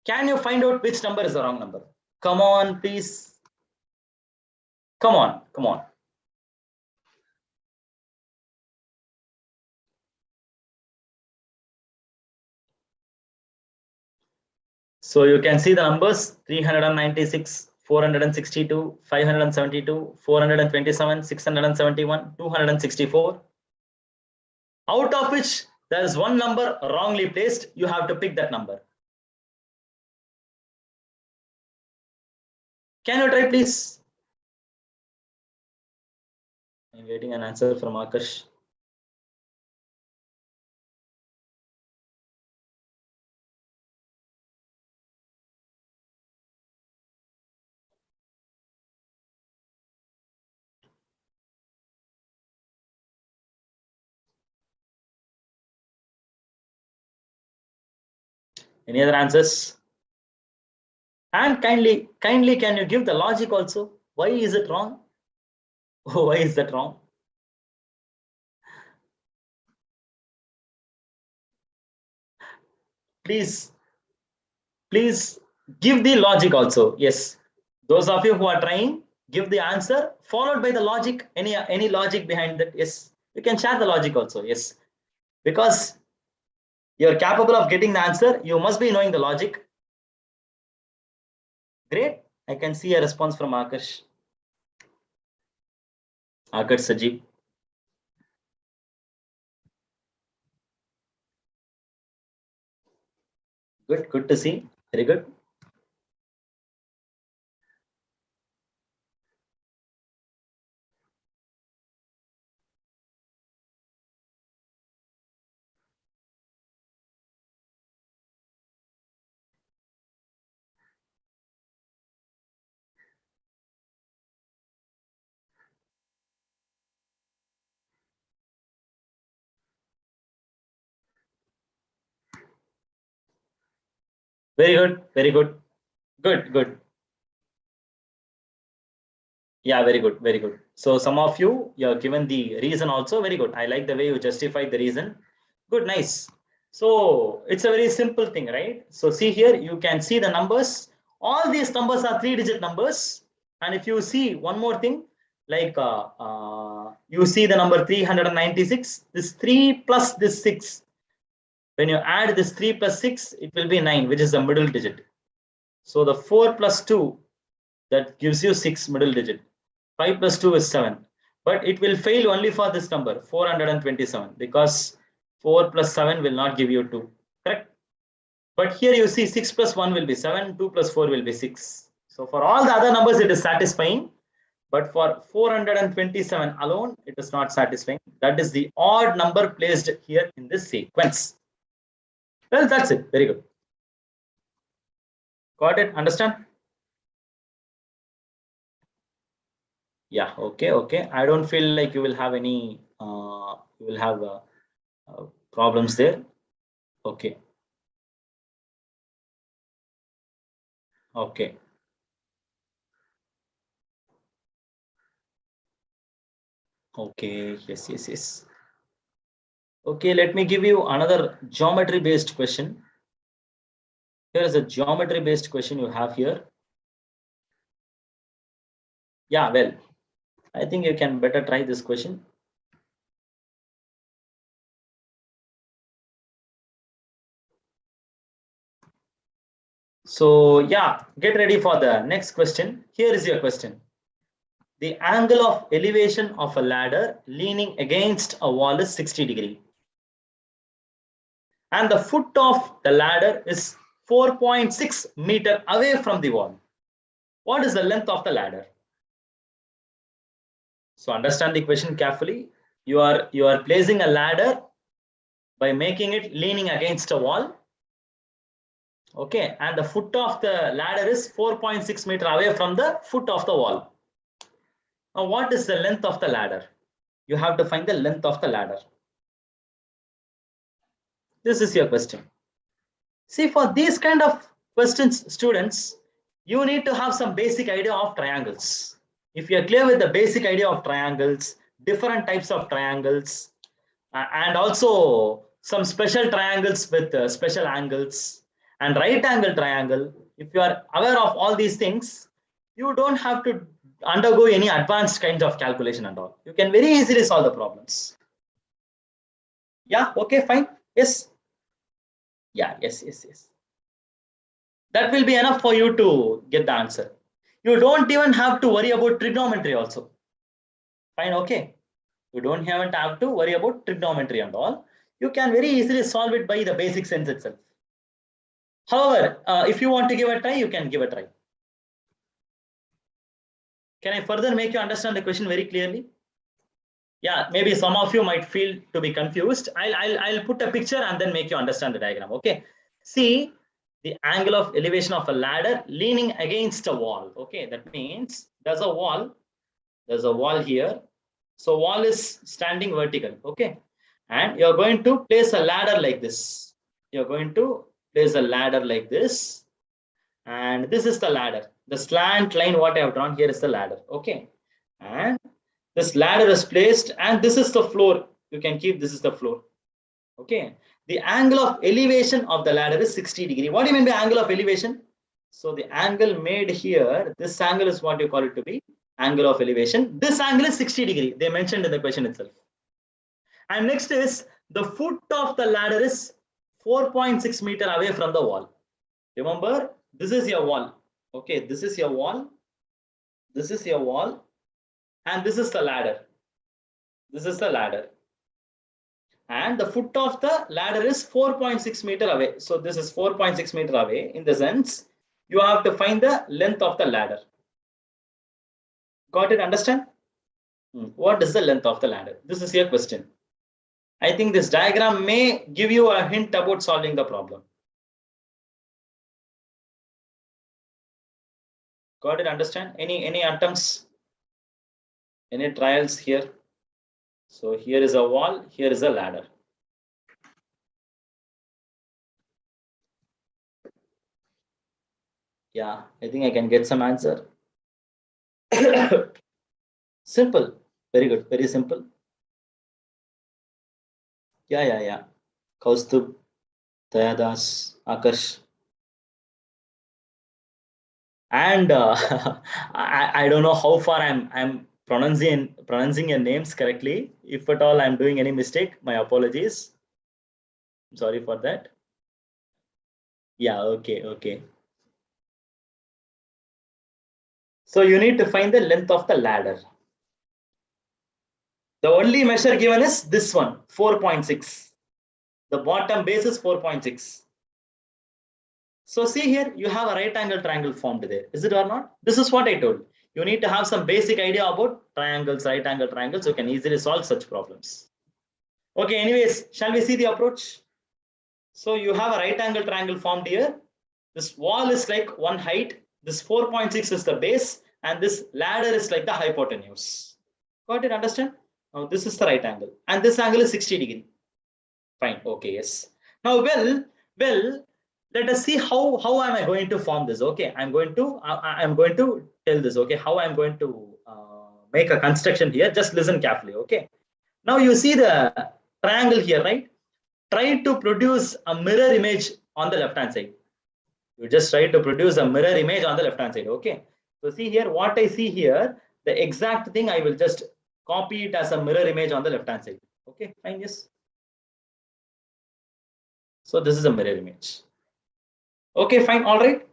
Can you find out which number is the wrong number? Come on, please. Come on. So you can see the numbers 396, 462, 572, 427, 671, 264. Out of which There is one number wrongly placed. You have to pick that number. Can you try, please? I'm getting an answer from Akash. Any other answers? And kindly, can you give the logic also? Why is it wrong? Why is that wrong? Please give the logic also. Yes, those of you who are trying, give the answer followed by the logic. Any logic behind that? Yes, you can share the logic also. Yes, because you're capable of getting the answer, you must be knowing the logic. Great. I can see a response from Akash. Akash Sajib. Good to see. Very good. Very good. Very good. Good. Yeah, very good. Very good. So some of you are given the reason also. Very good. I like the way you justified the reason. Good, nice. So it's a very simple thing, right? So see here, you can see the numbers. All these numbers are 3-digit numbers. And if you see one more thing, like you see the number 396, this 3 plus this 6. When you add this 3 plus 6, it will be 9, which is the middle digit. So the 4 plus 2, that gives you 6 middle digit. 5 plus 2 is 7. But it will fail only for this number, 427, because 4 plus 7 will not give you 2. Correct? But here you see 6 plus 1 will be 7, 2 plus 4 will be 6. So for all the other numbers, it is satisfying. But for 427 alone, it is not satisfying. That is the odd number placed here in this sequence. Well, that's it. Very good. Got it? Understand? Yeah. Okay. I don't feel like you will have any problems there. Okay. Yes. Okay, let me give you another geometry based question. Here is a geometry based question you have here. Yeah, well, I think you can better try this question. So yeah, get ready for the next question. Here is your question. The angle of elevation of a ladder leaning against a wall is 60 degrees. And the foot of the ladder is 4.6 meters away from the wall. What is the length of the ladder? So understand the question carefully. You are placing a ladder by making it leaning against a wall. Okay, and the foot of the ladder is 4.6 meters away from the foot of the wall. Now, what is the length of the ladder? You have to find the length of the ladder. This is your question. See, for these kind of questions, students, you need to have some basic idea of triangles. If you're clear with the basic idea of triangles, different types of triangles, and also some special triangles with special angles and right angle triangle, if you are aware of all these things, you don't have to undergo any advanced kinds of calculation and all. You can very easily solve the problems. Yeah, okay, fine. Yes. Yeah, yes. That will be enough for you to get the answer. You don't even have to worry about trigonometry also. Fine, okay. You don't even have to worry about trigonometry and all. you can very easily solve it by the basic sense itself. However, if you want to give a try, you can give a try. Can I further make you understand the question very clearly? Yeah, maybe some of you might feel to be confused. I'll put a picture and then make you understand the diagram. Okay. See the angle of elevation of a ladder leaning against a wall. Okay, that means there's a wall. There's a wall here. So wall is standing vertical. Okay, and you're going to place a ladder like this. You're going to place a ladder like this, and this is the ladder. The slant line what I have drawn here is the ladder. Okay, and this ladder is placed, and this is the floor. You can keep this is the floor. Okay, the angle of elevation of the ladder is 60 degree. What do you mean by angle of elevation? So the angle made here, this angle is what you call it to be angle of elevation. This angle is 60 degree. They mentioned in the question itself. And next is the foot of the ladder is 4.6 meter away from the wall. Remember, this is your wall. Okay, this is your wall. This is your wall. And this is the ladder. This is the ladder. And the foot of the ladder is 4.6 meter away. So this is 4.6 meter away. In the sense, you have to find the length of the ladder. Got it? Understand? What is the length of the ladder? This is your question. I think this diagram may give you a hint about solving the problem. Got it? Understand? Any attempts? Any trials here? So here is a wall, here is a ladder. Yeah, I think I can get some answer. Simple. Very good. Very simple. Yeah. Kaustubh, Dayadas, Akash. And I don't know how far I'm pronouncing your names correctly. If at all I'm doing any mistake, my apologies. I'm sorry for that. Yeah, okay. So you need to find the length of the ladder. The only measure given is this one, 4.6. The bottom base is 4.6. So see here, you have a right angle triangle formed there. Is it or not? This is what I told. You need to have some basic idea about triangles, right angle triangles. So you can easily solve such problems. Okay, anyways, shall we see the approach? So you have a right angle triangle formed here. This wall is like one height. This 4.6 is the base. And this ladder is like the hypotenuse. Got it? Understand? Now this is the right angle. And this angle is 60 degree. Fine. Okay, yes. Now, well, let us see how am I going to form this. Okay, I'm going to tell this. Okay, how I'm going to make a construction here. Just listen carefully. Okay, now you see the triangle here, right? Try to produce a mirror image on the left hand side. You just try to produce a mirror image on the left hand side. Okay, so see here what I see here, the exact thing I will just copy it as a mirror image on the left hand side. Okay, fine. Yes. So this is a mirror image. Okay, fine. All right.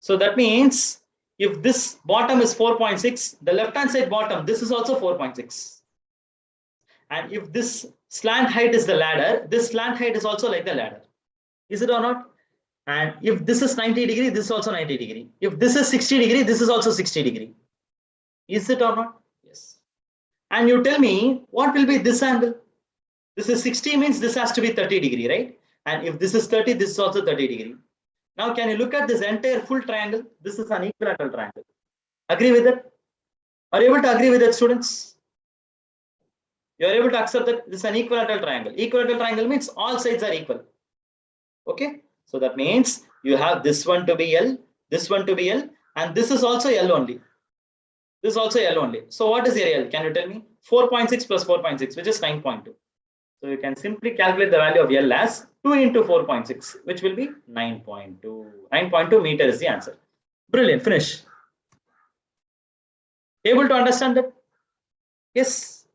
So that means if this bottom is 4.6, the left hand side bottom, this is also 4.6. And if this slant height is the ladder, this slant height is also like the ladder. Is it or not? And if this is 90 degree, this is also 90 degree. If this is 60 degree, this is also 60 degree. Is it or not? Yes. And you tell me what will be this angle? This is 60 means this has to be 30 degree, right? And if this is 30, this is also 30 degree. Now, can you look at this entire full triangle? This is an equilateral triangle. Agree with that? Are you able to agree with that, students? You are able to accept that this is an equilateral triangle. Equilateral triangle means all sides are equal. Okay? So that means you have this one to be L, this one to be L, and this is also L only. This is also L only. So what is your L? Can you tell me? 4.6 plus 4.6, which is 9.2. So you can simply calculate the value of L as 2 into 4.6, which will be 9.2. 9.2 meter is the answer. Brilliant. Finish. Able to understand that? Yes.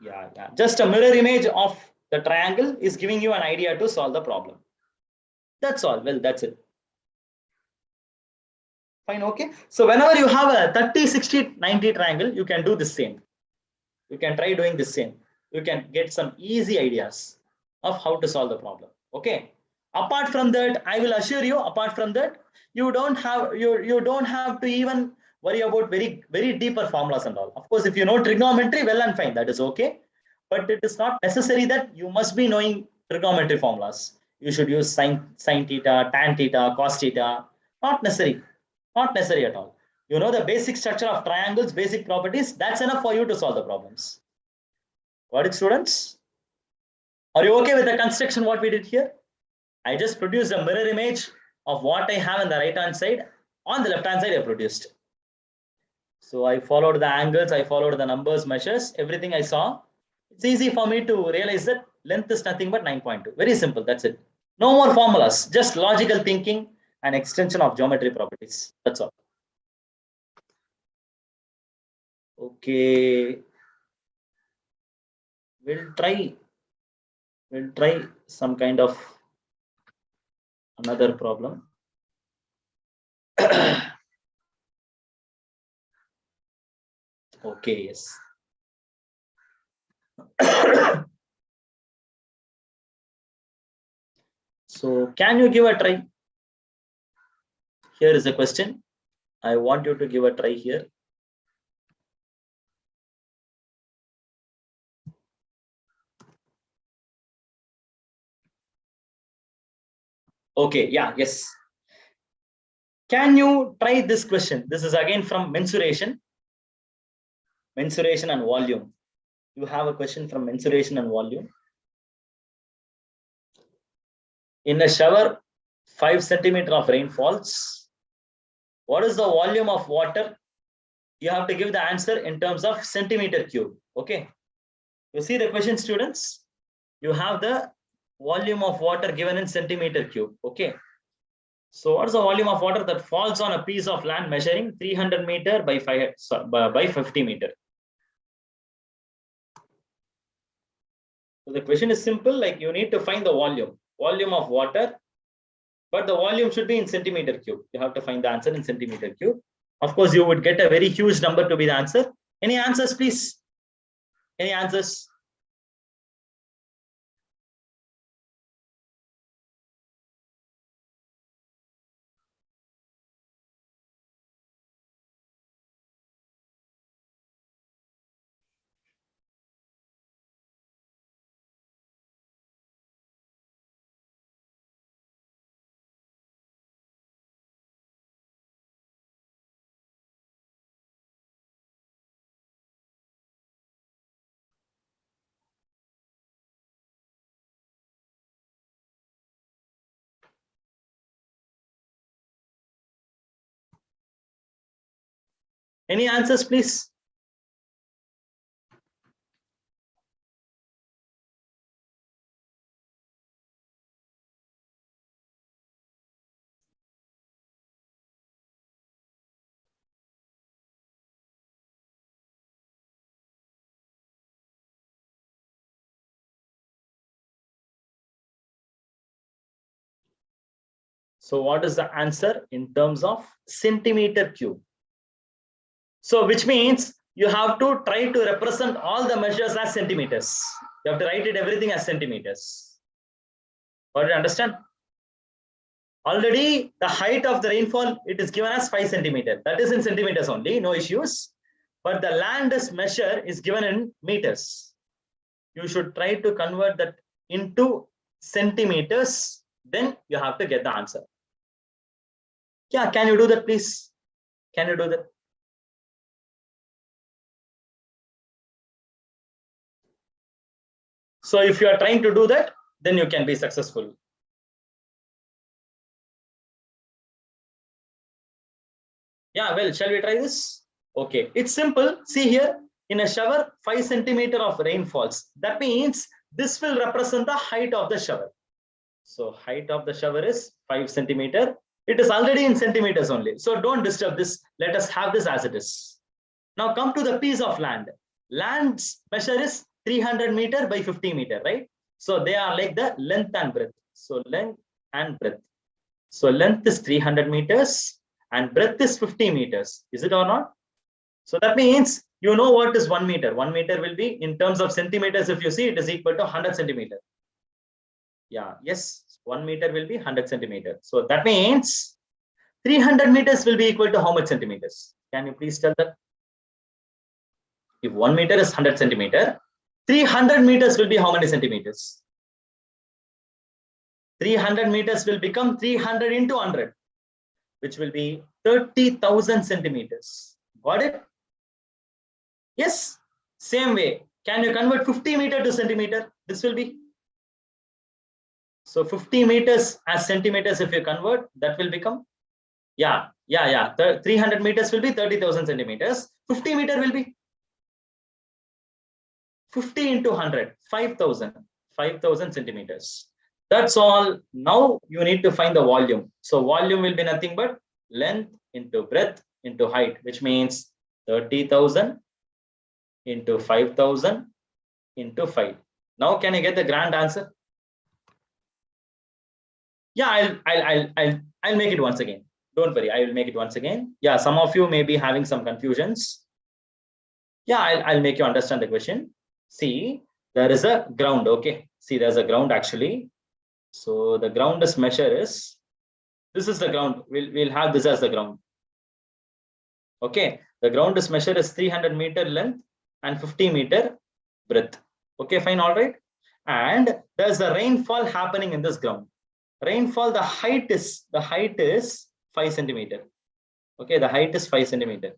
Yeah. Just a mirror image of the triangle is giving you an idea to solve the problem. That's all. Well, that's it. Fine. Okay. So whenever you have a 30, 60, 90 triangle, you can do the same. You can try doing the same. You can get some easy ideas. of how to solve the problem. Okay. Apart from that, I will assure you, apart from that, you don't have to even worry about very deeper formulas and all. Of course, if you know trigonometry, well and fine, that is okay. But it is not necessary that you must be knowing trigonometry formulas. You should use sin theta, tan theta, cos theta. Not necessary. Not necessary at all. You know the basic structure of triangles, basic properties. That's enough for you to solve the problems. Got it, students? Are you okay with the construction what we did here? I just produced a mirror image of what I have on the right hand side. On the left hand side, I produced. So I followed the angles, I followed the numbers, measures, everything I saw. It's easy for me to realize that length is nothing but 9.2. Very simple, that's it. No more formulas, just logical thinking and extension of geometry properties. That's all. Okay. We'll try some kind of another problem. Okay, yes. So can you give a try? Here is a question. I want you to give a try here. Okay, yeah, yes. Can you try this question? This is again from mensuration and volume. You have a question from mensuration and volume. In a shower, 5 centimeters of rain falls. What is the volume of water? You have to give the answer in terms of centimeter cube. Okay. You see the question, students? You have the volume of water given in centimeter cube. Okay. So what is the volume of water that falls on a piece of land measuring 300 meter by 50 meter? So the question is simple, like you need to find the volume of water, but the volume should be in centimeter cube. You have to find the answer in centimeter cube. Of course, you would get a very huge number to be the answer. Any answers, please? Any answers? Any answers, please? So what is the answer in terms of centimeter cube? So which means you have to try to represent all the measures as centimeters. You have to write it everything as centimeters. What do you understand? Already the height of the rainfall, it is given as 5 centimeters. That is in centimeters only, no issues. But the land measure is given in meters. You should try to convert that into centimeters. Then you have to get the answer. Yeah, can you do that, please? Can you do that? So if you are trying to do that, then you can be successful. Yeah, well, shall we try this? Okay, it's simple. See here, in a shower, 5 centimeters of rain falls. That means this will represent the height of the shower. So height of the shower is 5 centimeters. It is already in centimeters only. So don't disturb this. Let us have this as it is. Now come to the piece of land. Land's measure is 300 meter by 50 meter, right? So they are like the length and breadth. So length and breadth. So length is 300 meters and breadth is 50 meters. Is it or not? So that means you know what is 1 meter. 1 meter will be in terms of centimeters. If you see, it is equal to 100 centimeters. Yeah, yes, 1 meter will be 100 centimeters. So that means 300 meters will be equal to how much centimeters? Can you please tell that? If 1 meter is 100 centimeter, 300 meters will be how many centimeters? 300 meters will become 300 into 100, which will be 30,000 centimeters. Got it? Yes. Same way. Can you convert 50 meter to centimeter? This will be. So 50 meters as centimeters, if you convert, that will become. Yeah. 300 meters will be 30,000 centimeters. 50 meter will be 50 into 100, 5,000 centimeters. That's all. Now you need to find the volume. So volume will be nothing but length into breadth into height, which means 30,000 into 5,000 into 5. Now can you get the grand answer? Yeah, I'll make it once again. Don't worry, I will make it once again. Yeah, some of you may be having some confusions. Yeah, I'll make you understand the question. See, there is a ground. Okay, see, there's a ground actually. So the ground is measure is, this is the ground. We'll have this as the ground. Okay, the ground is measure is 300 meter length and 50 meter breadth. Okay, fine, all right. And there's a rainfall happening in this ground. Rainfall, the height is 5 centimeter. Okay, the height is 5 centimeter.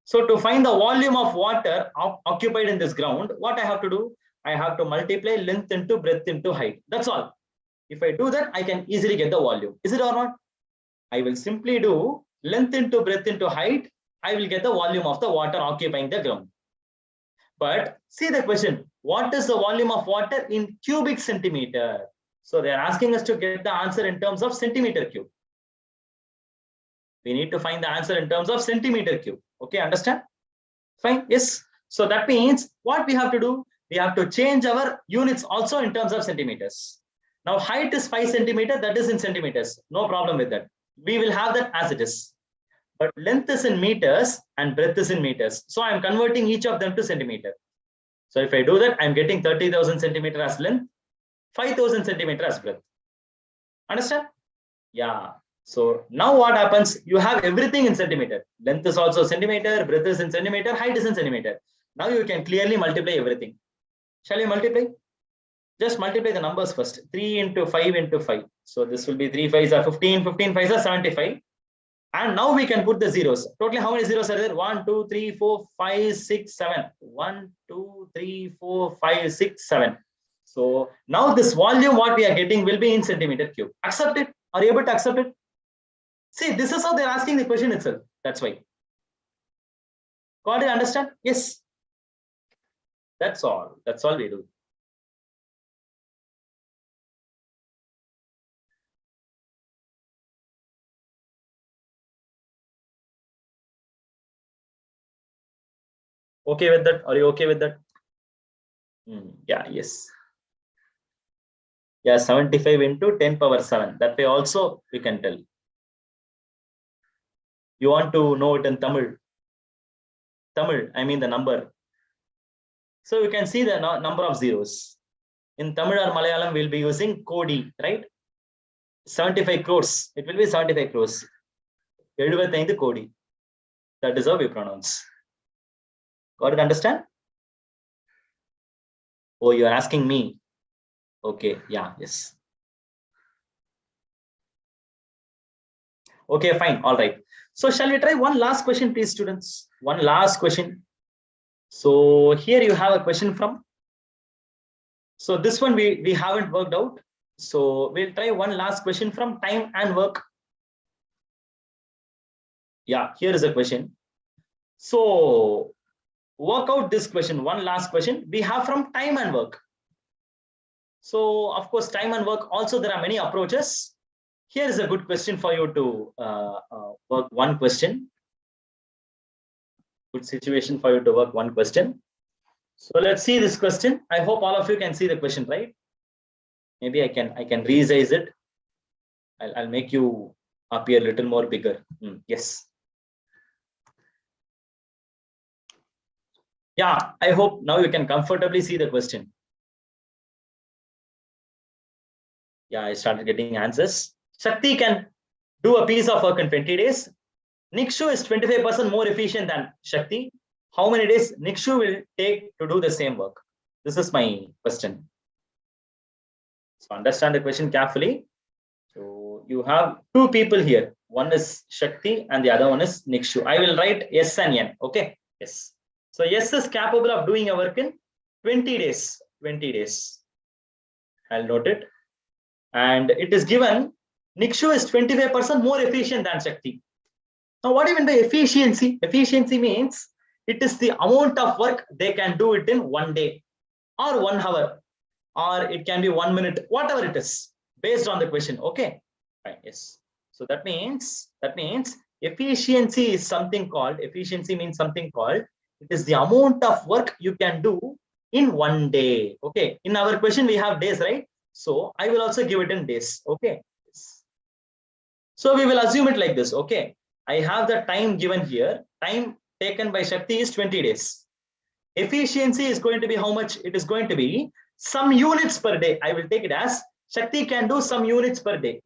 So to find the volume of water occupied in this ground, what I have to do? I have to multiply length into breadth into height. That's all. If I do that, I can easily get the volume. Is it or not? I will simply do length into breadth into height. I will get the volume of the water occupying the ground. But see the question, what is the volume of water in cubic centimeter? So they are asking us to get the answer in terms of centimeter cube. We need to find the answer in terms of centimeter cube. Okay, understand? Fine, yes. So that means what we have to do? We have to change our units also in terms of centimeters. Now height is 5 centimeter, that is in centimeters. No problem with that. We will have that as it is. But length is in meters and breadth is in meters. So I'm converting each of them to centimeter. So if I do that, I'm getting 30,000 centimeter as length, 5,000 centimeter as breadth. Understand? Yeah. So now what happens? You have everything in centimeter. Length is also centimeter, breadth is in centimeter, height is in centimeter. Now you can clearly multiply everything. Shall you multiply? Just multiply the numbers first. 3 into 5 into 5. So this will be 3 5s are 15, 15 5s are 75. And now we can put the zeros. Totally how many zeros are there? 1, 2, 3, 4, 5, 6, 7. 1, 2, 3, 4, 5, 6, 7. So now this volume what we are getting will be in centimeter cube. Accept it. Are you able to accept it? See, this is how they're asking the question itself. That's why. Got it? Understand? Yes. That's all. That's all we do. Okay with that? Are you okay with that? Yeah, yes. Yeah, 75 into 10 power 7. That way also we can tell. You want to know it in Tamil? Tamil, I mean the number. So you can see the number of zeros. In Tamil or Malayalam, we'll be using Kodi, right? 75 crores. It will be 75 crores. 75 Kodi. That is how we pronounce. Got it? Understand? Oh, you are asking me. Okay, yeah, yes. Okay, fine. All right. So shall we try one last question, please, students? One last question. So here you have a question from. So this one we haven't worked out. So we'll try one last question from time and work. Yeah, here is a question. So work out this question. One last question we have from time and work. So of course, time and work also there are many approaches. Here is a good question for you to work one question. Good situation for you to work one question. So let's see this question. I hope all of you can see the question, right? Maybe I can resize it. I'll make you appear a little more bigger. Yes. Yeah, I hope now you can comfortably see the question. Yeah, I started getting answers. Shakti can do a piece of work in 20 days. Nikshu is 25% more efficient than Shakti. How many days Nikshu will take to do the same work? This is my question. So understand the question carefully. So you have two people here. One is Shakti and the other one is Nikshu. I will write S and N. Okay. Yes. So S is capable of doing a work in 20 days. 20 days. I'll note it. And it is given Nikshu is 25% more efficient than Shakti. Now, what do you mean by efficiency? Efficiency means it is the amount of work they can do it in 1 day or 1 hour, or it can be 1 minute, whatever it is, based on the question. Okay. Fine. Yes. So that means efficiency is something called, efficiency means something called, it is the amount of work you can do in 1 day. Okay. In our question, we have days, right? So I will also give it in days. Okay. So we will assume it like this. Okay. I have the time given here. Time taken by Shakti is 20 days. Efficiency is going to be how much? It is going to be some units per day. I will take it as Shakti can do some units per day.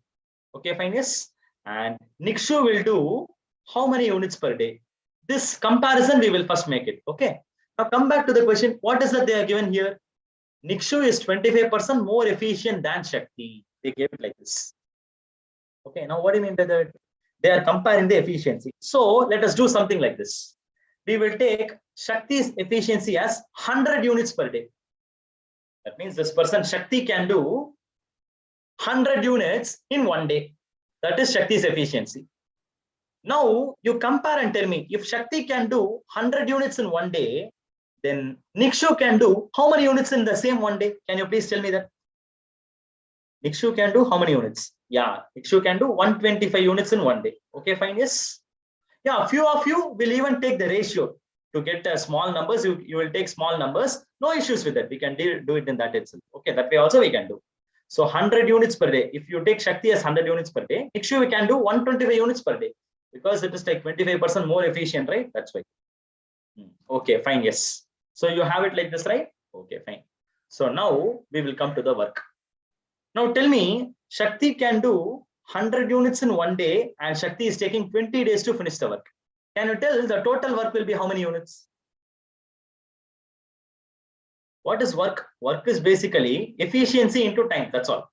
Okay, fine. Yes. And Nikshu will do how many units per day? This comparison we will first make it. Okay. Now come back to the question. What is that they are given here? Nikshu is 25% more efficient than Shakti. They gave it like this. Okay. Now what do you mean by that? They are comparing the efficiency. So let us do something like this. We will take Shakti's efficiency as 100 units per day. That means this person Shakti can do 100 units in 1 day. That is Shakti's efficiency. Now you compare and tell me, if Shakti can do 100 units in 1 day, then Nikshu can do how many units in the same 1 day? Can you please tell me that? Nikshu can do how many units? Yeah, Nikshu can do 125 units in 1 day. Okay, fine. Yes. Yeah, a few of you will even take the ratio to get small numbers. You will take small numbers. No issues with that. We can do it in that itself. Okay, that way also we can do. So 100 units per day. If you take Shakti as 100 units per day, Nikshu we can do 125 units per day because it is like 25% more efficient, right? That's why. Okay, fine. Yes. So you have it like this, right? Okay, fine. So now we will come to the work. Now tell me, Shakti can do 100 units in 1 day and Shakti is taking 20 days to finish the work. Can you tell the total work will be how many units? What is work? Work is basically efficiency into time. That's all.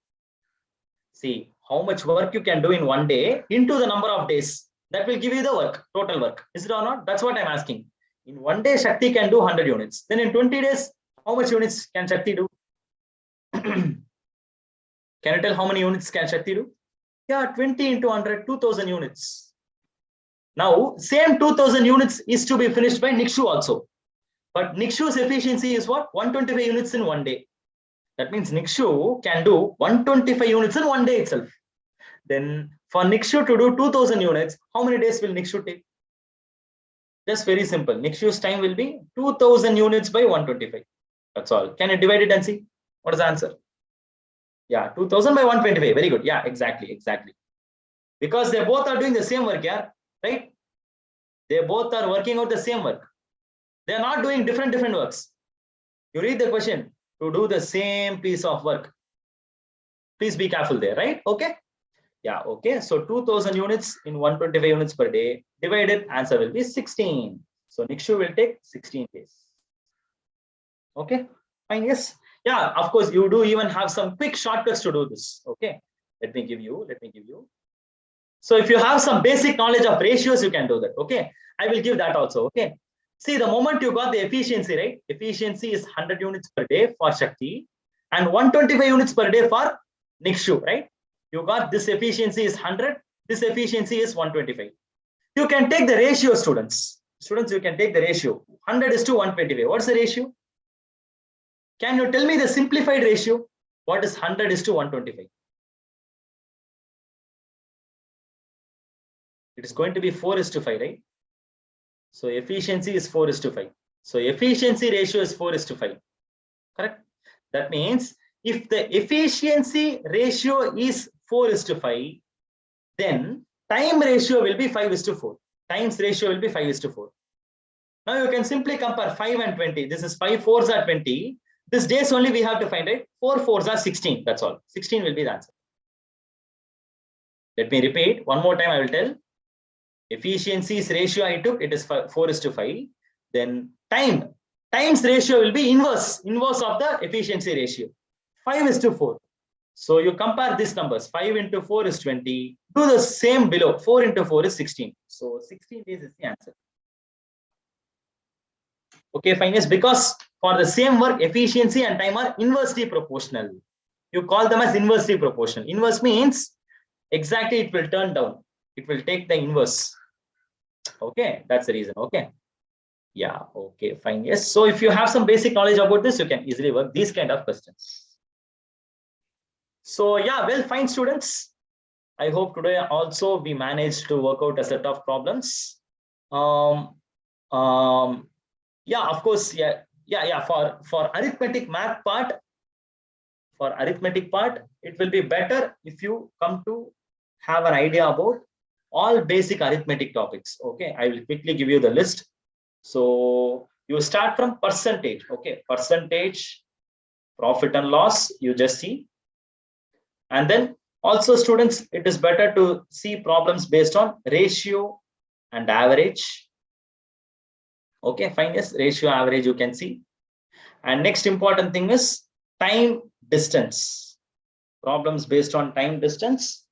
See how much work you can do in 1 day into the number of days. That will give you the work, total work. Is it or not? That's what I'm asking. In 1 day, Shakti can do 100 units. Then in 20 days, how much units can Shakti do? Can you tell how many units can Shakti do? Yeah, 20 into 100, 2000 units. Now, same 2000 units is to be finished by Nikshu also. But Nikshu's efficiency is what? 125 units in 1 day. That means Nikshu can do 125 units in 1 day itself. Then for Nikshu to do 2000 units, how many days will Nikshu take? Just very simple. Nikshu's time will be 2000 units by 125. That's all. Can you divide it and see? What is the answer? Yeah, 2000 by 125. Very good. Yeah, exactly. Because they both are doing the same work, yeah, right? They both are working out the same work. They are not doing different works. You read the question to do the same piece of work. Please be careful there, right? Okay. Yeah, okay. So 2000 units in 125 units per day divided, answer will be 16. So Nikshu will take 16 days. Okay, fine. Yes. Yeah, of course, you do even have some quick shortcuts to do this. Okay, let me give you. So if you have some basic knowledge of ratios, you can do that. Okay, I will give that also. Okay, see, the moment you got the efficiency, right? Efficiency is 100 units per day for Shakti and 125 units per day for Nikshu, right? You got this efficiency is 100, this efficiency is 125. You can take the ratio, students. You can take the ratio. 100 is to 125. What's the ratio? Can you tell me the simplified ratio? What is 100 is to 125? It is going to be 4:5, right? So efficiency is 4:5. So efficiency ratio is 4:5. Correct? That means if the efficiency ratio is 4:5, then time ratio will be 5:4. Times ratio will be 5:4. Now you can simply compare 5 and 20. This is 5 4s are 20. This days only we have to find it. 4 4s are 16. That's all. 16 will be the answer. Let me repeat one more time. I will tell. Efficiency's ratio I took, it is 4:5. Then times ratio will be inverse of the efficiency ratio, 5:4. So you compare these numbers. 5 into 4 is 20. Do the same below. 4 into 4 is 16. So 16 is the answer. Okay, fine. Yes, because for the same work, efficiency and time are inversely proportional. You call them as inversely proportional. Inverse means exactly it will turn down. It will take the inverse. Okay, that's the reason. Okay. Yeah, okay, fine. Yes. So if you have some basic knowledge about this, you can easily work these kind of questions. So yeah, well, fine, students. I hope today also we managed to work out a set of problems. Yeah, of course, yeah. For arithmetic math part, it will be better if you come to have an idea about all basic arithmetic topics. Okay, I will quickly give you the list. So you start from percentage. Okay, percentage, profit and loss, you just see. And then also, students, it is better to see problems based on ratio and average. Okay, fine. Yes, ratio, average, you can see. And next important thing is time distance. Problems based on time distance.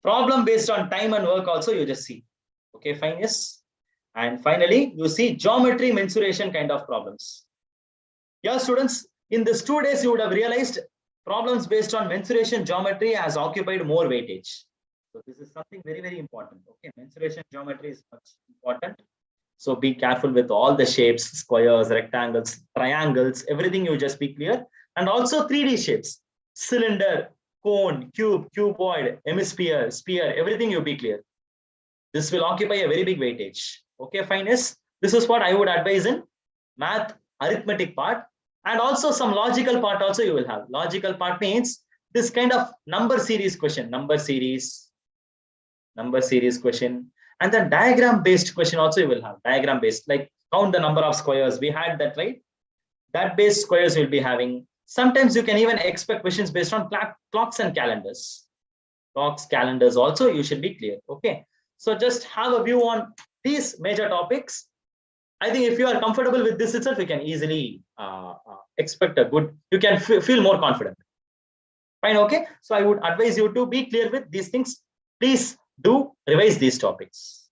Problem based on time and work also, you just see. Okay, fine. Yes. And finally, you see geometry mensuration kind of problems. Yeah, students, in these 2 days, you would have realized problems based on mensuration geometry has occupied more weightage. So this is something very, very important. Okay, mensuration geometry is much important. So be careful with all the shapes, squares, rectangles, triangles, everything you just be clear. And also 3D shapes, cylinder, cone, cube, cuboid, hemisphere, sphere, everything you be clear. This will occupy a very big weightage. Okay, fine. Yes, this is what I would advise in math arithmetic part. And also some logical part also you will have. Logical part means this kind of number series question, question. And then diagram based question also you will have. Diagram based, like count the number of squares. We had that, right? That based squares you'll be having. Sometimes you can even expect questions based on clocks and calendars. Clocks, calendars also you should be clear. Okay. So just have a view on these major topics. I think if you are comfortable with this itself, you can easily expect a good, you can feel more confident. Fine, okay. So I would advise you to be clear with these things. Please do revise these topics.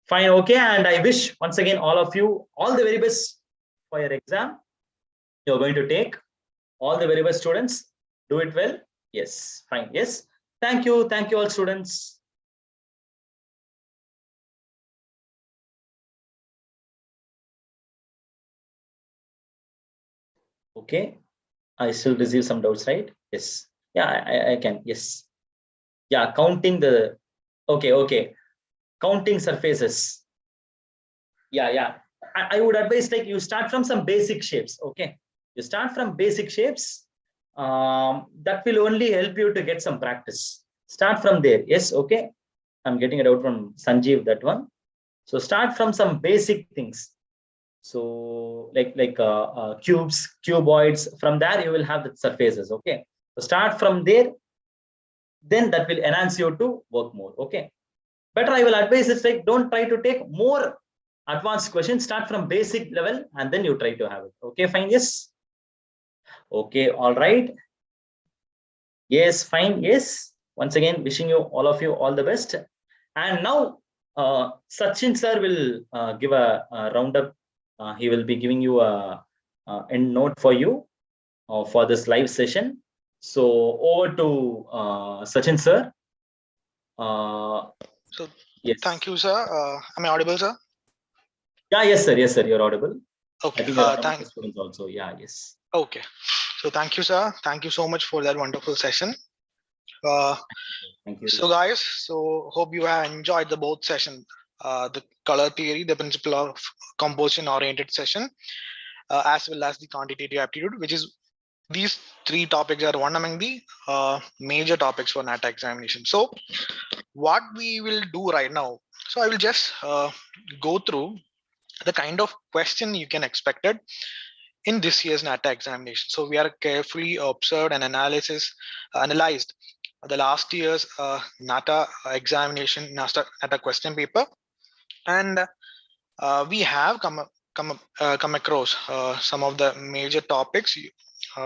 Fine, okay. And I wish once again all of you all the very best for your exam. You're going to take all the very best, students. Do it well. Yes, fine. Yes. Thank you all, students. Okay, I still receive some doubts, right? Yes. Yeah, I can. Yes. Yeah, counting the. Okay. Counting surfaces. Yeah. I would advise like you start from some basic shapes. Okay, you start from basic shapes. That will only help you to get some practice. Start from there. Yes. Okay. I'm getting it out from Sanjeev, that one. So start from some basic things. So like cubes, cuboids, from there you will have the surfaces. Okay, so start from there, then that will enhance you to work more. Okay, better I will advise is like don't try to take more advanced questions, start from basic level and then you try to have it. Okay, fine. Yes. Okay, all right. Yes, fine. Yes, once again wishing you all the best. And now Sachin sir will give a roundup. He will be giving you a end note for you for this live session. So over to Sachin sir. So Yes. thank you, sir. Am I audible, sir? Yeah, yes, sir. Yes, sir. You're audible. Okay. I think there are some students also. Yeah, yes. Okay. So thank you, sir. Thank you so much for that wonderful session. Thank you. So guys, so hope you have enjoyed the both session, the color theory, the principle of composition oriented session, as well as the quantitative aptitude, which is these three topics are one among the major topics for NATA examination. So what we will do right now, so I will just go through the kind of question you can expect it in this year's NATA examination. So we are carefully observed and analyzed the last year's NATA examination, NATA question paper, and we have come across some of the major topics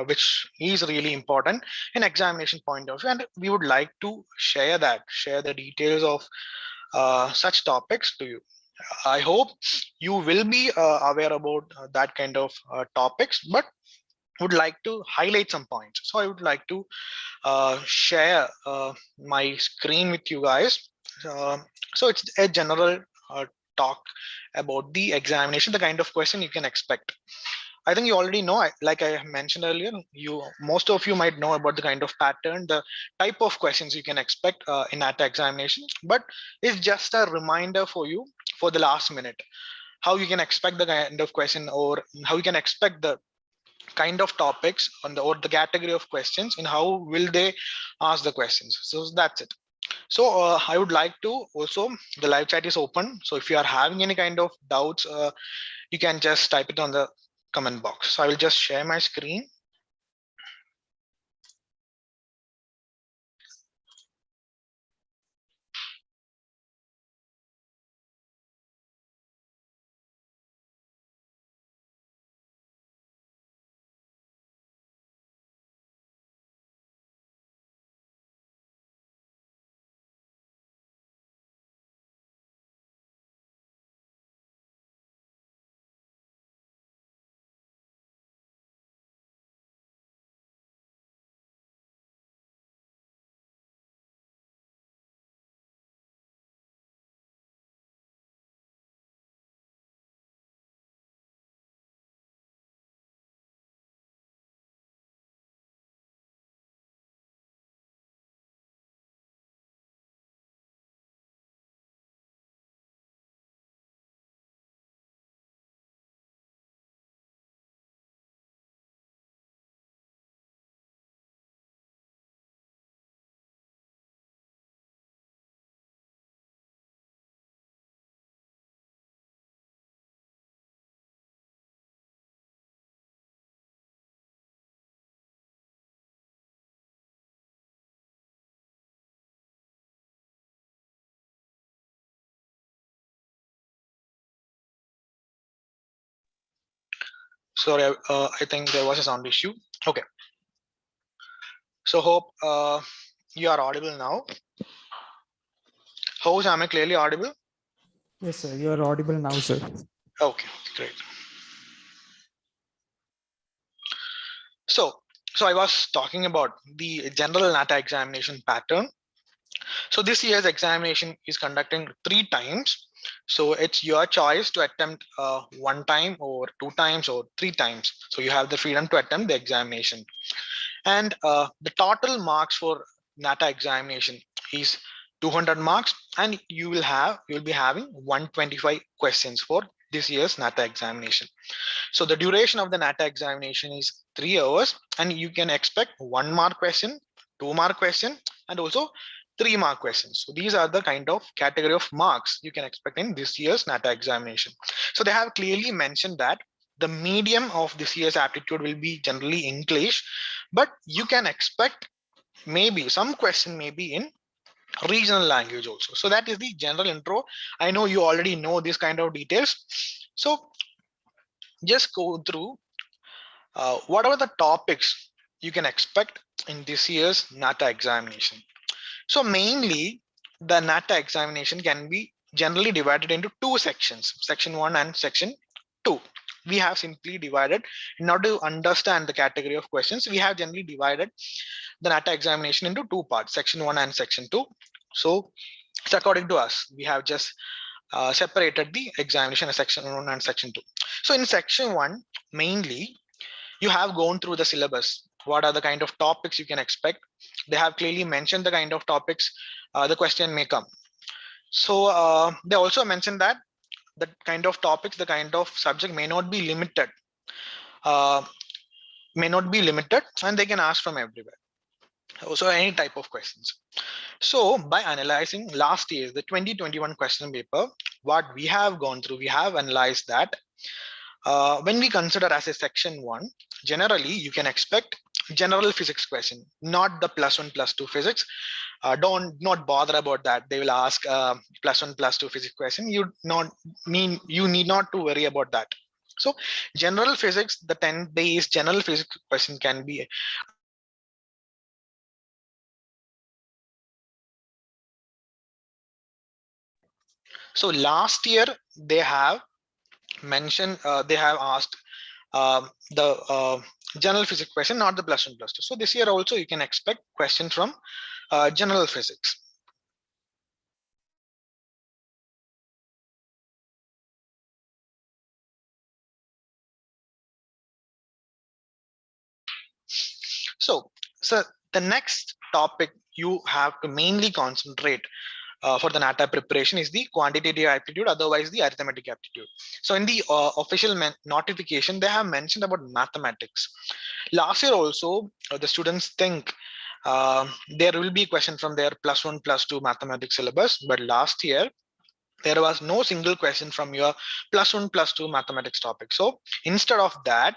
which is really important in examination point of view, and we would like to share the details of such topics to you. I hope you will be aware about that kind of topics, but would like to highlight some points. So I would like to share my screen with you guys. So it's a general talk about the examination, the kind of question you can expect. I think you already know, like I mentioned earlier, most of you might know about the kind of pattern, the type of questions you can expect in NATA examination, but it's just a reminder for you for the last minute, how you can expect the kind of question, or how you can expect the kind of topics on or the category of questions, and how will they ask the questions. So that's it. So I would like to also, the live chat is open, so if you are having any kind of doubts, you can just type it on the comment box. So I will just share my screen. Sorry, I think there was a sound issue. Okay. So hope you are audible now. How am I clearly audible? Yes, sir. You are audible now, sir. Okay, great. So I was talking about the general NATA examination pattern. So this year's examination is conducting 3 times. So it's your choice to attempt 1 time or 2 times or 3 times. So you have the freedom to attempt the examination. And the total marks for NATA examination is 200 marks, and you will be having 125 questions for this year's NATA examination. So the duration of the NATA examination is 3 hours, and you can expect 1 mark question, 2 mark question, and also 3 mark questions. So these are the kind of category of marks you can expect in this year's NATA examination. So they have clearly mentioned that the medium of this year's aptitude will be generally English, but you can expect maybe some question maybe in regional language also. So that is the general intro. I know you already know this kind of details. So just go through what are the topics you can expect in this year's NATA examination. So mainly the NATA examination can be generally divided into 2 sections, section 1 and section 2. We have simply divided, in order to understand the category of questions, we have generally divided the NATA examination into 2 parts, section 1 and section 2. So it's according to us, we have just separated the examination as section 1 and section 2. So in section 1, mainly you have gone through the syllabus. What are the kind of topics you can expect? They have clearly mentioned the kind of topics the question may come. So they also mentioned that the kind of topics, the kind of subject may not be limited, and they can ask from everywhere. So any type of questions. So by analyzing last year's, the 2021 question paper, what we have gone through, we have analyzed that when we consider as a section 1, generally you can expect general physics question, not the +1 +2 physics. Don't not bother about that. They will ask +1 +2 physics question. You need not to worry about that. So general physics, the 10 days general physics question can be so last year they have mentioned they have asked the general physics question, not the +1 +2. So this year also you can expect questions from general physics. So the next topic you have to mainly concentrate for the NATA preparation is the quantitative aptitude, otherwise the arithmetic aptitude. So in the official notification, they have mentioned about mathematics. Last year also, the students think there will be a question from their +1 +2 mathematics syllabus, but last year there was no single question from your +1 +2 mathematics topic. So instead of that,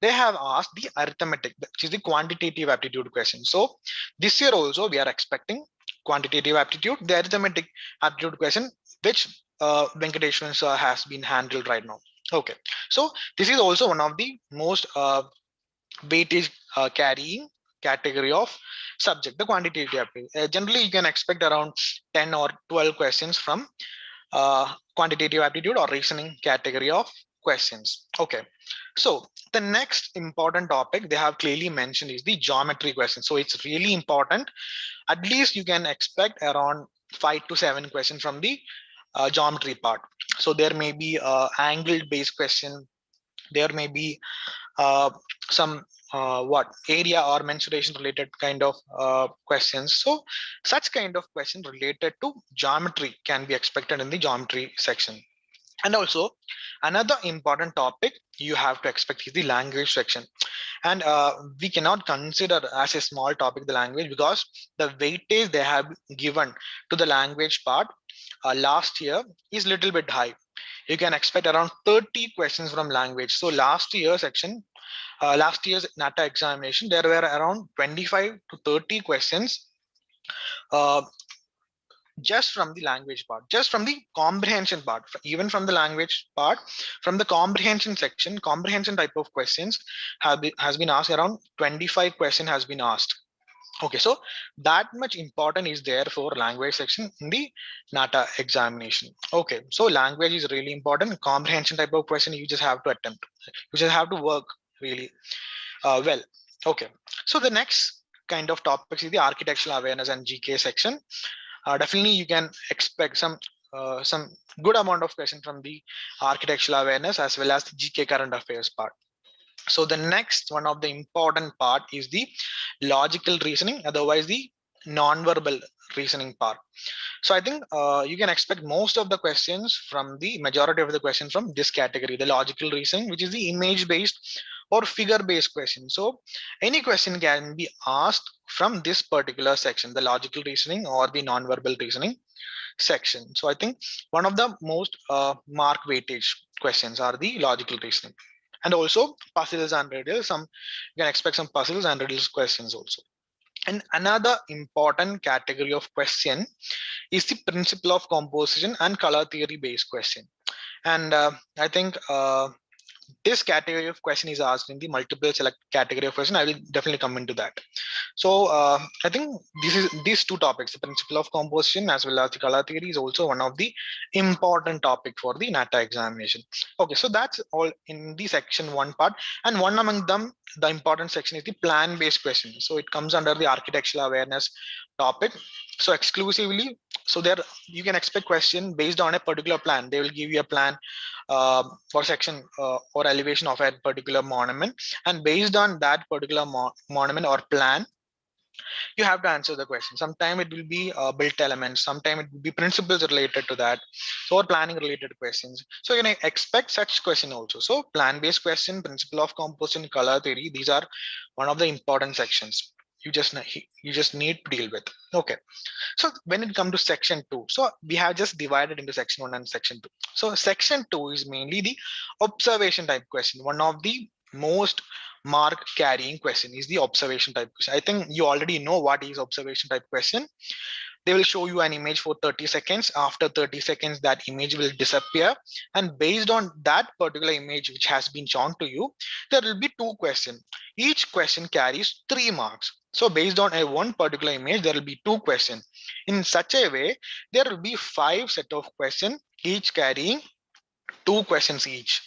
they have asked the arithmetic, which is the quantitative aptitude question. So this year also we are expecting quantitative aptitude, the arithmetic aptitude question, which Venkateshwaran sir has been handled right now. Okay, so this is also one of the most weightage carrying category of subject, the quantitative aptitude. Generally, you can expect around 10 or 12 questions from quantitative aptitude or reasoning category of questions. Okay, so the next important topic they have clearly mentioned is the geometry question. So it's really important. At least you can expect around 5 to 7 questions from the geometry part. So there may be angle based question, there may be some what area or mensuration related kind of questions. So such kind of question related to geometry can be expected in the geometry section. And also another important topic you have to expect is the language section. And we cannot consider as a small topic the language, because the weightage they have given to the language part last year is little bit high. You can expect around 30 questions from language. So last year section, last year's NATA examination, there were around 25 to 30 questions uh, just from the language part, just from the comprehension part, even from the language part, from the comprehension section, comprehension type of questions has been asked. Around 25 question has been asked. Okay, so that much important is there for language section in the NATA examination. Okay, so language is really important. Comprehension type of question you just have to attempt. You just have to work really well. Okay, so the next kind of topics is the architectural awareness and GK section. Definitely you can expect some good amount of question from the architectural awareness as well as the GK current affairs part. So the next one of the important part is the logical reasoning, otherwise the non-verbal reasoning part. So I think you can expect most of the questions from the majority of the questions from this category, the logical reasoning, which is the image based or figure based question. So any question can be asked from this particular section, the logical reasoning or the non-verbal reasoning section. So I think one of the most mark weightage questions are the logical reasoning. And also puzzles and riddles. You can expect some puzzles and riddles questions also. And another important category of question is the principle of composition and color theory based question. And I think this category of question is asked in the multiple select category of question. I will definitely come into that. So I think these two topics, the principle of composition as well as the color theory, is also one of the important topic for the NATA examination. Okay, so that's all in the section one part. And one among them, the important section is the plan based question. So it comes under the architectural awareness topic. So exclusively, so there you can expect question based on a particular plan. They will give you a plan for section or elevation of a particular monument, and based on that particular monument or plan, you have to answer the question. Sometime it will be built elements, sometime it will be principles related to that, so planning related questions. So you can expect such question also. So plan based question, principle of composition, color theory, these are one of the important sections you just need to deal with. Okay, so when it comes to section 2, so we have just divided into section 1 and section 2. So section 2 is mainly the observation type question, one of the most mark carrying question is the observation type question. I think you already know what is observation type question. They will show you an image for 30 seconds. After 30 seconds, that image will disappear. And based on that particular image which has been shown to you, there will be 2 questions. Each question carries 3 marks. So based on a one particular image, there will be 2 questions. In such a way, there will be 5 set of questions, each carrying 2 questions each.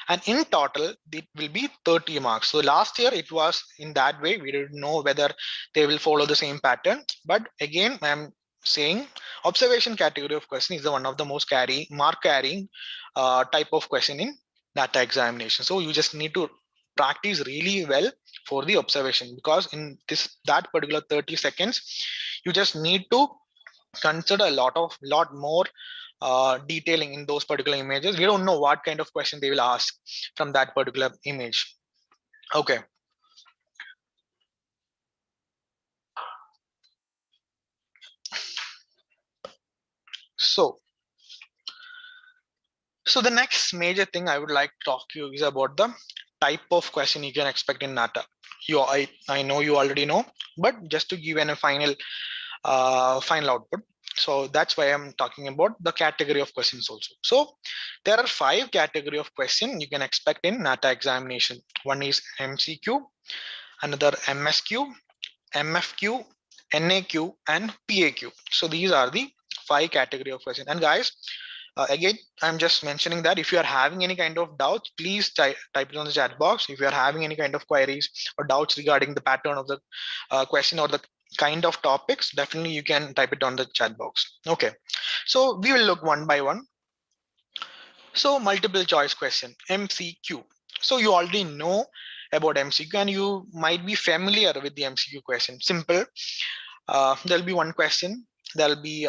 And in total, it will be 30 marks. So last year it was in that way. We didn't know whether they will follow the same pattern. But again, I'm saying observation category of question is the one of the most mark carrying type of question in NATA examination. So you just need to practice really well for the observation, because in that particular 30 seconds, you just need to consider a lot more detailing in those particular images. We don't know what kind of question they will ask from that particular image. Okay. So the next major thing I would like to talk to you is about the type of question you can expect in NATA. I know you already know, but just to give a final output. So that's why I'm talking about the category of questions also. So there are 5 category of questions you can expect in NATA examination. One is MCQ, another MSQ, MFQ, NAQ, and PAQ. So these are the 5 category of questions. And guys, again, I'm just mentioning that if you are having any kind of doubts, please type it on the chat box. If you are having any kind of queries or doubts regarding the pattern of the question or the kind of topics, definitely you can type it on the chat box. Okay, so we will look one by one. So multiple choice question, MCQ. So you already know about MCQ and you might be familiar with the MCQ question. Simple. There'll be one question. There'll be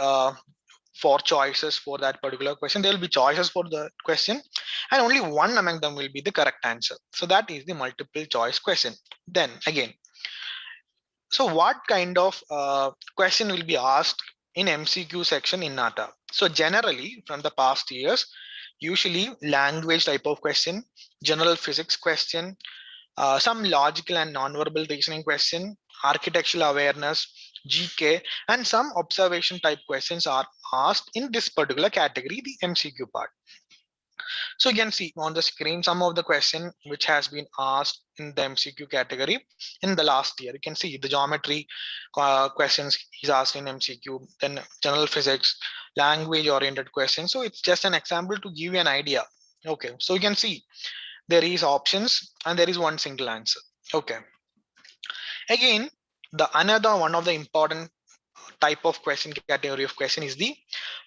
4 choices for that particular question. There will be choices for the question, and only one among them will be the correct answer. So that is the multiple choice question. Then again, so what kind of question will be asked in MCQ section in NATA? So generally from the past years, usually language type of question, general physics question, some logical and non-verbal reasoning question, architectural awareness, GK, and some observation type questions are asked in this particular category, the MCQ part. So you can see on the screen some of the question which has been asked in the MCQ category in the last year. You can see the geometry questions is asked in MCQ, then general physics, language oriented questions. So it's just an example to give you an idea. Okay, so you can see there is options and there is one single answer. Okay. Again, the another one of the important type of question, category of question, is the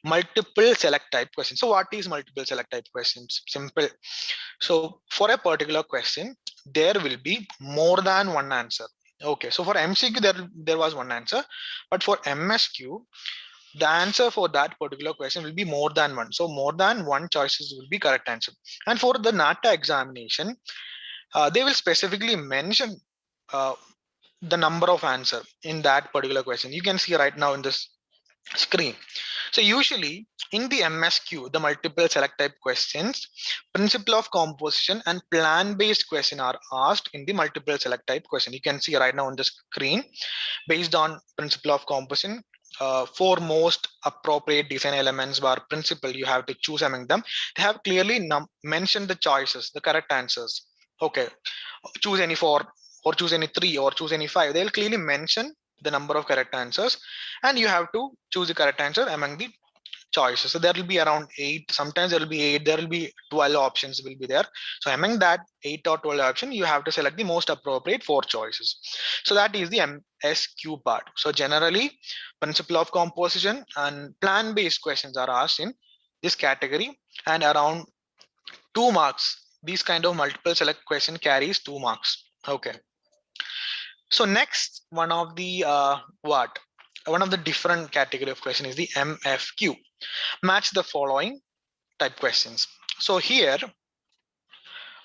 multiple select type question. So what is multiple select type questions? Simple. So for a particular question, there will be more than one answer. Okay, so for MCQ there was one answer, but for MSQ, the answer for that particular question will be more than one. So more than one choices will be correct answer. And for the NATA examination, they will specifically mention the number of answer in that particular question. You can see right now in this screen. So usually in the MSQ, the multiple select type questions, principle of composition and plan based question are asked in the multiple select type question. You can see right now on the screen, based on principle of composition, 4 most appropriate design elements were principle, you have to choose among them. They have clearly mentioned the choices, the correct answers. Okay, choose any 4 or choose any 3 or choose any 5. They'll clearly mention the number of correct answers, and you have to choose the correct answer among the choices. So there will be around 8, sometimes there will be 8, there will be 12 options will be there. So among that 8 or 12 option, you have to select the most appropriate 4 choices. So that is the MSQ part. So generally principle of composition and plan based questions are asked in this category, and around 2 marks. These kind of multiple select question carries 2 marks. Okay. So next, one of the different category of question is the MFQ. Match the following type questions. So here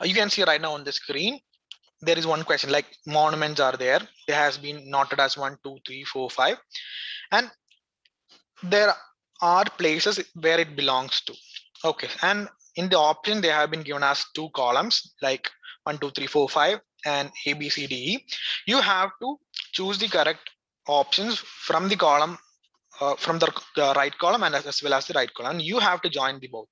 you can see right now on the screen, there is one question like monuments are there. There has been noted as 1, 2, 3, 4, 5, and there are places where it belongs to. Okay, and in the option they have been given us 2 columns like 1, 2, 3, 4, 5, and A, B, C, D, E. You have to choose the correct options from the column, from the right column and as well as the right column. And you have to join the both.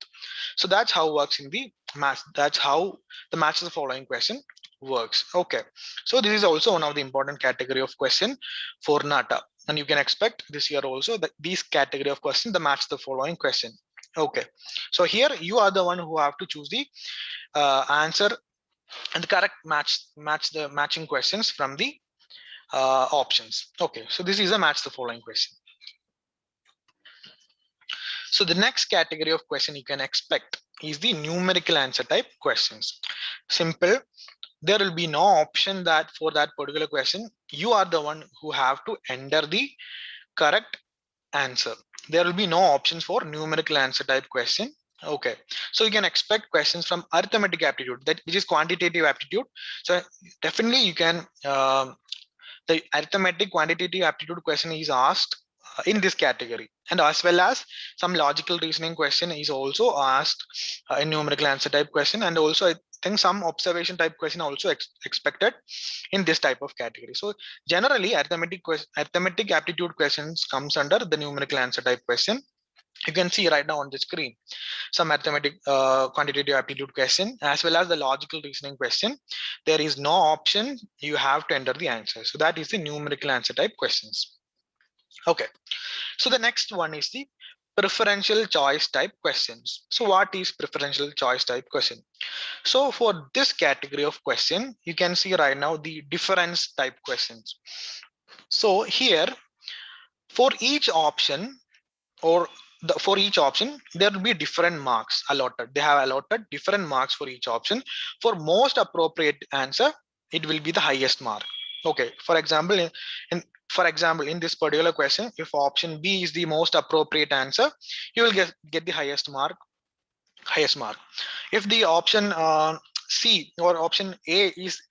So that's how it works in the match. That's how the match the following question works. Okay, so this is also one of the important category of question for NATA, and you can expect this year also that these category of question, the match the following question. Okay, so here you are the one who have to choose the answer and the correct match the matching questions from the options. Okay, so this is a match the following question. So the next category of question you can expect is the numerical answer type questions. Simple. There will be no option that for that particular question, you are the one who have to enter the correct answer. There will be no options for numerical answer type question. Okay, so you can expect questions from arithmetic aptitude, that which is quantitative aptitude. So definitely you can the arithmetic quantitative aptitude question is asked in this category, and as well as some logical reasoning question is also asked in numerical answer type question, and also I think some observation type question also expected in this type of category. So generally arithmetic aptitude questions comes under the numerical answer type question. You can see right now on the screen some arithmetic quantitative aptitude question as well as the logical reasoning question. There is no option, you have to enter the answer. So that is the numerical answer type questions. Okay, so the next one is the preferential choice type questions. So what is preferential choice type question? So for this category of question, you can see right now the difference type questions. So here for each option, or for each option there will be different marks allotted. They have allotted different marks for each option. For most appropriate answer, it will be the highest mark. Okay, for example, in this particular question, if option B is the most appropriate answer, you will get the highest mark. If the option C or option A is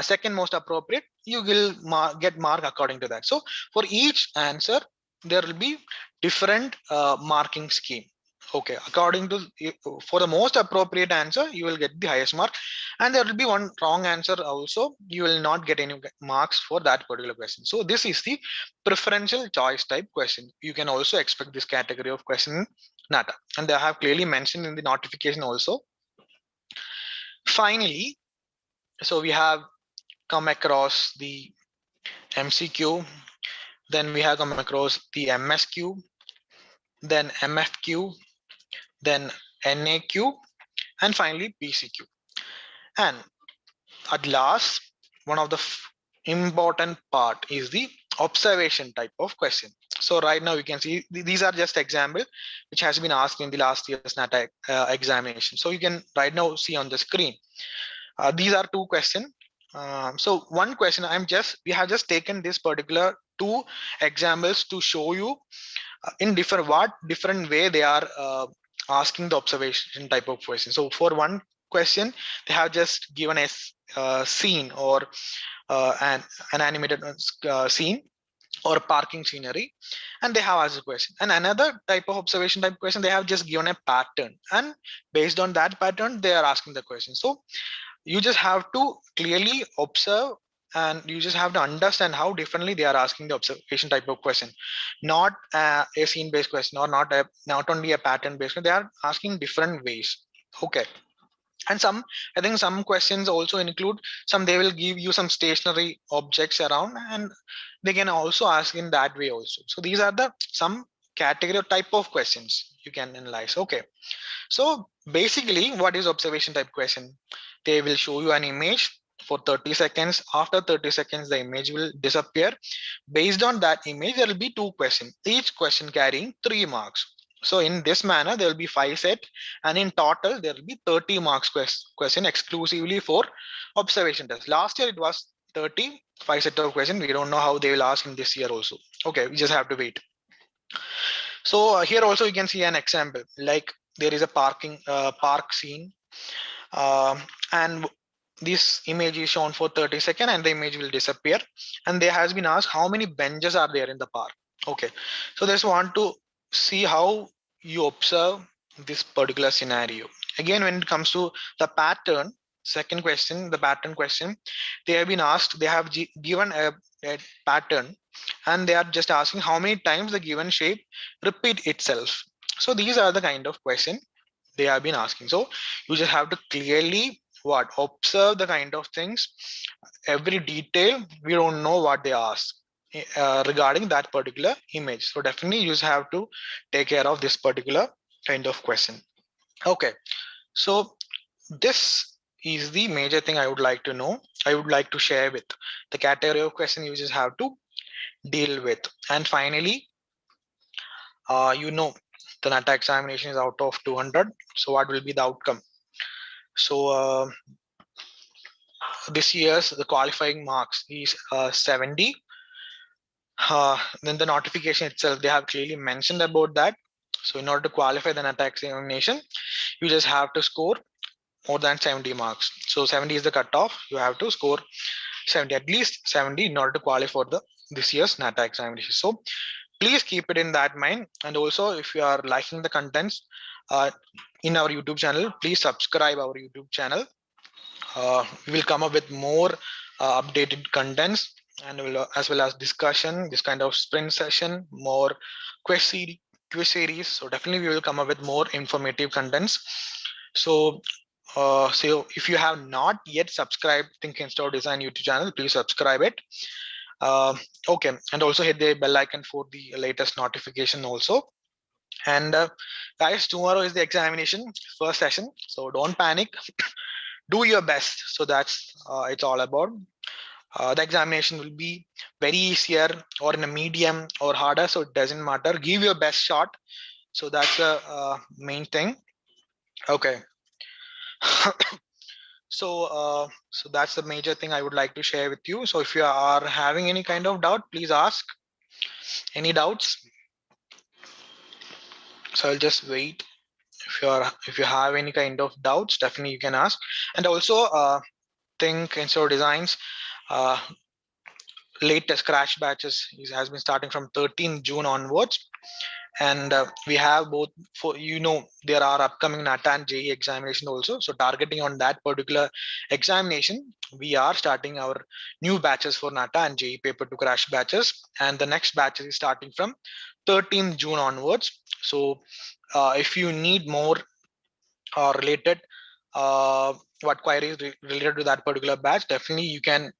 second most appropriate, you will get mark according to that. So for each answer there will be different marking scheme. Okay, according to, for the most appropriate answer you will get the highest mark, and there will be one wrong answer also, you will not get any marks for that particular question. So this is the preferential choice type question. You can also expect this category of question in NATA, and they have clearly mentioned in the notification also. Finally, so we have come across the MCQ, then we have come across the MSQ, then MFQ, then NAQ, and finally PCQ. And at last, one of the important part is the observation type of question. So right now you can see these are just example which has been asked in the last year's NATA examination. So you can right now see on the screen. These are two questions. So one question we have just taken this particular two examples to show you in different way they are asking the observation type of question. So for one question, they have just given a scene or an animated scene or parking scenery, and they have asked a question. And another type of observation type question, they have just given a pattern, and based on that pattern they are asking the question. So you just have to clearly observe, and you just have to understand how differently they are asking the observation type of question, not a scene based question, or not only a pattern based question. They are asking different ways. Okay, and I think some questions also include they will give you some stationary objects around, and they can also ask in that way also. So these are some category or type of questions you can analyze. Okay, so basically what is observation type question? They will show you an image for 30 seconds. After 30 seconds the image will disappear. Based on that image there will be two questions, each question carrying 3 marks. So in this manner there will be 5 set, and in total there will be 30 marks question exclusively for observation test. Last year it was 35 set of question. We don't know how they will ask in this year also. Okay, we just have to wait. So here also you can see an example, like there is a park scene, and this image is shown for 30 seconds and the image will disappear, and there has been asked how many benches are there in the park. Okay, so just want to see how you observe this particular scenario. Again, when it comes to the pattern, second question, the pattern question, they have been asked, they have given a pattern and they are just asking how many times the given shape repeat itself. So these are the kind of question they have been asking. So you just have to clearly what observe the kind of things, every detail. We don't know what they ask regarding that particular image. So definitely you just have to take care of this particular kind of question. Okay, so this is the major thing I would like to know. I would like to share with the category of question you just have to deal with. And finally, the NATA examination is out of 200. So what will be the outcome? So this year's the qualifying marks is 70. Then the notification itself, they have clearly mentioned about that. So in order to qualify the NATA examination, you just have to score more than 70 marks. So 70 is the cutoff. You have to score 70, at least 70, in order to qualify for this year's NATA examination. So please keep it in that mind. And also, if you are liking the contents in our YouTube channel, please subscribe our YouTube channel. We will come up with more updated contents, and as well as discussion, this kind of sprint session, more quiz series. So definitely we will come up with more informative contents. So if you have not yet subscribed THiNC and Store Design YouTube channel, please subscribe it. Okay, and also hit the bell icon for the latest notification also. And guys, tomorrow is the examination, first session, so don't panic. Do your best. So that's it's all about. The examination will be very easier or in a medium or harder, so it doesn't matter. Give your best shot. So that's the main thing. Okay. So that's the major thing I would like to share with you. So if you are having any kind of doubt, please ask. Any doubts? So I'll just wait. If you have any kind of doubts, definitely you can ask. And also THiNC and Store Designs latest crash batches has been starting from 13 June onwards. And we have both, for there are upcoming NATA and JEE examination also. So targeting on that particular examination, we are starting our new batches for NATA and JEE paper to crash batches. And the next batch is starting from 13th June onwards. So if you need more related what queries related to that particular batch, definitely you can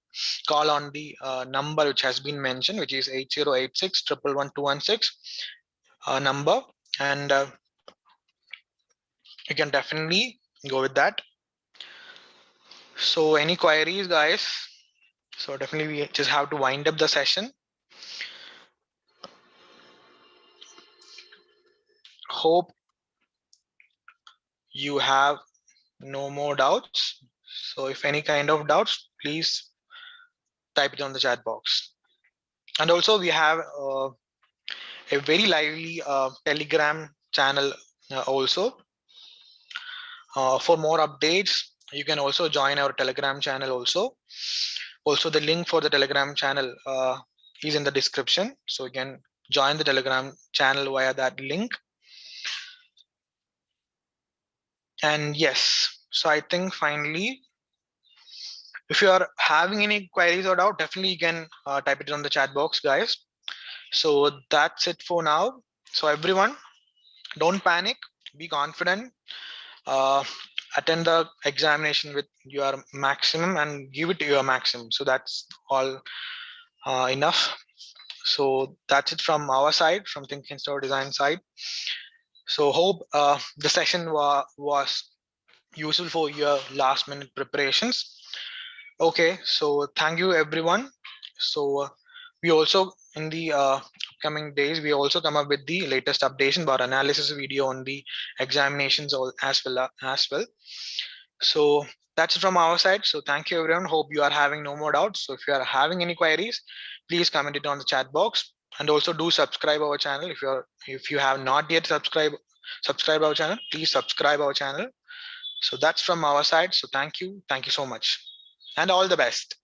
call on the number which has been mentioned, which is 8086 111 number, and you can definitely go with that. So any queries, guys? So definitely we just have to wind up the session. Hope you have no more doubts. So if any kind of doubts, please type it on the chat box. And also we have a very lively Telegram channel also. For more updates, you can also join our Telegram channel also. Also, the link for the Telegram channel is in the description. So you can join the Telegram channel via that link. And yes, so I think finally, if you are having any queries or doubt, definitely you can type it on the chat box, guys. So that's it for now. So everyone, don't panic, be confident. Attend the examination with your maximum and give it to your maximum. So that's all enough. So that's it from our side, from THiNC and Store Design side. So hope the session was useful for your last minute preparations. Okay, so thank you everyone. So we also in the upcoming days, we also come up with the latest updation about analysis video on the examinations as well. So that's it from our side. So thank you everyone. Hope you are having no more doubts. So if you are having any queries, please comment it on the chat box. And also do subscribe our channel. If you have not yet subscribe our channel, please subscribe our channel. So that's from our side. So thank you so much, and all the best.